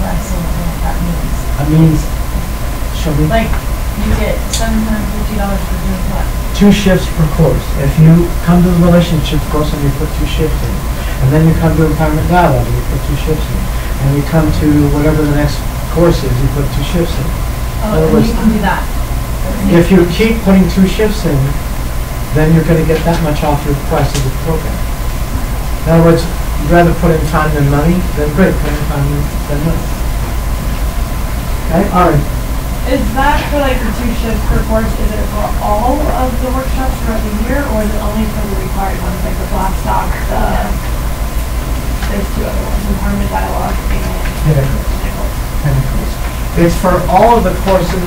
I still don't know what that means. That means, shall we? Like, you get $750 for doing what? 2 shifts per course. If you come to the relationship course and you put 2 shifts in, and then you come to empowerment dialogue and you put 2 shifts in, and you come to whatever the next course is, you put 2 shifts in. Oh, and you can do that. If you keep putting 2 shifts in, then you're going to get that much off your price of the program. In other words, you'd rather put in time than money, then great, put in time than money. Okay, all right. Is that for like the 2 shifts per course, is it for all of the workshops throughout the year, or is it only for the required ones, like the blast talk, there's 2 other ones, empowerment dialogue and Pinnacles. It's for all of the courses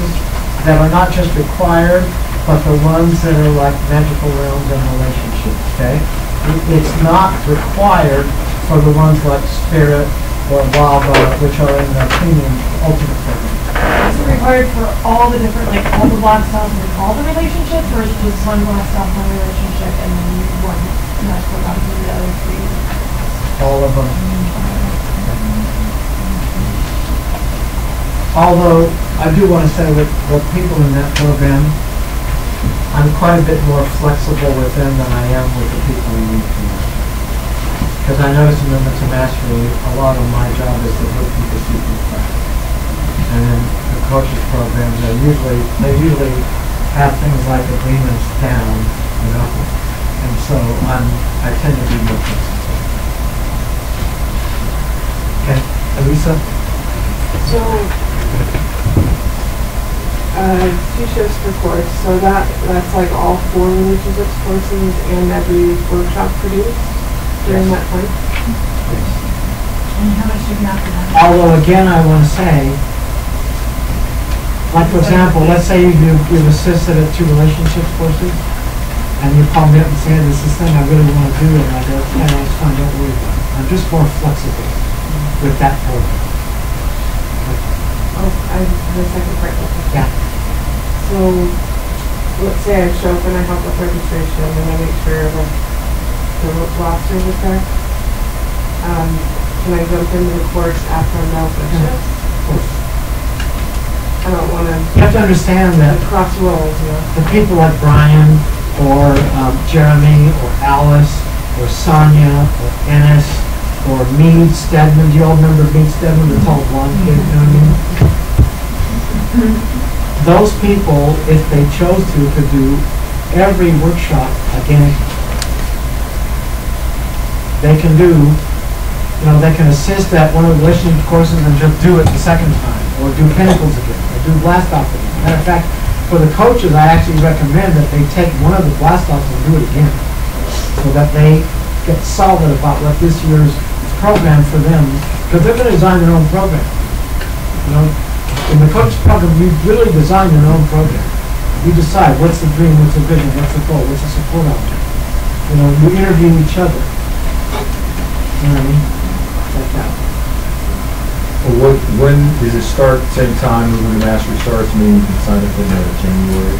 that are not just required, but the ones that are like magical realms and relationships, okay? It's not required for the ones like Spirit or Lava, which are in the premium ultimate program. Is it required for all the different, like all the blast offs and all the relationships, or is it just one blast off, one relationship, and then one magical box and the other 3? All of them. Although, I do want to say that the people in that program, I'm quite a bit more flexible with them than I am with the people in the program. Because I notice in Movement to Mastery, a lot of my job is to put people through the practice. And then the coaches program, they usually have things like agreements down, and so I tend to be more flexible. Okay, Elisa? So, 2 shifts per course, so that's like all 4 relationships courses and every workshop produced during that time? And how much do you have to have? Although again, I want to say, like for example, let's say you've assisted at 2 relationships courses, and you call me up and say, this is the thing I really want to do, and I go, yeah, that's fine, don't worry about it. I'm just more flexible with that program. Oh, I have a second part. Yeah. So, let's say I show up and I help with registration and I make sure that the roster is correct. Can I jump into the course after I'm out with shifts? Of course. I don't want to. You have to understand that cross roles, the people like Brian or Jeremy or Alice or Sonia or Ennis or Meade Stedman. Do you all remember Meade Stedman, the tall blonde kid? You know what I mean? Those people, if they chose to, could do every workshop again. They can do, they can assist at one of the relationship courses and just do it the second time, or do Pinnacles again, or do Blast Off again. Matter of fact, for the coaches, I actually recommend that they take one of the Blast Offs and do it again, so that they get solid about what this year's program for them, because they're going to design their own program. In the coach program, you really design your own program. You decide what's the dream, what's the vision, what's the goal, what's the support object. You interview each other. You know what I mean? Like that. Well, when does it start? Same time when the mastery starts, meaning you can sign up in January?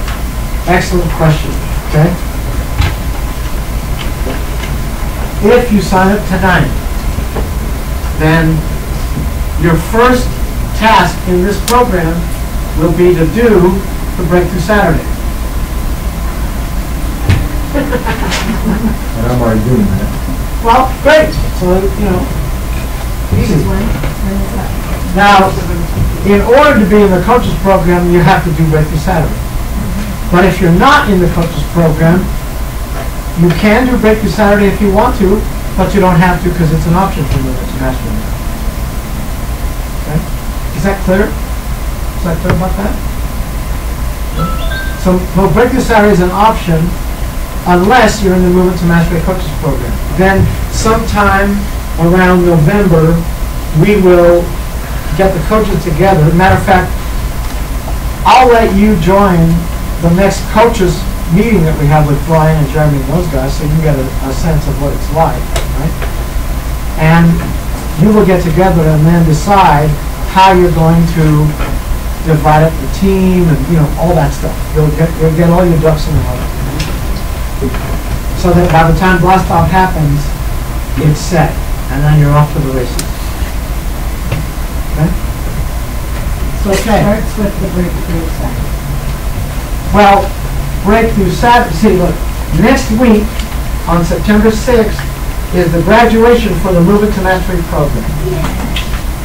Excellent question. Okay. If you sign up tonight, then your first task in this program will be to do the Breakthrough Saturday. And I'm already doing that. Well, great. So, easy. Now, in order to be in the coaches program, you have to do Breakthrough Saturday. But if you're not in the coaches program, you can do Breakthrough Saturday if you want to, but you don't have to because it's an option for Movement to Mastery. Okay? Is that clear? Is that clear about that? So Breakthrough Saturday is an option unless you're in the Movement to Mastery Coaches program. Then sometime around November, we will get the coaches together. As a matter of fact, I'll let you join the next coaches meeting that we have with Brian and Jeremy and those guys, so you can get a sense of what it's like, right? And you will get together and then decide how you're going to divide up the team and, you know, all that stuff. You'll get all your ducks in a row. So that by the time blast off happens, it's set, and then you're off to the races. Okay? So it starts with the Breakthrough Saturday. Well, Breakthrough Saturday, see, look, next week on September 6th is the graduation for the Movement to Mastery program.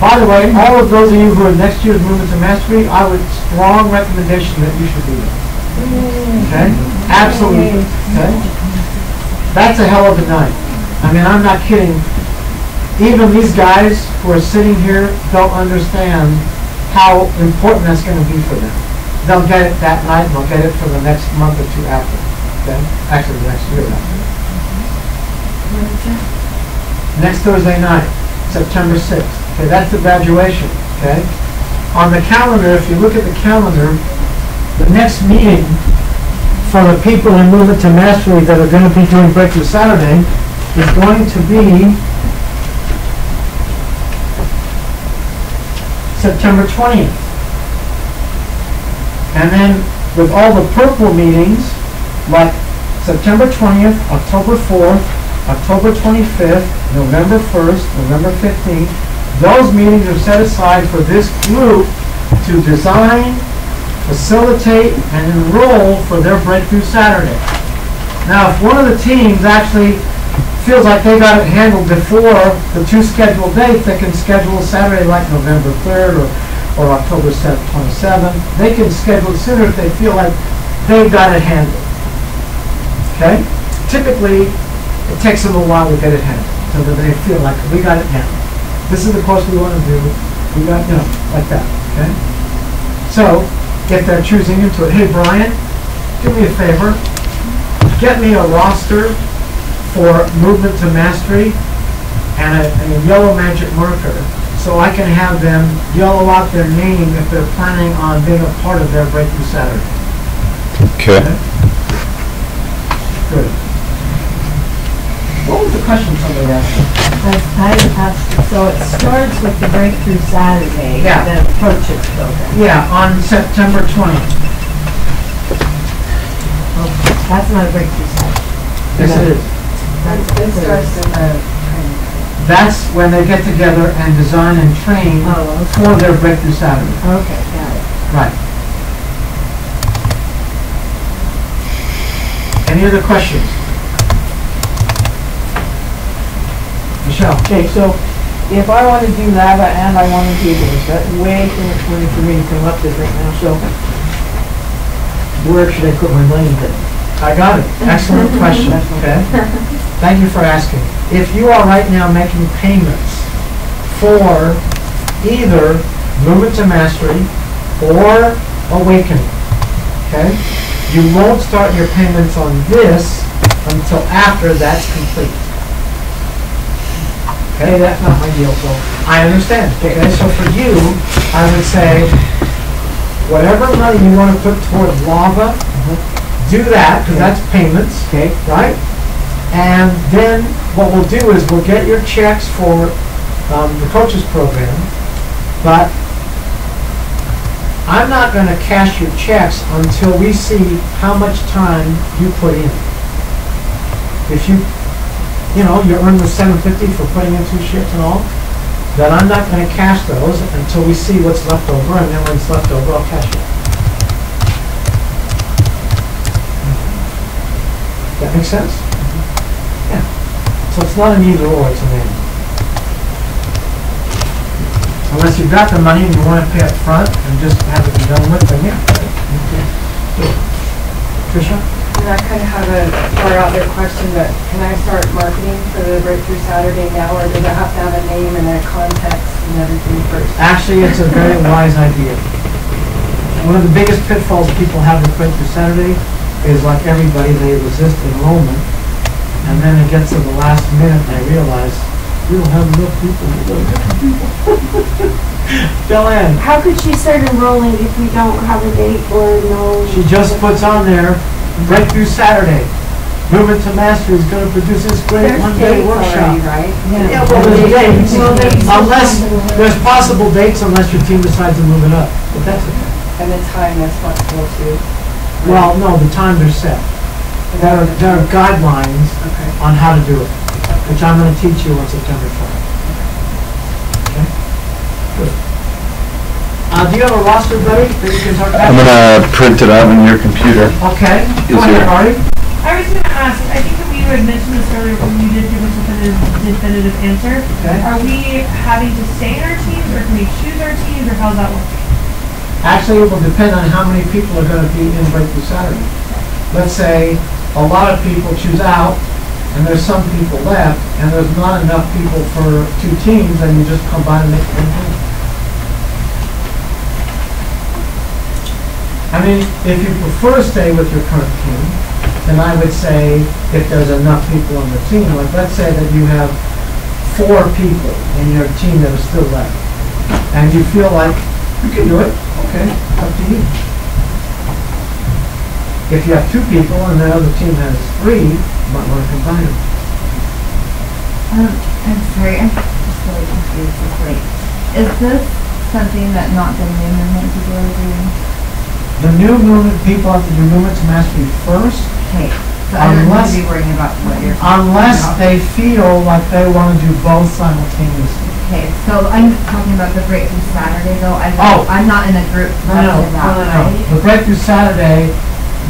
By the way, all of those of you who are next year's Movement to Mastery, I would strong recommendation that you should do that. Okay? Absolutely. Okay? That's a hell of a night. I mean, I'm not kidding. Even these guys who are sitting here don't understand how important that's going to be for them. They'll get it that night, and they'll get it for the next month or two after. Okay? Actually, the next year after. Next Thursday night, September 6th. Okay, that's the graduation. Okay? On the calendar, if you look at the calendar, the next meeting for the people in Movement to Mastery that are going to be doing Breakthrough Saturday is going to be September 20th. And then with all the purple meetings, like September 20th, October 4th, October 25th, November 1st, November 15th, those meetings are set aside for this group to design, facilitate, and enroll for their Breakthrough Saturday. Now, if one of the teams actually feels like they got it handled before the two scheduled dates, they can schedule a Saturday like November 3rd or October 27th. They can schedule it sooner if they feel like they've got it handled. Okay? Typically, it takes them a while to get it handled, so that they feel like we got it handled. This is the course we want to do. We got, you know, like that. Okay? So, if they're choosing into it, hey Brian, do me a favor, get me a roster for Movement to Mastery and a yellow magic marker, so I can have them yellow out their name if they're planning on being a part of their Breakthrough Saturday. Okay. Good. What was the question somebody asked? I asked, so it starts with the Breakthrough Saturday, Yeah. the coaches program. Yeah, on September 20th. Oh, that's not a Breakthrough Saturday. Yes, it is. It starts in the training. That's when they get together and design and train Oh, okay. for their Breakthrough Saturday. Okay, got it. Right. Any other questions? Michelle? Okay, so if I want to do lava and I want to do this, that's way too much money for me to come up with right now, so where should I put my money then? I got it. Excellent question. Okay. Thank you for asking. If you are right now making payments for either Movement to Mastery or Awakening, okay, you won't start your payments on this until after that's complete. Okay, that's not my deal, so I understand. Okay, so for you, I would say whatever money you want to put toward lava, do that, because that's payments, okay, right? And then what we'll do is we'll get your checks for the coaches program, but I'm not going to cash your checks until we see how much time you put in. If you earn the $750 for putting in 2 shifts and all, then I'm not going to cash those until we see what's left over, and then when it's left over, I'll cash it. That makes sense? Yeah. So it's not an either or, it's an and. Unless you've got the money and you want to pay up front and just have it done with, then yeah. Tricia? And I kind of have a far out there question, but can I start marketing for the Breakthrough Saturday now, or does it have to have a name and a context and everything first? Actually, it's a very wise idea. One of the biggest pitfalls people have with Breakthrough Saturday is, like everybody, they resist enrollment, and then it gets to the last minute and they realize, we don't have enough people. Joanne? How could she start enrolling if we don't have a date or no? She just puts on there, Breakthrough Saturday. Movement to Mastery is going to produce this great one-day workshop. Right? Yeah, well, there's dates. Unless, there's possible dates unless your team decides to move it up. But that's okay. And the time is flexible too. Well, no, the times are set. There are guidelines on how to do it, which I'm going to teach you on September 4th. Okay? Good. Do you have a roster, buddy, that you can talk about? I'm gonna print it out on your computer. Okay. Go ahead, Marty. I was going to ask, I think that we had mentioned this earlier when you did give us a definitive answer. Okay. Are we having to stay in our teams, or can we choose our teams, or how's that working? Actually, it will depend on how many people are going to be in Breakthrough Saturday. Let's say a lot of people choose out, and there's some people left, and there's not enough people for 2 teams, and you just combine and make one team. I mean, if you prefer to stay with your current team, then I would say if there's enough people on the team, like let's say that you have 4 people in your team that are still left, and you feel like you can do it, okay, up to you. If you have 2 people and the other team has 3, you might want to combine them. I'm sorry, I'm just really confused with like, is this something that not the new movement people are doing? The new movement people have to do movement to mastery first. Okay, so I don't need to be worrying about what you're unless they feel like they want to do both simultaneously. Okay, so I'm talking about the Breakthrough Saturday though. I'm not in a group. No. The Breakthrough Saturday,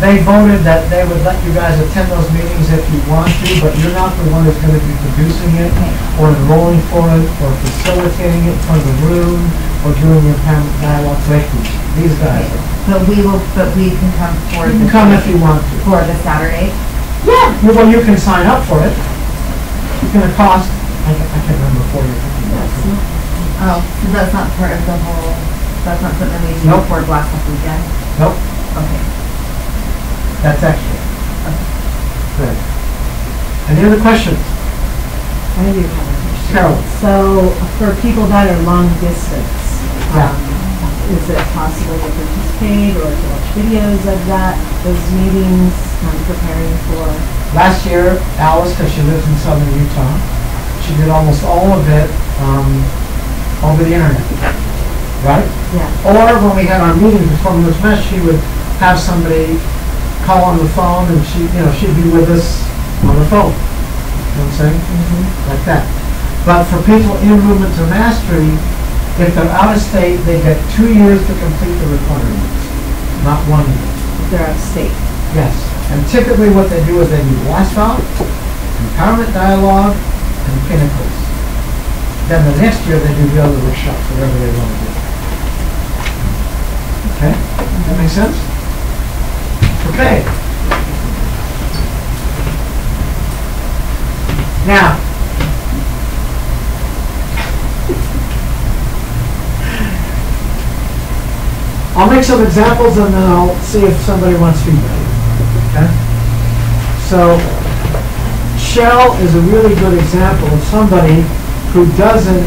they voted that they would let you guys attend those meetings if you want to, but you're not the one that's going to be producing it, or enrolling for it, or facilitating it from the room, or doing your dialogue breakthroughs. These guys are. But we can come for You can come if you want to. For the Saturday? Yeah. Well, you can sign up for it. It's going to cost, I can't remember $40 or $50. Oh, so that's not part of the whole, that's not something we do for Black Hawk Weekend? Nope. Okay. That's extra. Good. Any other questions? I do have a question. Carol. So, for people that are long distance, is it possible to participate or to watch videos of those meetings, preparing for? Last year, Alice, because she lives in southern Utah, she did almost all of it over the internet, right? Yeah. Or when we had our meetings before Movement to Mastery, she would have somebody call on the phone, and she'd be with us on the phone. You know what I'm saying? Like that. But for people in Movement to Mastery, if they're out of state, they get 2 years to complete the requirements, not 1 year. If they're out of state. Yes. And typically what they do is they do Last Out, Empowerment Dialogue, and Pinnacles. Then the next year they do the other workshops, whatever they want to do. Okay? That makes sense? Okay. Now, I'll make some examples and then I'll see if somebody wants feedback. Okay? So, Shell is a really good example of somebody who doesn't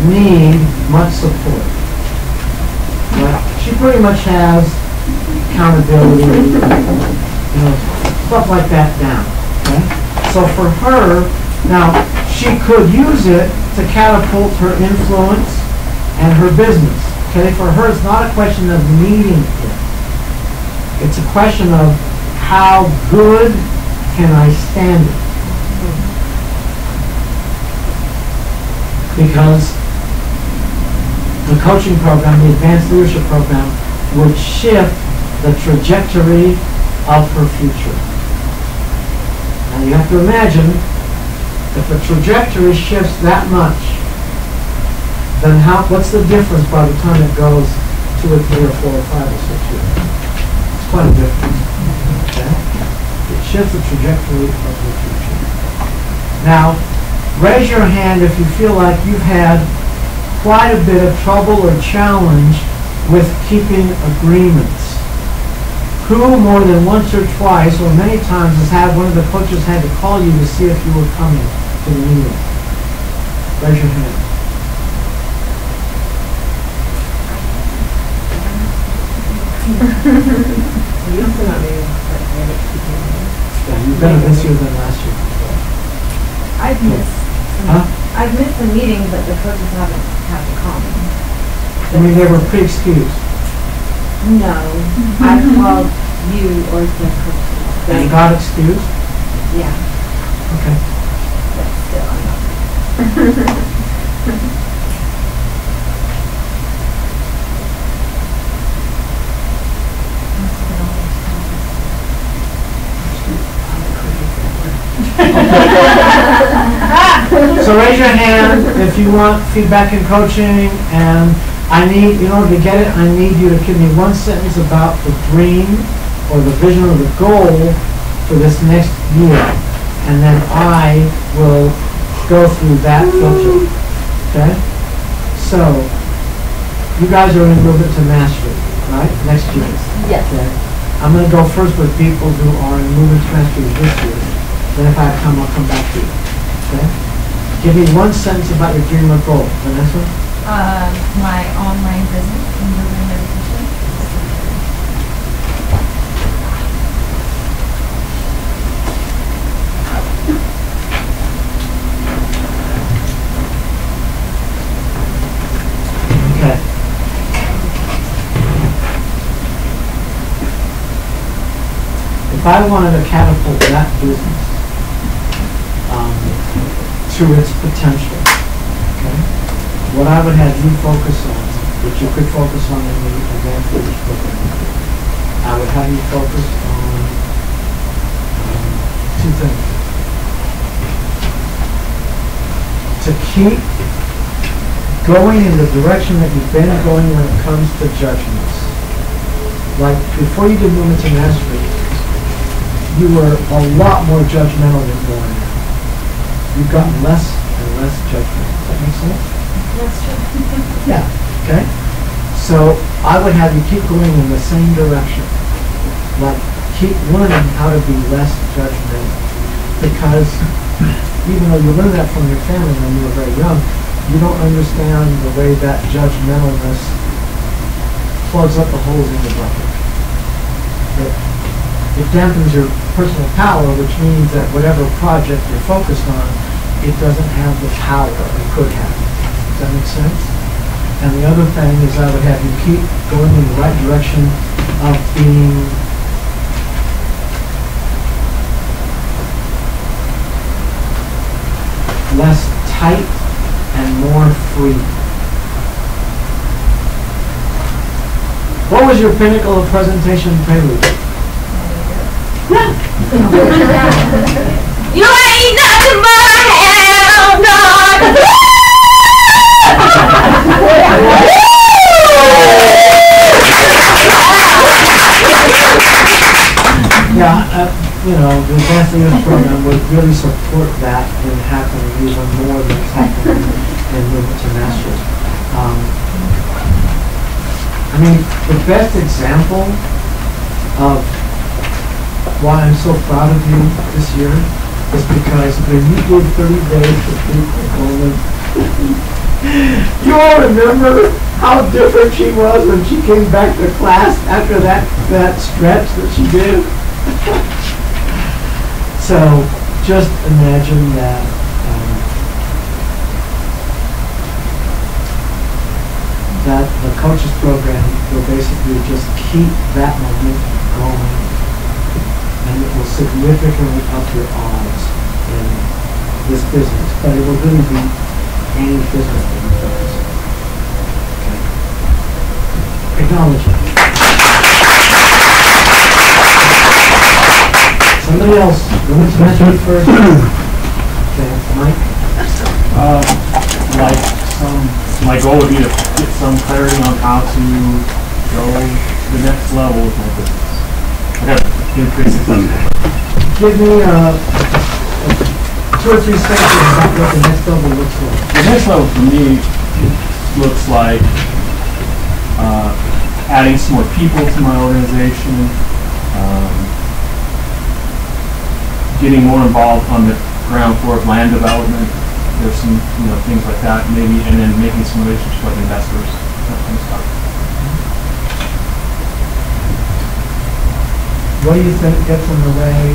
need much support. Right? She pretty much has accountability, stuff like that down. Okay? So for her, now, she could use it to catapult her influence and her business. Okay, for her, it's not a question of needing it. It's a question of how good can I stand it. Because the coaching program, the advanced leadership program, would shift the trajectory of her future. Now you have to imagine if the trajectory shifts that much, then what's the difference by the time it goes 2 or 3 or 4 or 5 or 6 years? It's quite a difference. Okay? It shifts the trajectory of the future. Now, raise your hand if you feel like you've had quite a bit of trouble or challenge with keeping agreements. Who more than once or twice or many times has had one of the coaches had to call you to see if you were coming to the meeting? Raise your hand. Yeah, you've better this year than last year. I've missed. Huh? I've missed the meeting, but the coaches haven't had to call me. I mean, they were pre-excused. No, I've called you or the coaches. And got excused? Yeah, Okay. but still, I'm not. So raise your hand if you want feedback in coaching, and in order to get it, I need you to give me one sentence about the dream or the vision or the goal for this next year, and then I will go through that filter. Okay? So, you guys are in Movement to Mastery, right? Next year. Yes. Okay? I'm going to go first with people who are in Movement to Mastery this year. Then if I have time, I'll come back to you. Okay? Give me one sentence about your dream or goal. Vanessa? My online business and movement meditation. Okay. If I wanted to catapult that business to its potential, okay, what I would have you focus on, which you could focus on in the advanced leadership program, I would have you focus on 2 things. To keep going in the direction that you've been going when it comes to judgments. Like before you did Movement to Mastery, you were a lot more judgmental than you are now. You've gotten less and less judgmental. Does that make sense? That's true. Yeah. Okay? So I would have you keep going in the same direction. Like keep learning how to be less judgmental. Because even though you learned that from your family when you were very young, you don't understand the way that judgmentalness plugs up the holes in the bucket. It dampens your personal power, which means that whatever project you're focused on, it doesn't have the power it could have. Does that make sense? And the other thing is I would have you keep going in the right direction of being less tight and more free. What was your pinnacle of presentation prelude? You ain't nothing but a hound dog. Yeah, the advanced leadership program would really support that in happening even more than it's happening in Movement to Mastery. I mean, the best example of why I'm so proud of you this year is because when you did 30 days of peak performance, you all remember how different she was when she came back to class after that stretch that she did? So just imagine that that the coaches program will basically just keep that momentum going, and it will significantly up your odds in this business, but it will really be any business that you focus on. Okay. Acknowledge it. Somebody else, who wants to mention it first? Okay, Mike? Like goal would be to get some clarity on how to go to the next level with my business. I got to increase it. Give me 2 or 3 sentences about what the next level looks like. The next level for me looks like adding some more people to my organization, getting more involved on the ground floor of land development. There's some things like that maybe, and then making some relationships with investors, that kind of stuff. What do you think gets in the way?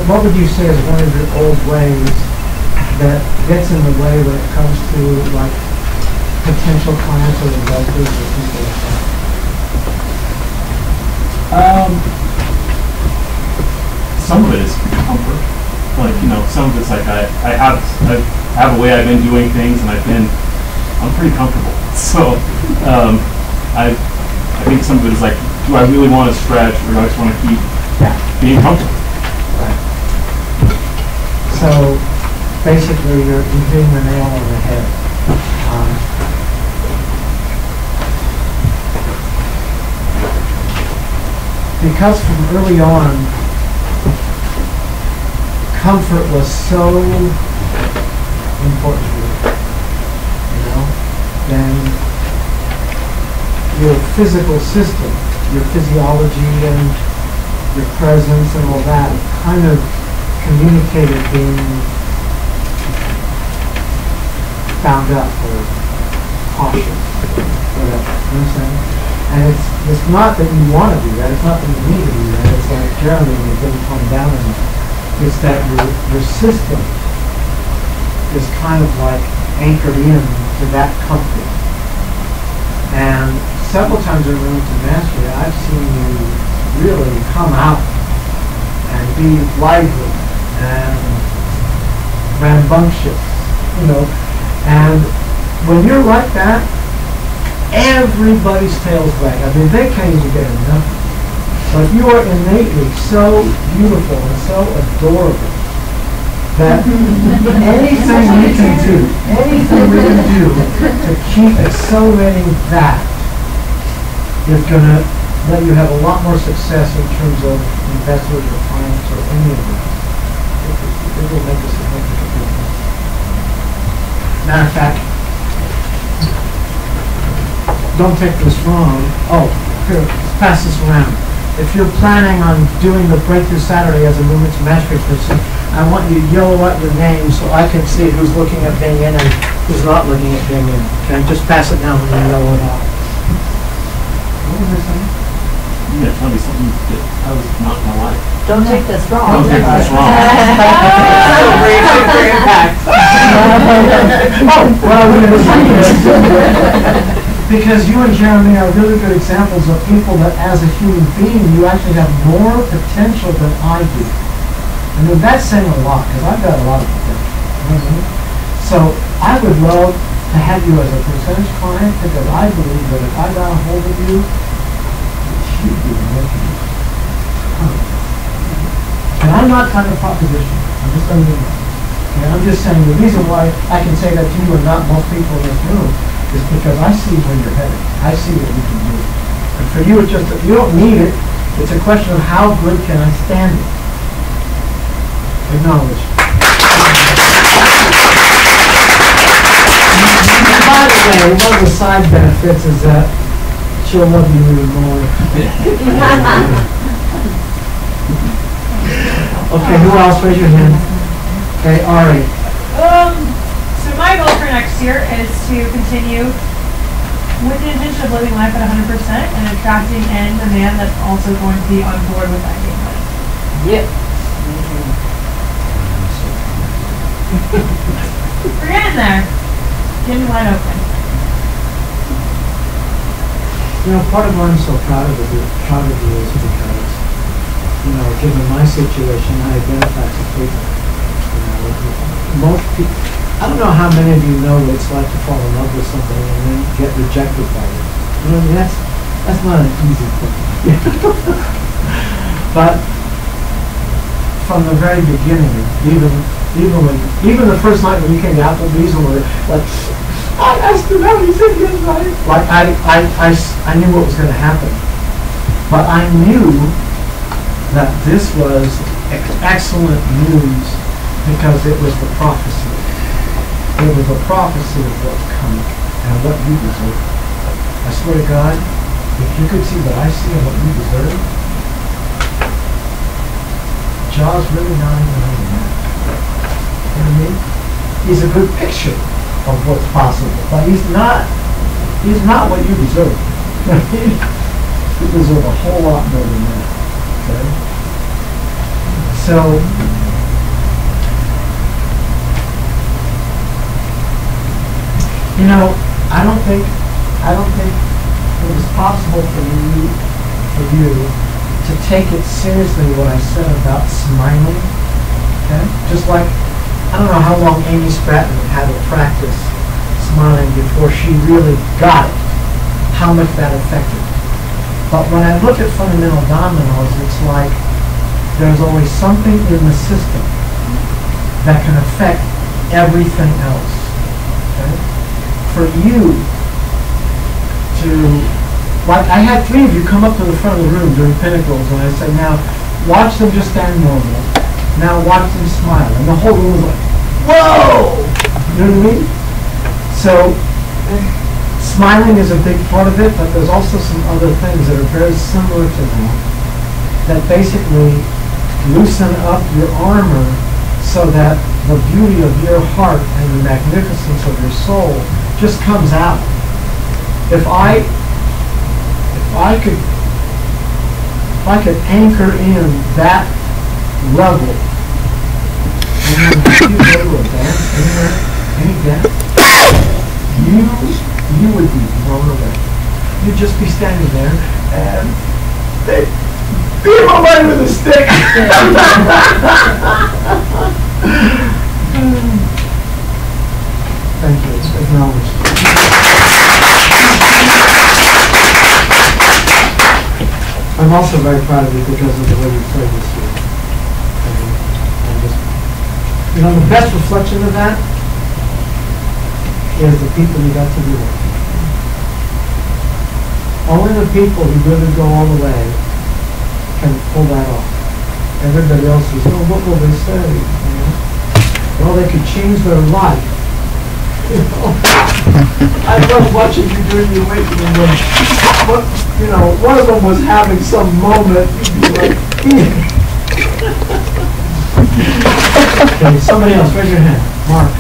What would you say is one of your old ways that gets in the way when it comes to like potential clients or investors or people like that? Some of it is comfort. Like, some of it's like I have a way I've been doing things, and I'm pretty comfortable. So I think some of it is like, do I really want to stretch, or do I just want to keep being comfortable? Right. So basically, you're hitting the nail on the head. Because from early on, comfort was so important to you, then your physical system, your physiology and your presence and all that kind of communicated being bound up or cautious, whatever, you know what I'm saying? And it's not that you want to do that, it's not that you need to do that, it's like Jeremy, you've been toned down enough. It's that your system is kind of like anchored in to that comfort. And several times in Room to Mastery, I've seen you really come out and be lively and rambunctious, and when you're like that, everybody's tail's wag. I mean, they can't even get enough. But you are innately so beautiful and so adorable that anything we can do to keep accelerating that is going to let you have a lot more success in terms of investors or clients or any of that. It will make a significant difference. Matter of fact, don't take this wrong. Oh, here, let's pass this around. If you're planning on doing the Breakthrough Saturday as a Movement to Mastery person, I want you to yellow out your name so I can see who's looking at being in and who's not looking at being in. Okay, just pass it down when you yellow it out. What was I saying? Yeah, tell me something that I was not in my life. Don't take this wrong. Don't take this wrong. Because you and Jeremy are really good examples of people that as a human being, you actually have more potential than I do. I mean, that's saying a lot, because I've got a lot of potential. You know what I mean? So I would love to have you as a percentage client, because I believe that if I got a hold of you, you'd be making it. And I'm not trying to proposition. I'm just letting you know. And I'm just saying the reason why I can say that to you and not most people in this room is because I see where you're headed. I see what you can do. And for you, it's just that you don't need it. It's a question of how good can I stand it. Acknowledge. By the way, one of the side benefits is that she'll love you even more. Okay, who else? Raise your hand. Okay, Ari. So my goal for next year is to continue with the intention of living life at 100% and attracting in a man that's also going to be on board with that game plan. Yep. We're getting there. Getting wide open. Part of why I'm so proud of you is because, given my situation, I identify some people. Most people, I don't know how many of you know what it's like to fall in love with somebody and then get rejected by it. That's not an easy thing. But from the very beginning, even the first night when you came to Applebee's and were like I asked him out, he said yes, right? Like, I knew what was going to happen. But I knew that this was excellent news because it was the prophecy. It was the prophecy of what's coming and what you deserve. I swear to God, if you could see what I see and what you deserve, Jaw's really not even on the map. You know what I mean? He's a good picture of what's possible, but he's not what you deserve. You deserve a whole lot more than that. Okay? So, you know, I don't think it was possible for you to take it seriously what I said about smiling. Okay? Just like, I don't know how long Amy Stratton had to practice smiling before she really got it, how much that affected. But when I look at fundamental dominoes, it's like there's always something in the system that can affect everything else. Okay? For you to, like, I had 3 of you come up to the front of the room during Pinnacles, and I said, now watch them just stand normal. Now watch them smile. And the whole room was like, whoa! You know what I mean? So, smiling is a big part of it, but there's also some other things that are very similar to that, that basically loosen up your armor so that the beauty of your heart and the magnificence of your soul just comes out. If I could anchor in that level, and then if you go to a dance anywhere, any dance, you would be blown away. You'd just be standing there, and they beat my leg with a stick. Thank you. It's acknowledged. I'm also very proud of you because of the way you played this year. And just, you know, the best reflection of that is the people you got to be with. Only the people who really go all the way can pull that off. Everybody else is, oh, what will they say? You know? Well, they could change their life. You know? I love watching you during the awakening when, you know, one of them was having some moment. You'd be like, okay, somebody else, raise your hand. Mark.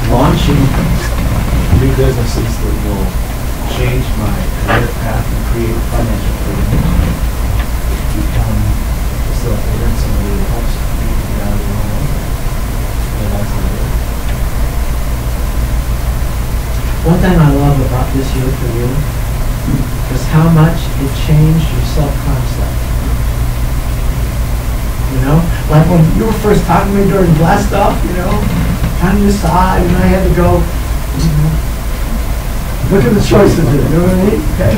Launching new businesses that will change my career path and create financial freedom. Become a facilitator and somebody that helps people get out of their own way. That's the idea. One thing I love about this year for you is how much it changed your self-concept. You know, like when you were first talking to me during Blast Up, you know, trying to decide, and I had to go, look at the choices here, you know what I mean? Okay.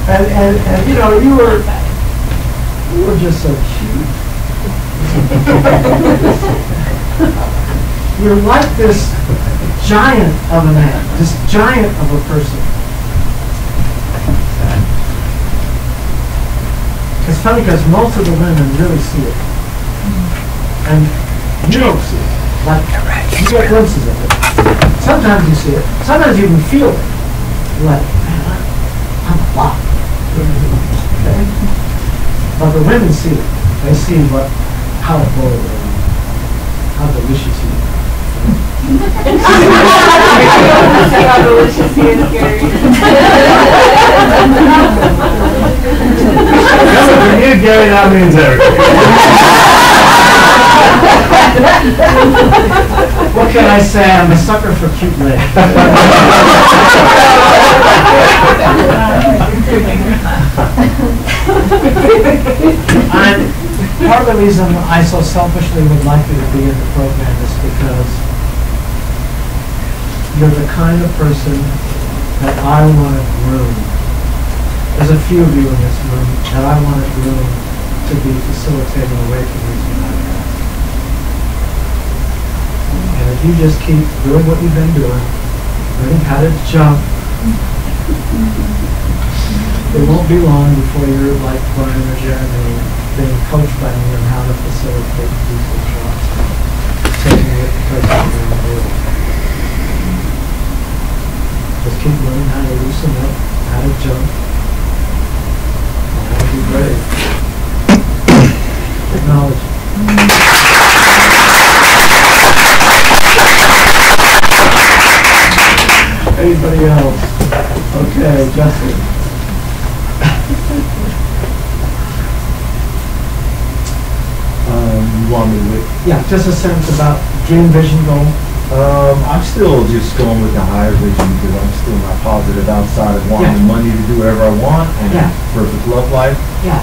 And you know, you were just so cute. You're like this giant of a man, this giant of a person. It's funny because most of the women really see it. And you don't see it. Like, you get glimpses of it. Sometimes you see it. Sometimes you even feel it. You're like, man, I'm a lot. Okay? But the women see it. They see how bold and how delicious you are. How delicious he is, Gary. For you, Gary, that means everything. What can I say? I'm a sucker for cute ladies. Part of the reason I so selfishly would like you to be in the program is because you're the kind of person that I want to groom. There's a few of you in this room that I want to groom to be facilitating away from these podcasts. And it if you just keep doing what you've been doing, learning how to jump, it won't be long before you're like Brian or Jeremy being coached by me on how to facilitate these shots, taking it because you're in the world. Just keep learning how to loosen up, how to jump, and how to be brave. Acknowledge. Anybody else? Okay, Justin. You want me to wait? Yeah, just a sentence about dream, vision, goal. I'm still just going with the higher vision because I'm still not positive outside of wanting the money to do whatever I want and perfect love life. Yeah.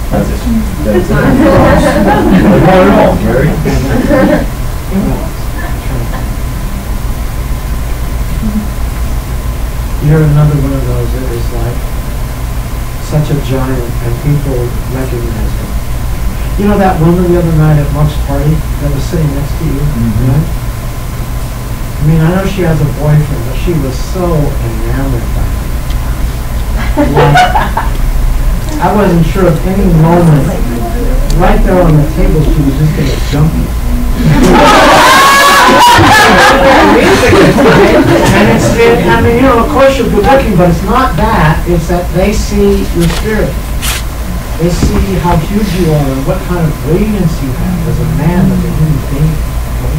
That's it. That's it. Not at all, Gary. You're another one of those that is like such a giant and people recognize him. You know that woman the other night at Mark's party that was sitting next to you? Mm-hmm. Right? I mean, I know she has a boyfriend, but she was so enamored by him. Like, I wasn't sure of any moment, right there on the table, she was just going to jump you. And it's, I mean, you know, of course you're good looking, but it's not that. It's that they see your spirit. They see how huge you are and what kind of radiance you have as a man, as a human being. Okay?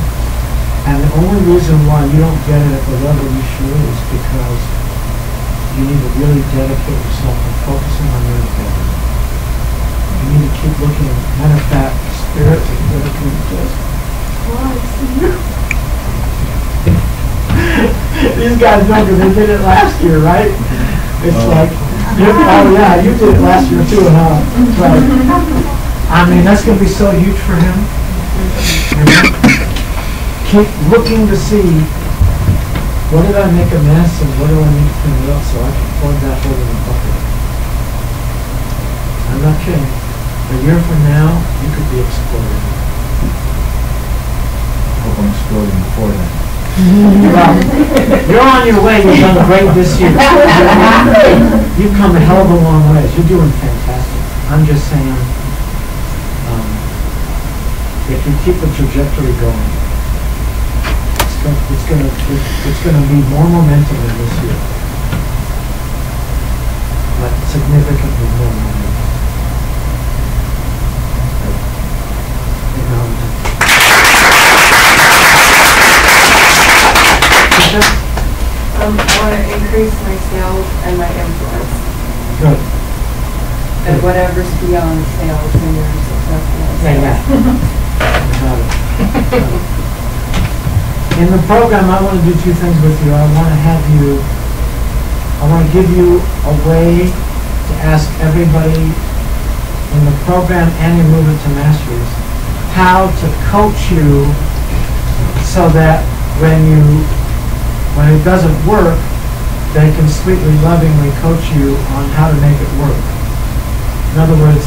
And the only reason why you don't get it at the level you should is because you need to really dedicate yourself and focusing on your integrity. You need to keep looking. Matter of fact, spirit is looking just these guys know because they did it last year, right? It's like, oh yeah, you did it last year too, huh? But, I mean, that's going to be so huge for him. Keep looking to see, what did I make a mess and what do I need to clean it up so I can plug that hole in the bucket. I'm not kidding. A year from now, you could be exploding. I hope I'm exploding before then. Well, you're on your way. You've done great this year. You've come a hell of a long way. You're doing fantastic. I'm just saying, if you keep the trajectory going, it's gonna be more momentum than this year, like significantly more momentum. I want to increase my sales and my influence. Good. And whatever's beyond sales when you're successful. Got it. In the program, I want to do two things with you. I want to give you a way to ask everybody in the program and your Movement to Masteries how to coach you so that when it doesn't work, they can sweetly, lovingly coach you on how to make it work. In other words,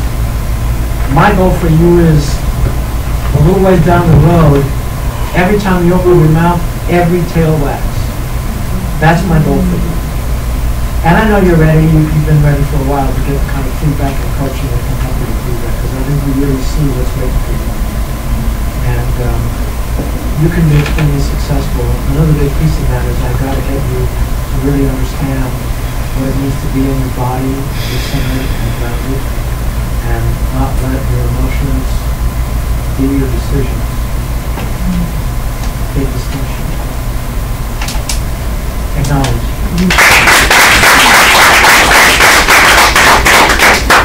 my goal for you is a little ways down the road, every time you open your mouth, every tail wags. That's my goal for you. And I know you're ready, you've been ready for a while to get the kind of feedback and coaching that can help you to do that, because I think we really see what's waiting for you. And you can be extremely successful. Another big piece of that is I've got to get you to really understand what it means to be in your body, be centered and grounded, and not let your emotions be your decisions. Big distinction. Acknowledge.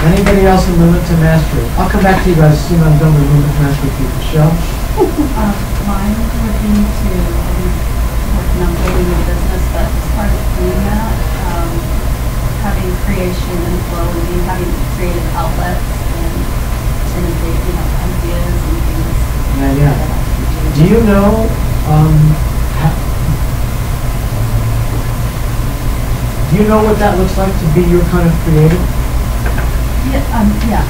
Anybody else in Movement to Mastery? I'll come back to you guys as soon as I'm done with Movement to Mastery people. Michelle? Mine would be to working on building a business, but as part of doing that, having creation and flow and having creative outlets and innovate, ideas and things. Yeah. Do you know, do you know what that looks like to be your kind of creative? Yeah.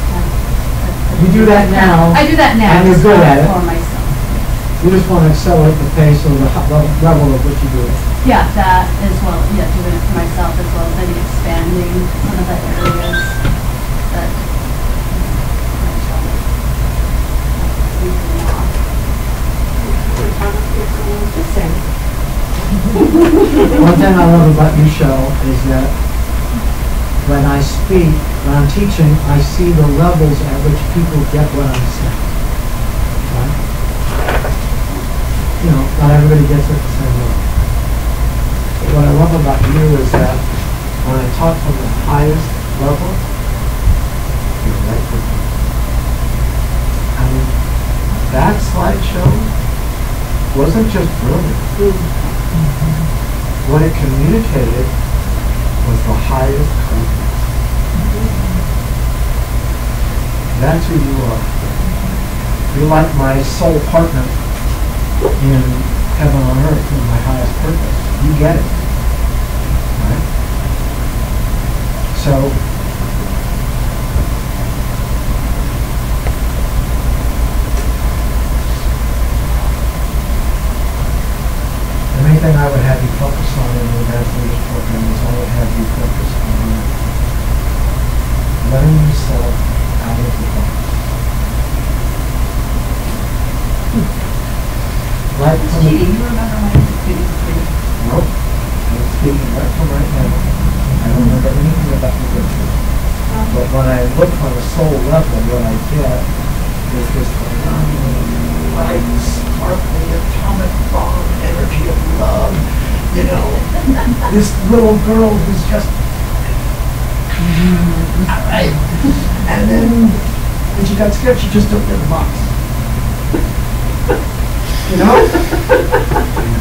You do that now. I do that now. And you're good at it. For myself. You just want to accelerate the pace or the level of what you do. Yeah, that as well, yeah, doing it for myself as well as maybe expanding some of the areas that One thing I love about your show is that when I speak, when I'm teaching, I see the levels at which people get what I'm saying. Right? You know, not everybody gets it the same way. But what I love about you is that when I talk from the highest level, you're right with me. I mean, that slideshow wasn't just brilliant. What it communicated was the highest confidence. That's who you are. You're like my soul partner in heaven on earth, in my highest purpose. You get it. Right? So, the main thing I would have you focus on in the advanced leadership program is I would have you focus on letting yourself out of the box. Right from the... you remember my speaking too? Nope. I'm speaking right from right now. I don't remember anything about the ritual. But when I look on a soul level, what I get is this phenomenal, light, sparkling, atomic bomb energy of love. You know, this little girl who's just, all right. And then when she got scared, she just opened the box. You know?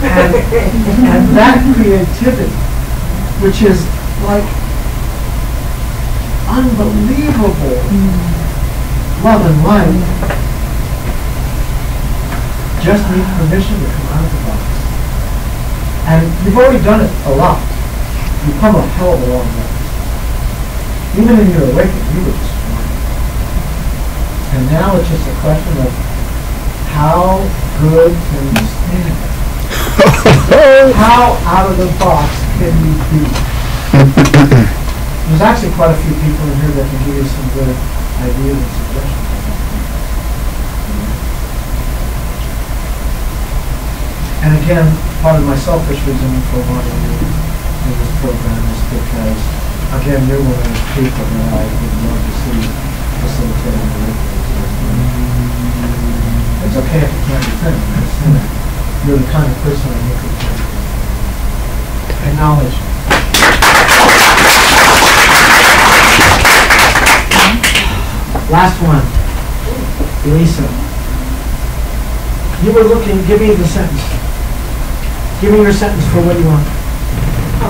and that creativity, which is like unbelievable love and light, just need permission to come out of the box. And you've already done it a lot. You've come a hell of a long way. Even in your awakening, you were just fine. And now it's just a question of how good can you stand? How out of the box can you be? There's actually quite a few people in here that can give you some good ideas and suggestions. And again, part of my selfish reason for wanting you in this program is because, again, you're one of those people that I would love to see facilitating the awakening. It's okay if it's not your thing. I understand that. You're the kind of person I look at. Acknowledge. Last one. Elisa. You were looking, give me the sentence. Give me your sentence for what you want.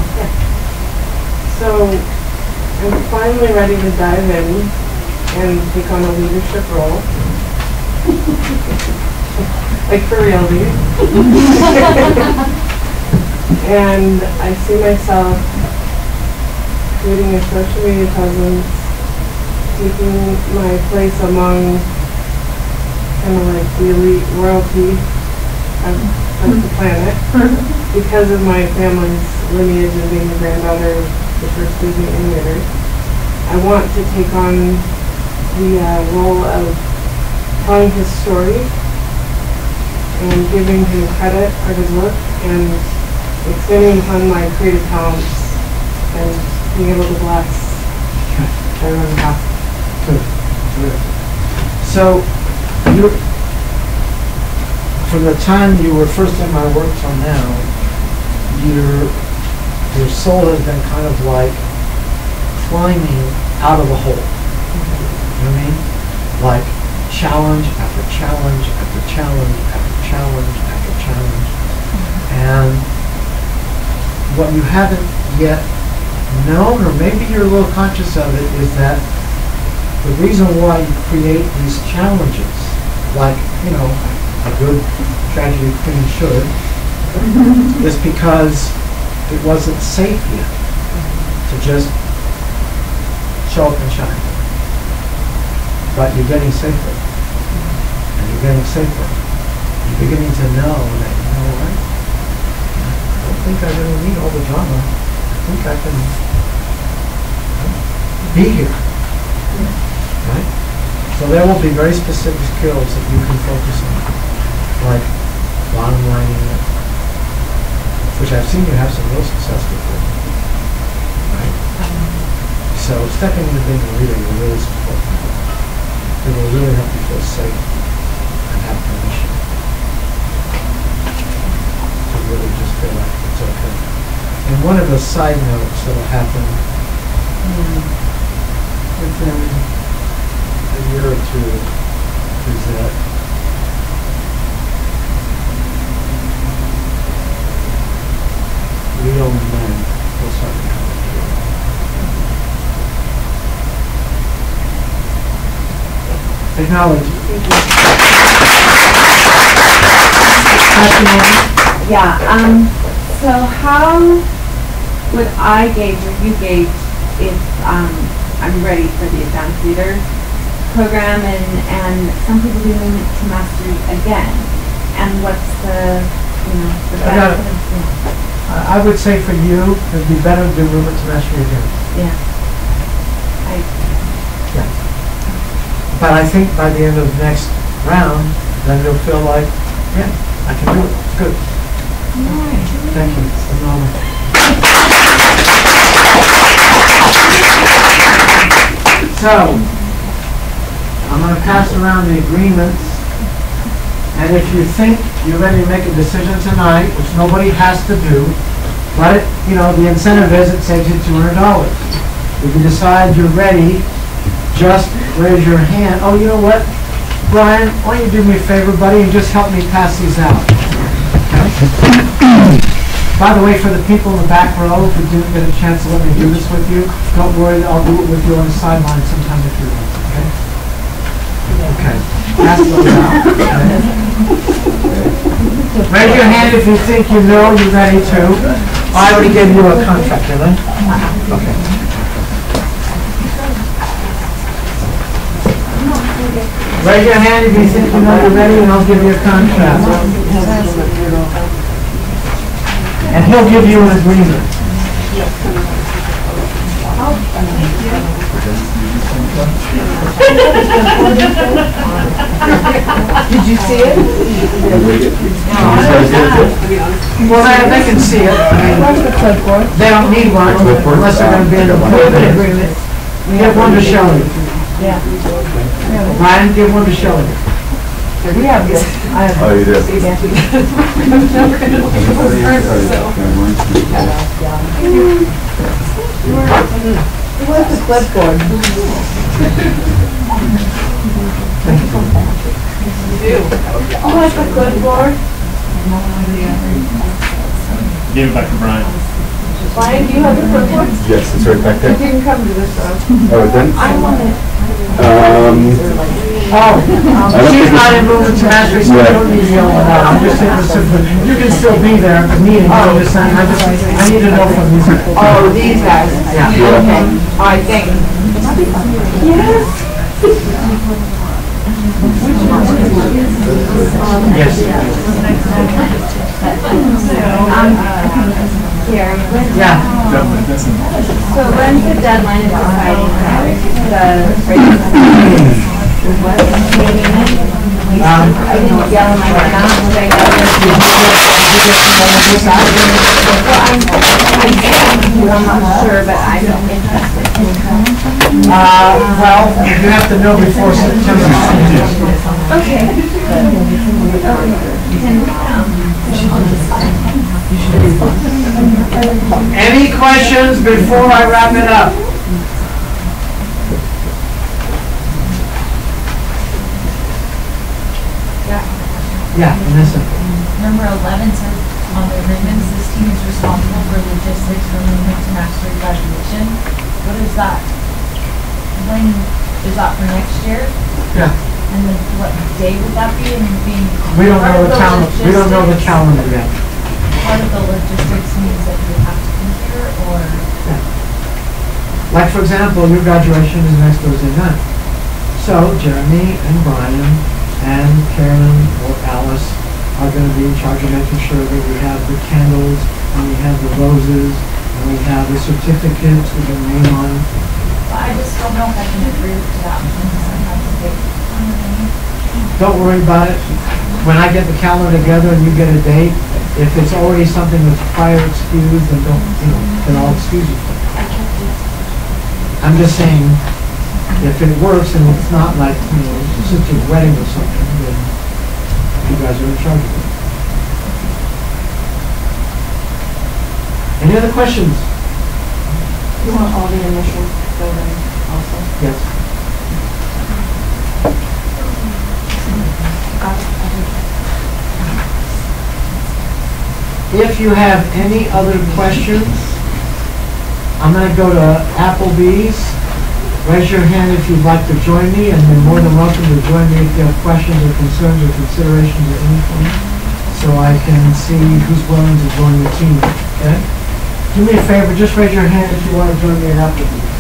Okay. So, I'm finally ready to dive in and take on a leadership role. Like for real, dude. And I see myself creating a social media presence, taking my place among kind of like the elite royalty of the planet because of my family's lineage and being the granddaughter of the first Disney animator. I want to take on the role of telling his story and giving him credit for his work and expanding upon my creative talents and being able to bless everyone's house. Good. Good. So, from the time you were first in my work till now, your soul has been kind of like climbing out of a hole. You know what I mean? Like challenge after challenge after challenge after challenge after challenge. And what you haven't yet known, or maybe you're a little conscious of it, is that the reason why you create these challenges, like, you know, a good tragedy queen should, is because it wasn't safe yet to just show up and shine. But you're getting safer. And you're getting safer. And beginning to know that, you know what, I don't think I really need all the drama. I think I can be here. Right? So there will be very specific skills that you can focus on, like bottom lining it, which I've seen you have some real success with. Right? So stepping into being a leader will really support you. It will really help you feel safe and have permission to really just feel like it's okay. And one of the side notes that will happen within a year or two is that real men will start to come into your life. Technology. Yeah, so how would I gauge or you gauge if I'm ready for the advanced leader program and some people do movement to mastery again, and what's the benefit of I would say for you, it would be better to do movement to mastery again. Yeah. Yeah. But I think by the end of the next round, then you'll feel like, yeah, I can do it. Good. Thank you. So, I'm going to pass around the agreements, and if you think you're ready to make a decision tonight, which nobody has to do, but the incentive is it saves you $200. If you decide you're ready, just raise your hand. Oh, you know what, Brian, why don't you do me a favor, buddy, and just help me pass these out. By the way, for the people in the back row who didn't get a chance to let me do this with you, don't worry, I'll do it with you on the sideline sometime if you want, okay? Okay. Pass those out. Raise your hand if you think you know you're ready to. I already gave you a contract, didn't I? Okay. Raise your hand if you think you know you're ready, and I'll give you a contract. And he'll give you an agreement. Did you see it? Well, they can see it. They don't need one unless they're going to be in an agreement. Give one to Shelley. Yeah. Ryan, give one to Shelley. We have this. Oh, you did? Where's the clipboard? You like the clipboard? Give it back to Brian. Brian, do you have the clipboard? Yes, it's right back It there. didn't come to this though. Oh, it didn't? I want it. She's not in movement to mastery, so you don't need to yell it out. I'm just saying, you can still be there at the meeting. I'm just saying, I need to know from these people. Oh, these guys. Yeah. Okay. All right, thank you. Yes. Yes. Here. Yeah. So when's the deadline of deciding I didn't yell my head out, but I know I'm not sure, but I'm interested. Well, you have to know before September. Okay. Any questions before I wrap it up? Yeah, Vanessa. Number 11 says on the agreements, this team is responsible for logistics for movement to mastery graduation. What is that? When is that for next year? Yeah. And then what day would that be? And being We don't know the calendar. We don't know the calendar yet. Part of the logistics means that you have to be here, or Like for example, your graduation is next Thursday night. So Jeremy and Brian and Karen or Alice are going to be in charge of making sure that we have the candles, and we have the roses, and we have the certificates with the name on it. I just don't know if I can agree to that. Don't worry about it. When I get the calendar together and you get a date, if it's already something that's prior excused, then don't, then I'll excuse you. I'm just saying, if it works and it's not like, it's just a wedding or something, then you guys are in charge of it. Any other questions? You want all the initials filled in also? Yes. If you have any other questions, I'm going to go to Applebee's. Raise your hand if you'd like to join me, and you're more than welcome to join me if you have questions or concerns or considerations or anything, so I can see who's willing to join the team, okay? Do me a favor, just raise your hand if you want to join me at Applebee's.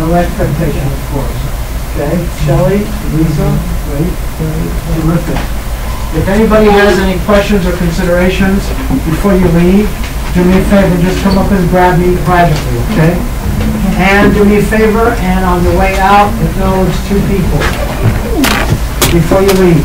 No expectation, of course. Okay, Shelley, Lisa, great, terrific. If anybody has any questions or considerations before you leave, do me a favor, just come up and grab me privately, okay? And do me a favor, and on the way out, acknowledge 2 people before you leave.